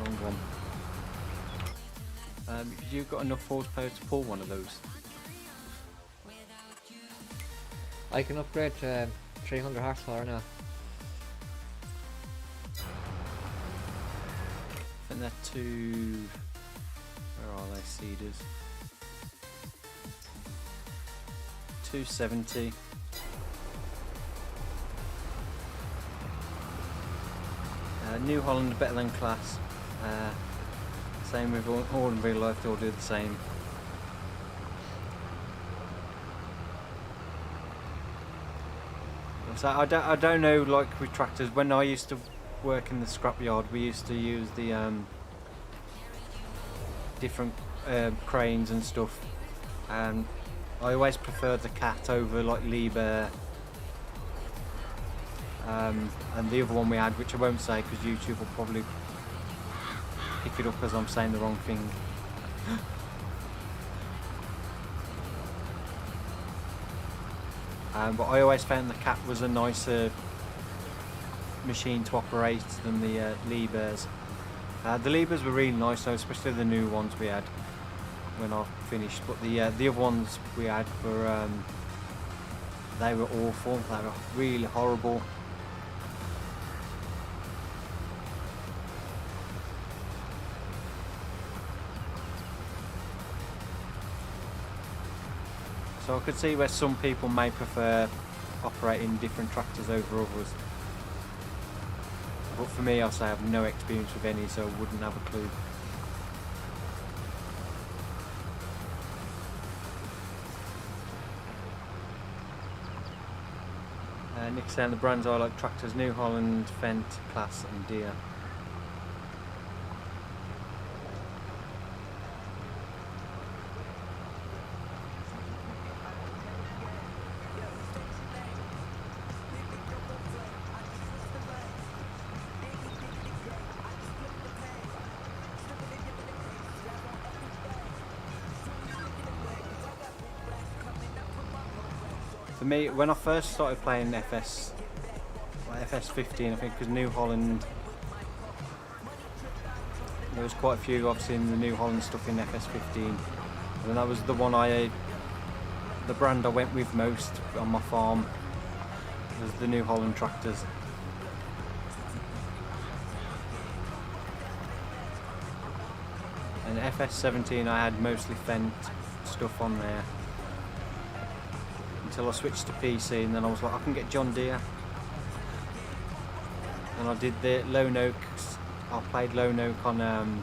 long one. You've got enough horsepower to pull one of those. I can upgrade to 300 horsepower now. I think they're 2. Where are they? Cedars. 270. New Holland better than class. Same with all in real life, they all do the same. So I don't know, like with tractors, when I used to work in the scrapyard, we used to use the different cranes and stuff, and I always preferred the Cat over like Levi. And the other one we had, which I won't say because YouTube will probably pick it up as I'm saying the wrong thing. But I always found the Cat was a nicer machine to operate than the Libers. The Libers were really nice though, especially the new ones we had when I finished. But the other ones we had were they were awful. They were really horrible. So I could see where some people may prefer operating different tractors over others. But for me, I'll say I have no experience with any, so I wouldn't have a clue. Nick's saying the brands I like tractors: New Holland, Fendt, Class and Deere. For me, when I first started playing FS, like FS15, I think, because New Holland, there was quite a few obviously in the New Holland stuff in FS15, and that was the one the brand I went with most on my farm was the New Holland tractors. And FS17 I had mostly Fendt stuff on there. Until I switched to PC, and then I was like, I can get John Deere. And I did the Lone Oak. I played Lone Oak on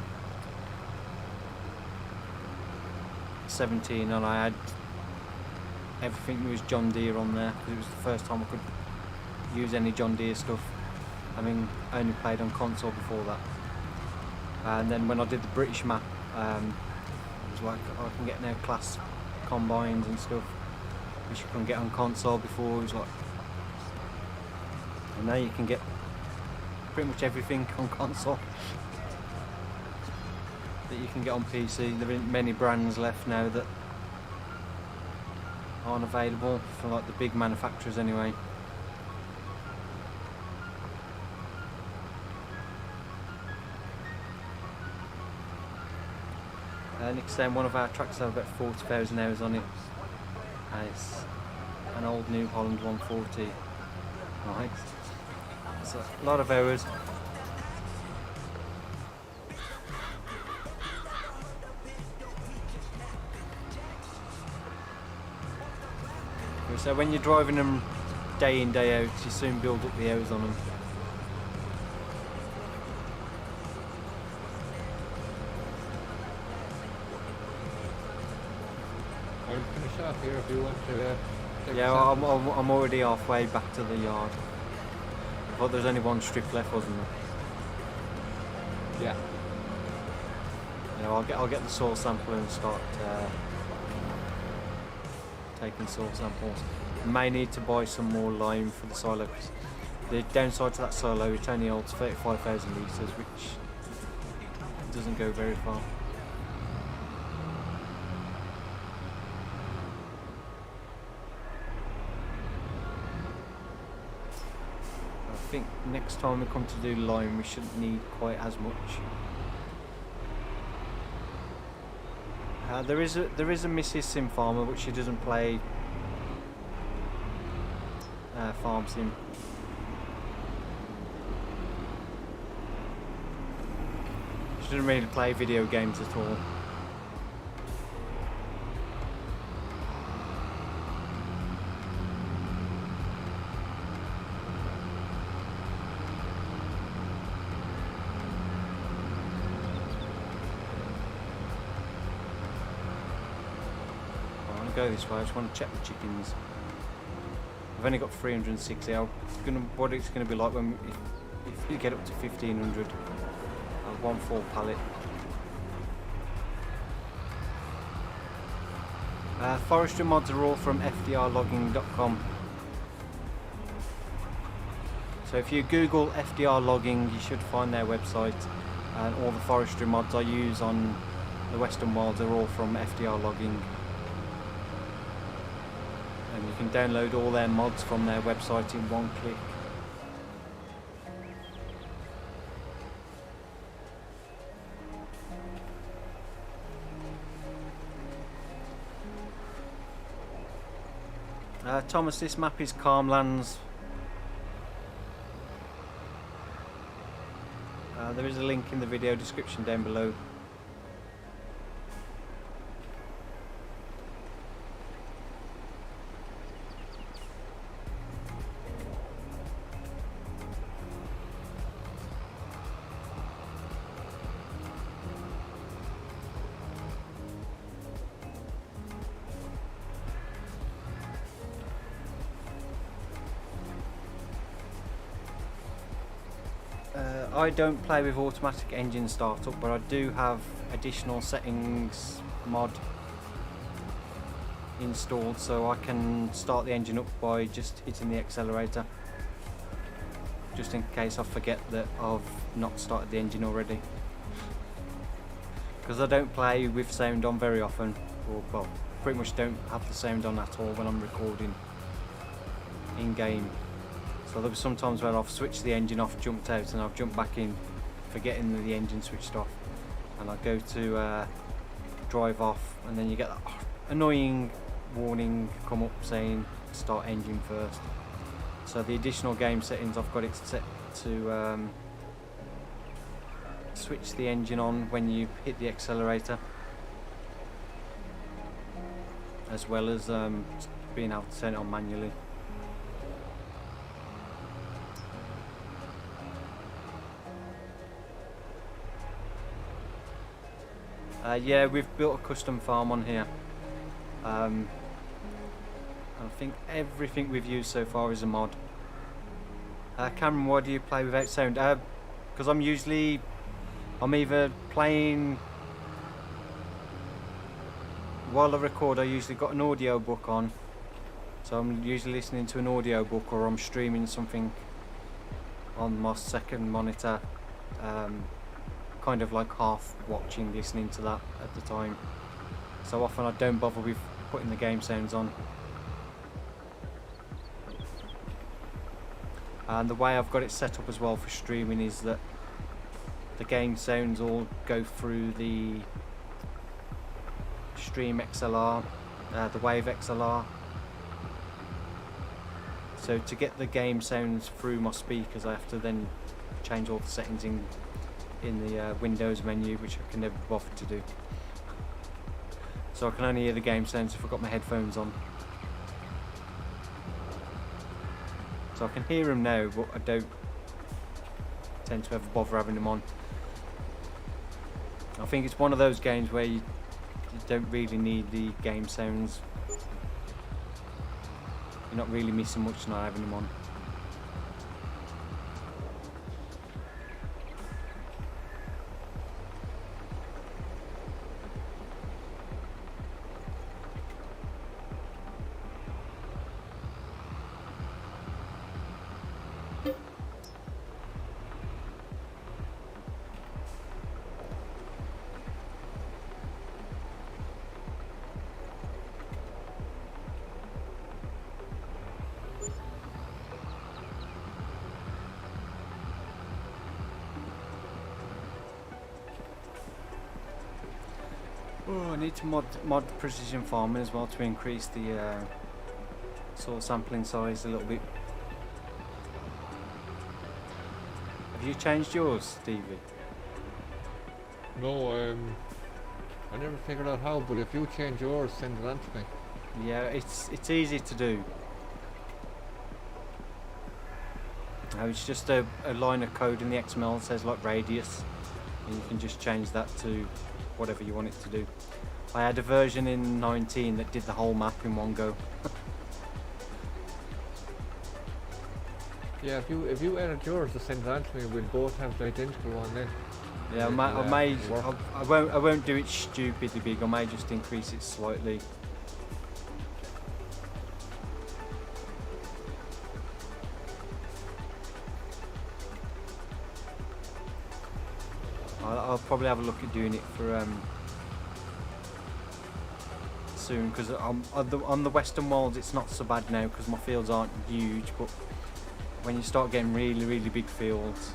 17, and I had everything was John Deere on there because it was the first time I could use any John Deere stuff. I mean, I only played on console before that. And then when I did the British map, it was like I can get now class combines and stuff, which you couldn't get on console before. It was like, and now you can get pretty much everything on console that you can get on PC. There aren't many brands left now that aren't available for like the big manufacturers anyway. Nick's saying one of our tractors have about 40,000 hours on it. And it's an old New Holland 140. Right. It's a lot of hours. So when you're driving them day in, day out, you soon build up the hours on them. I'll finish off here if you want to. Take Yeah, a well, sample. I'm already halfway back to the yard. I thought there was only one strip left, wasn't there? Yeah. Yeah, I'll get the soil sample and start taking soil samples. I may need to buy some more lime for the silo, 'cause the downside to that silo, it only holds 35,000 litres, which doesn't go very far. I think next time we come to do lime, we shouldn't need quite as much. There is a Mrs. Sim farmer, but she doesn't play farm sim. She doesn't really play video games at all. Go this way. I just want to check the chickens. I've only got 360. What it's going to be like when if you get up to 1500. One full pallet. Forestry mods are all from FDRlogging.com. So if you Google FDR logging, you should find their website. And all the forestry mods I use on the Western Wilds are all from FDR logging. And you can download all their mods from their website in one click. Thomas, this map is Calm Lands. There is a link in the video description down below. I don't play with automatic engine startup, but I do have additional settings mod installed, so I can start the engine up by just hitting the accelerator, just in case I forget that I've not started the engine already, because I don't play with sound on very often, or well, pretty much don't have the sound on at all when I'm recording in game. So there'll be some times where I've switched the engine off, jumped out, and I've jumped back in, forgetting that the engine switched off. And I go to drive off, and then you get that annoying warning come up saying start engine first. So the additional game settings, I've got it set to switch the engine on when you hit the accelerator, as well as being able to turn it on manually. Yeah, we've built a custom farm on here. I think everything we've used so far is a mod. Cameron, why do you play without sound? Because I'm either playing while I record. I usually got an audio book on, so I'm usually listening to an audio book, or I'm streaming something on my second monitor. Kind of like half watching, listening to that at the time. So often I don't bother with putting the game sounds on. And the way I've got it set up as well for streaming is that the game sounds all go through the stream XLR, the Wave XLR. So to get the game sounds through my speakers, I have to then change all the settings in the Windows menu, which I can never bother to do. So I can only hear the game sounds if I've got my headphones on. So I can hear them now, but I don't tend to ever bother having them on. I think it's one of those games where you don't really need the game sounds. You're not really missing much not having them on. Oh, I need to mod precision farming as well to increase the soil sampling size a little bit. Have you changed yours, Stevie? No, I never figured out how, but if you change yours, send it on to me. Yeah, it's easy to do. It's just a line of code in the XML that says like radius, and you can just change that to whatever you want it to do. I had a version in 19 that did the whole map in one go. Yeah, if you edit yours to send it on to me, we'll both have the identical one then. Yeah, I won't do it stupidly big. I may just increase it slightly. I'll probably have a look at doing it for soon, because on the Western Wilds it's not so bad now because my fields aren't huge, but when you start getting really big fields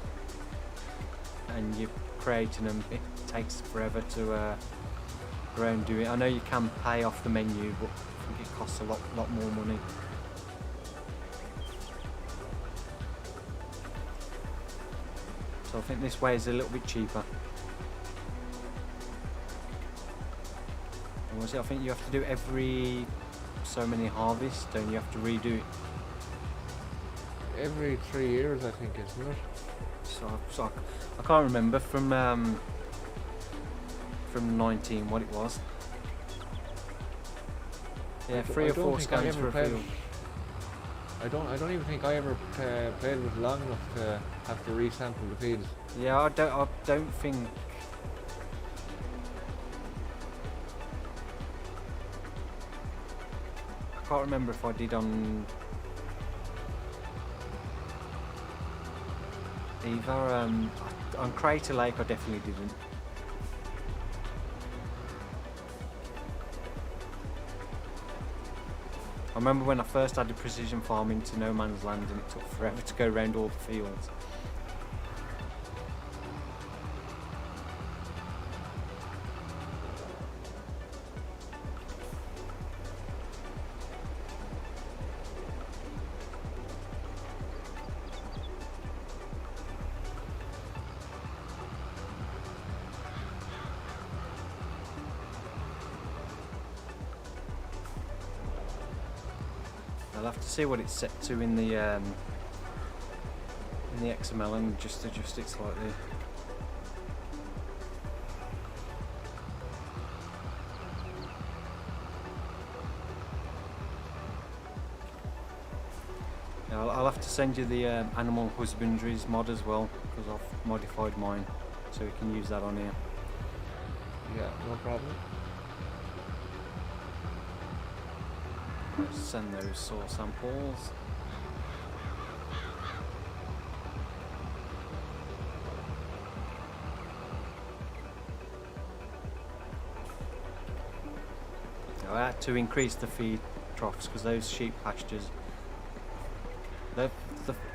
and you're creating them, it takes forever to go and do it. I know you can pay off the menu, but I think it costs a lot more money. So I think this way is a little bit cheaper. And was it? I think you have to do every so many harvests, don't you? Have to redo it. Every 3 years, I think, isn't it? So I can't remember from 19 what it was. Yeah, 3 or 4 scans for a field. I don't even think I ever played with long enough to have to resample the fields. Yeah, I don't think. I can't remember if I did on either. On Crater Lake, I definitely didn't. I remember when I first added precision farming to No Man's Land, and it took forever to go around all the fields. I'll have to see what it's set to in the XML and just adjust it slightly. Yeah, I'll have to send you the animal husbandries mod as well, because I've modified mine, so we can use that on here. Yeah, no problem. Let's send those soil samples. Now, I had to increase the feed troughs because those sheep pastures, the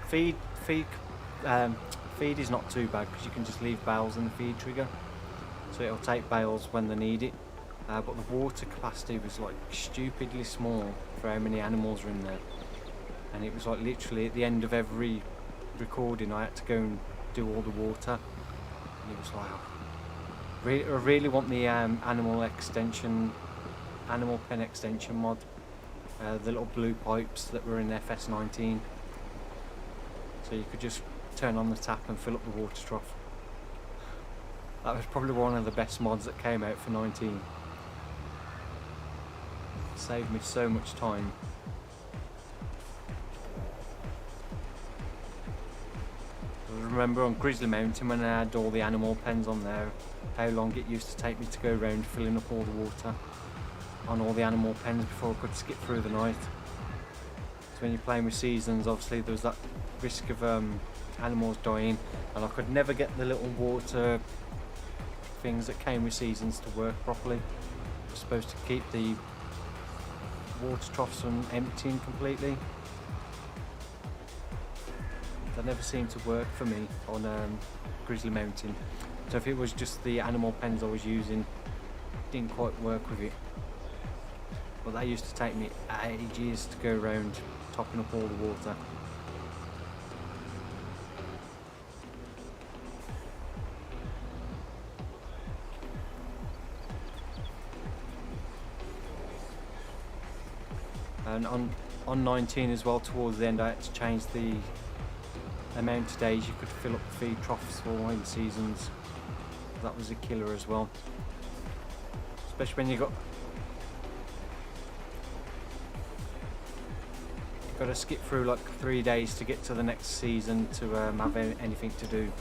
feed is not too bad because you can just leave bales in the feed trigger, so it'll take bales when they need it. But the water capacity was like stupidly small for how many animals are in there, and it was like literally at the end of every recording I had to go and do all the water, and it was like I really want the animal pen extension mod, the little blue pipes that were in FS19. So you could just turn on the tap and fill up the water trough. That was probably one of the best mods that came out for 19. Saved me so much time. I remember on Grizzly Mountain when I had all the animal pens on there, how long it used to take me to go around filling up all the water on all the animal pens before I could skip through the night. So when you're playing with seasons, obviously there was that risk of animals dying, and I could never get the little water things that came with seasons to work properly. I was supposed to keep the water troughs from emptying completely. That never seemed to work for me on Grizzly Mountain. So if it was just the animal pens I was using, it didn't quite work with it. But that used to take me ages to go around topping up all the water. And on 19 as well, towards the end, I had to change the amount of days you could fill up the feed troughs for wine seasons. That was a killer as well, especially when you've got to skip through like 3 days to get to the next season to have anything to do.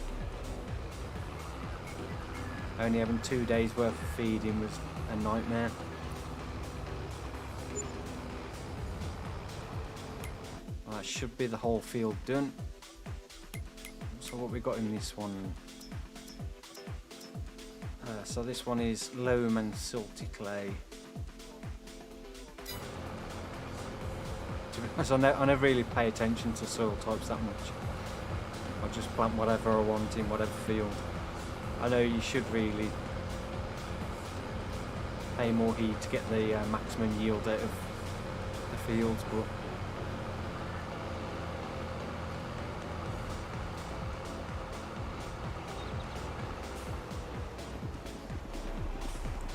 Only having 2 days worth of feeding was a nightmare. Well, that should be the whole field done. So what we got in this one, so this one is loam and silty clay. To be honest, I never really pay attention to soil types that much. I just plant whatever I want in whatever field. I know you should really pay more heed to get the maximum yield out of the fields, but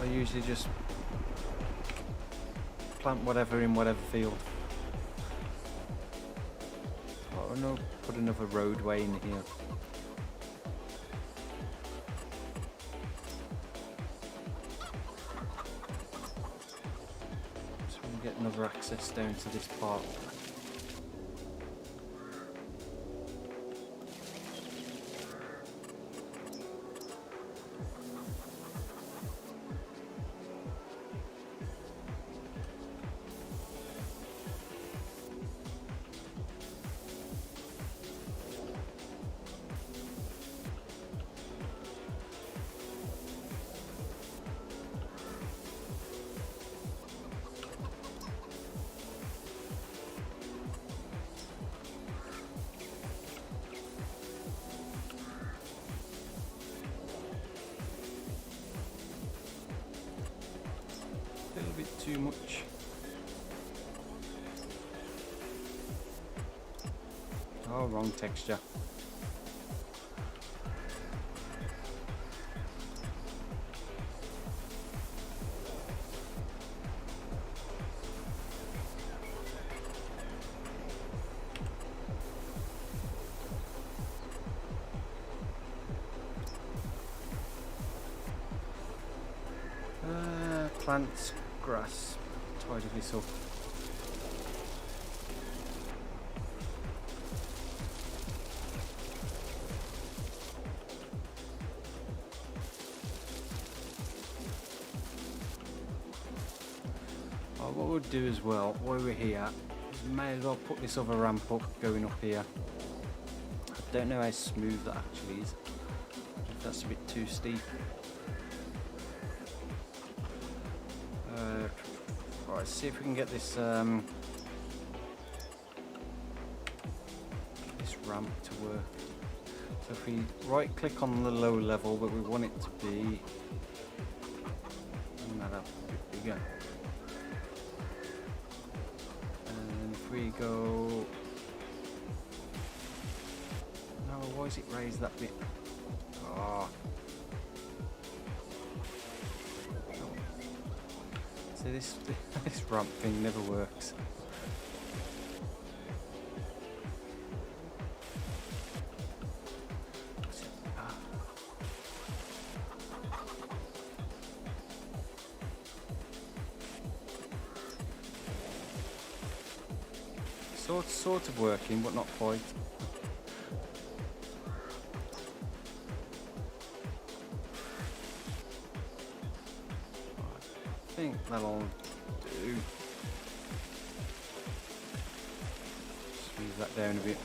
I usually just plant whatever in whatever field. Oh no, put another roadway in here. So we can get another access down to this part. A little bit too much. Oh, wrong texture. Plants, grass, tidy this up. What we'll do as well, while we're here, is may as well put this other ramp up going up here. I don't know how smooth that actually is. That's a bit too steep. Alright, see if we can get this this ramp to work. So if we right click on the low level that we want it to be, bring that up a bit bigger. And if we go, no, why is it raised that bit? Oh. See, this ramp thing never works. Sort of working, but not quite. I think that'll do. Squeeze that down a bit.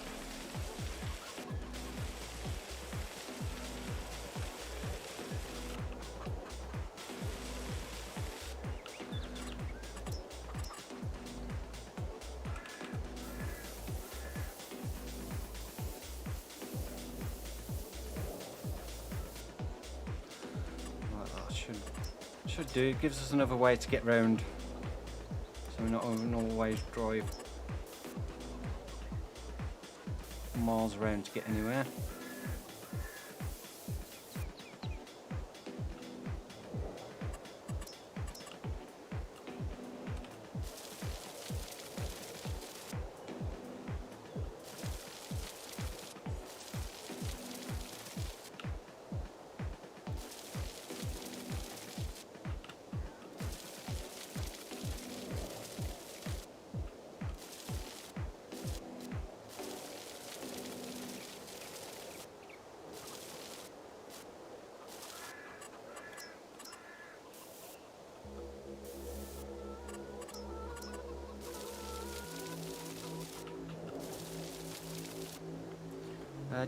Should do. It gives us another way to get round, so we're not always drive miles around to get anywhere.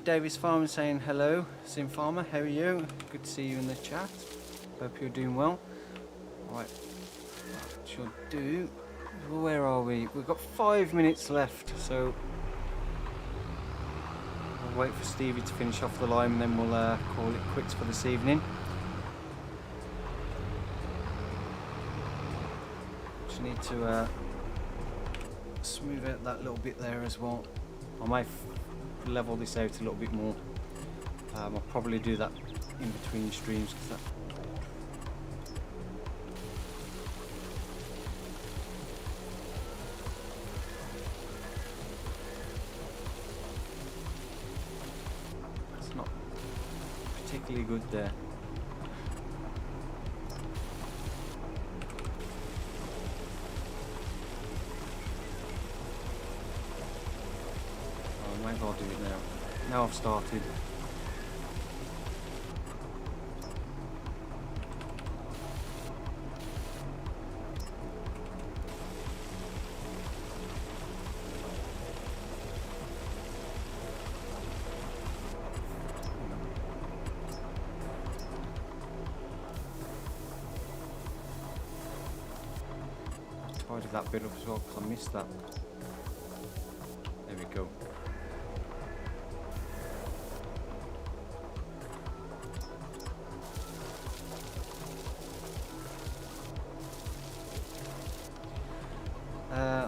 Davis Farmer saying hello. Sim Farmer, how are you? Good to see you in the chat. Hope you're doing well. Right, should do. Where are we? We've got 5 minutes left, so we'll wait for Stevie to finish off the line and then we'll call it quits for this evening. Just need to smooth out that little bit there as well. I may level this out a little bit more. I'll probably do that in between streams because that that's not particularly good there. I'll do it now. Now I've started. I tidied that bit up as well because I missed that. There we go.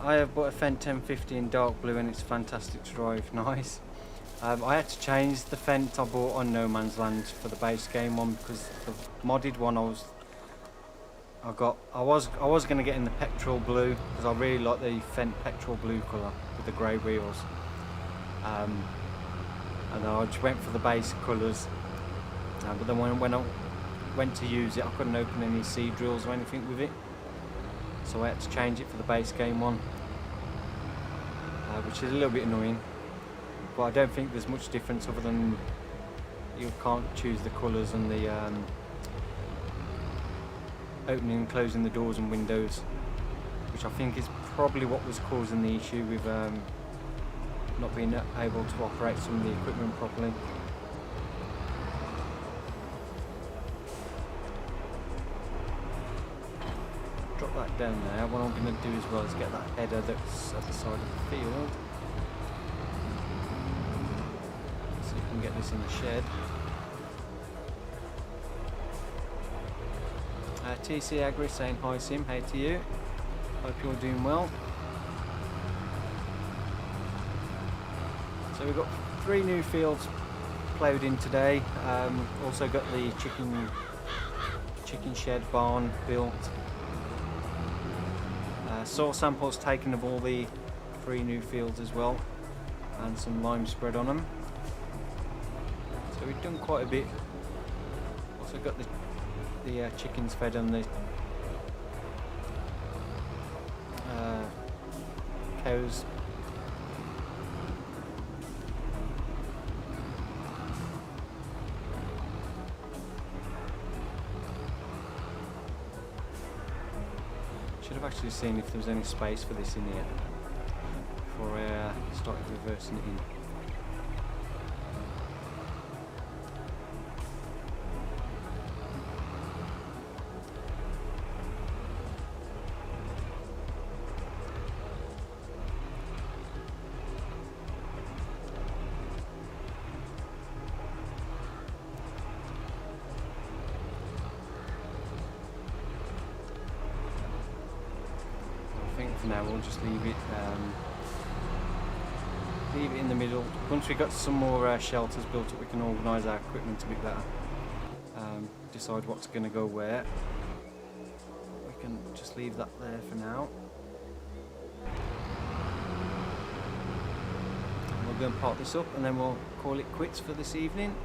I have bought a Fendt 1050 in dark blue and it's fantastic to drive. Nice. I had to change the Fendt I bought on No Man's Land for the base game one because the modded one I was going to get in the petrol blue because I really like the Fendt petrol blue colour with the grey wheels. And I just went for the base colours. But then when I went to use it, I couldn't open any seed drills or anything with it. So I had to change it for the base game one, which is a little bit annoying, but I don't think there's much difference other than you can't choose the colours and the opening and closing the doors and windows, which I think is probably what was causing the issue with not being able to operate some of the equipment properly. Drop that down there. What I'm going to do as well is get that header that's at the side of the field. See if we can get this in the shed. TC Agri saying hi Sim, hey to you. Hope you're doing well. So we've got 3 new fields ploughed in today. Also got the chicken shed barn built. Soil samples taken of all the 3 new fields as well, and some lime spread on them. So we've done quite a bit. Also got the chickens fed on the cows Should have actually seen if there was any space for this in here before I started reversing it in. For now, we'll just leave it in the middle. Once we've got some more shelters built up, we can organise our equipment a bit better. Decide what's going to go where. We can just leave that there for now. We'll go and park this up and then we'll call it quits for this evening.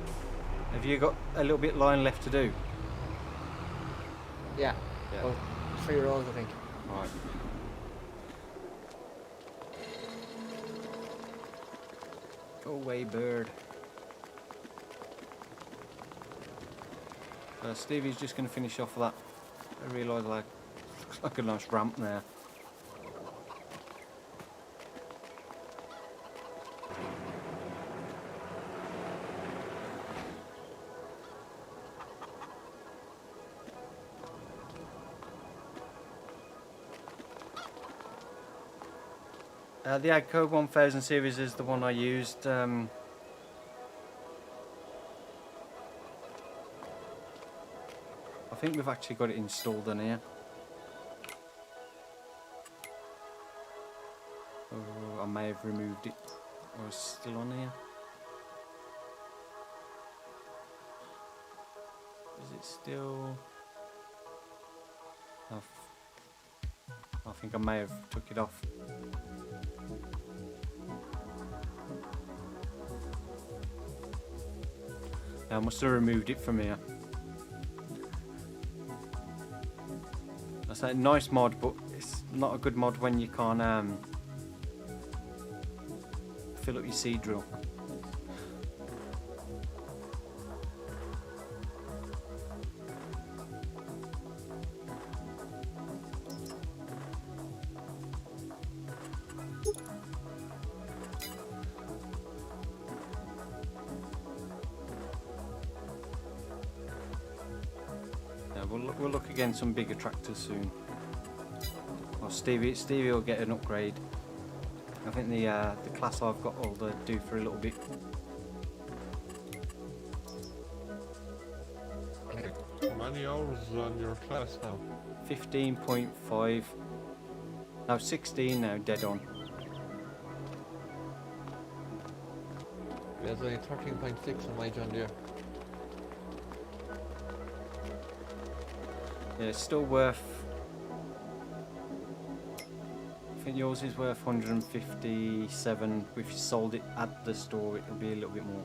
Have you got a little bit line left to do? Yeah. Well, 3 rows, I think. Right. Go away, bird. Stevie's just going to finish off that. I realise looks like a nice ramp there. The Jakub 1000 series is the one I used. I think we've actually got it installed on here. Oh, I may have removed it. Or it's still on here. Is it still? I think I may have took it off. I must have removed it from here. That's a nice mod, but it's not a good mod when you can't fill up your seed drill. We'll look again some bigger tractors soon. Well, Stevie will get an upgrade. I think the class I've got will do for a little bit. How many hours on your class now? 15.5. No, 16 now, dead on. There's only 13.6 on my John Deere. Yeah, it's still worth. I think yours is worth 157. If you sold it at the store, it'll be a little bit more.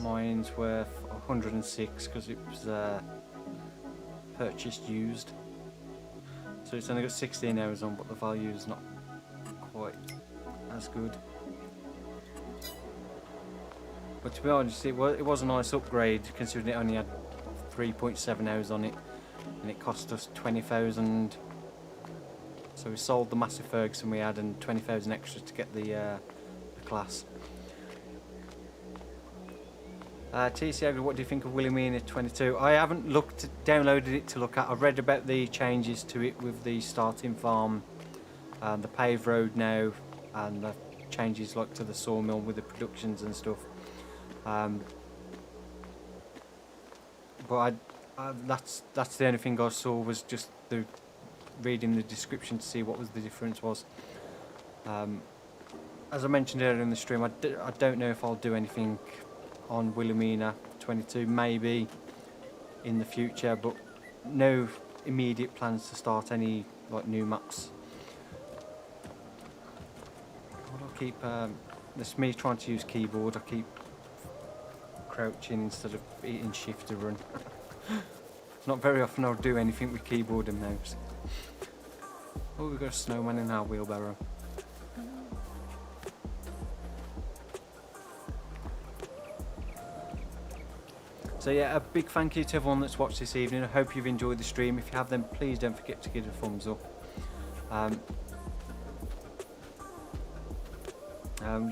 Mine's worth 106 because it was purchased used. So it's only got 16 hours on, but the value is not quite as good. But to be honest, it was a nice upgrade considering it only had 3.7 hours on it, and it cost us 20,000. So we sold the massive Ferguson we had and 20,000 extra to get the class. TC, what do you think of Wilhelmina 22? I haven't downloaded it to look at. I've read about the changes to it with the starting farm and the paved road now, and the changes like to the sawmill with the productions and stuff. But that's the only thing I saw was just reading the description to see what was the difference was. As I mentioned earlier in the stream, I don't know if I'll do anything on Wilhelmina 22, maybe in the future, but no immediate plans to start any like new maps. I'll keep this me trying to use keyboard. I keep crouching instead of eating shift to run. Not very often I'll do anything with keyboard and mouse. Oh, we've got a snowman in our wheelbarrow. So yeah, a big thank you to everyone that's watched this evening. I hope you've enjoyed the stream. If you have, then please don't forget to give it a thumbs up.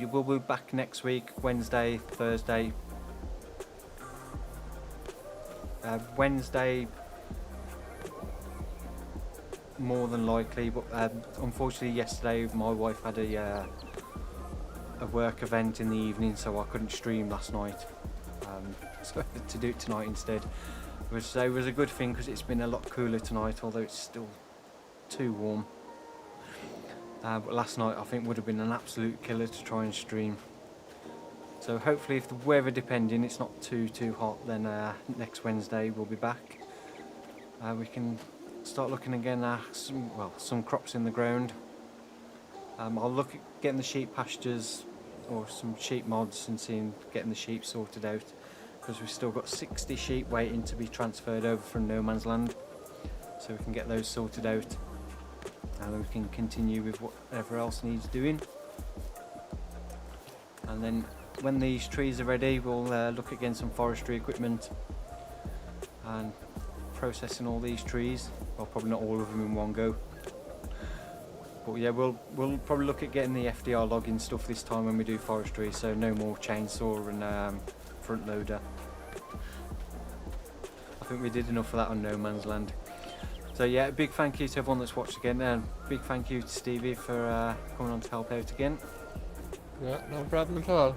You will be back next week, Wednesday, Thursday. Wednesday, more than likely, but unfortunately yesterday my wife had a work event in the evening, so I couldn't stream last night. So I had to do it tonight instead, which was a good thing because it's been a lot cooler tonight, although it's still too warm. But last night I think would have been an absolute killer to try and stream. So hopefully, if the weather depending, it's not too hot, then next Wednesday we'll be back. We can start looking again at some crops in the ground. I'll look at getting the sheep pastures or some sheep mods and getting the sheep sorted out, because we've still got 60 sheep waiting to be transferred over from no man's land, so we can get those sorted out and then we can continue with whatever else needs doing. And then when these trees are ready, we'll look at getting some forestry equipment and processing all these trees. Well, probably not all of them in one go, but yeah, we'll probably look at getting the FDR logging stuff this time when we do forestry, so no more chainsaw and front loader. I think we did enough of that on no man's land. So yeah, a big thank you to everyone that's watched again, and big thank you to Stevie for coming on to help out again. Yeah, no problem at all.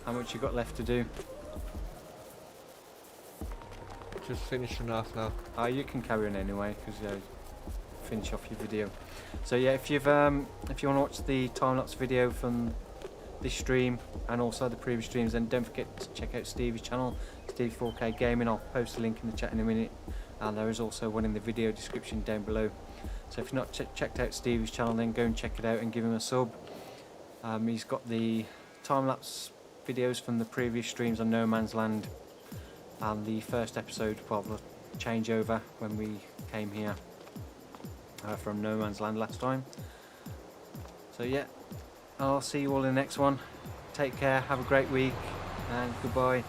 How much you got left to do? Just finishing off now. You can carry on anyway, because finish off your video. So yeah, if you want to watch the time-lapse video from this stream and also the previous streams, then don't forget to check out Stevie's channel, Stevie 4K Gaming. I'll post a link in the chat in a minute, and there is also one in the video description down below. So if you've not checked out Stevie's channel, then go and check it out and give him a sub. He's got the time-lapse videos from the previous streams on No Man's Land and the first episode, well, the changeover when we came here from No Man's Land last time. So yeah, I'll see you all in the next one. Take care, have a great week, and goodbye.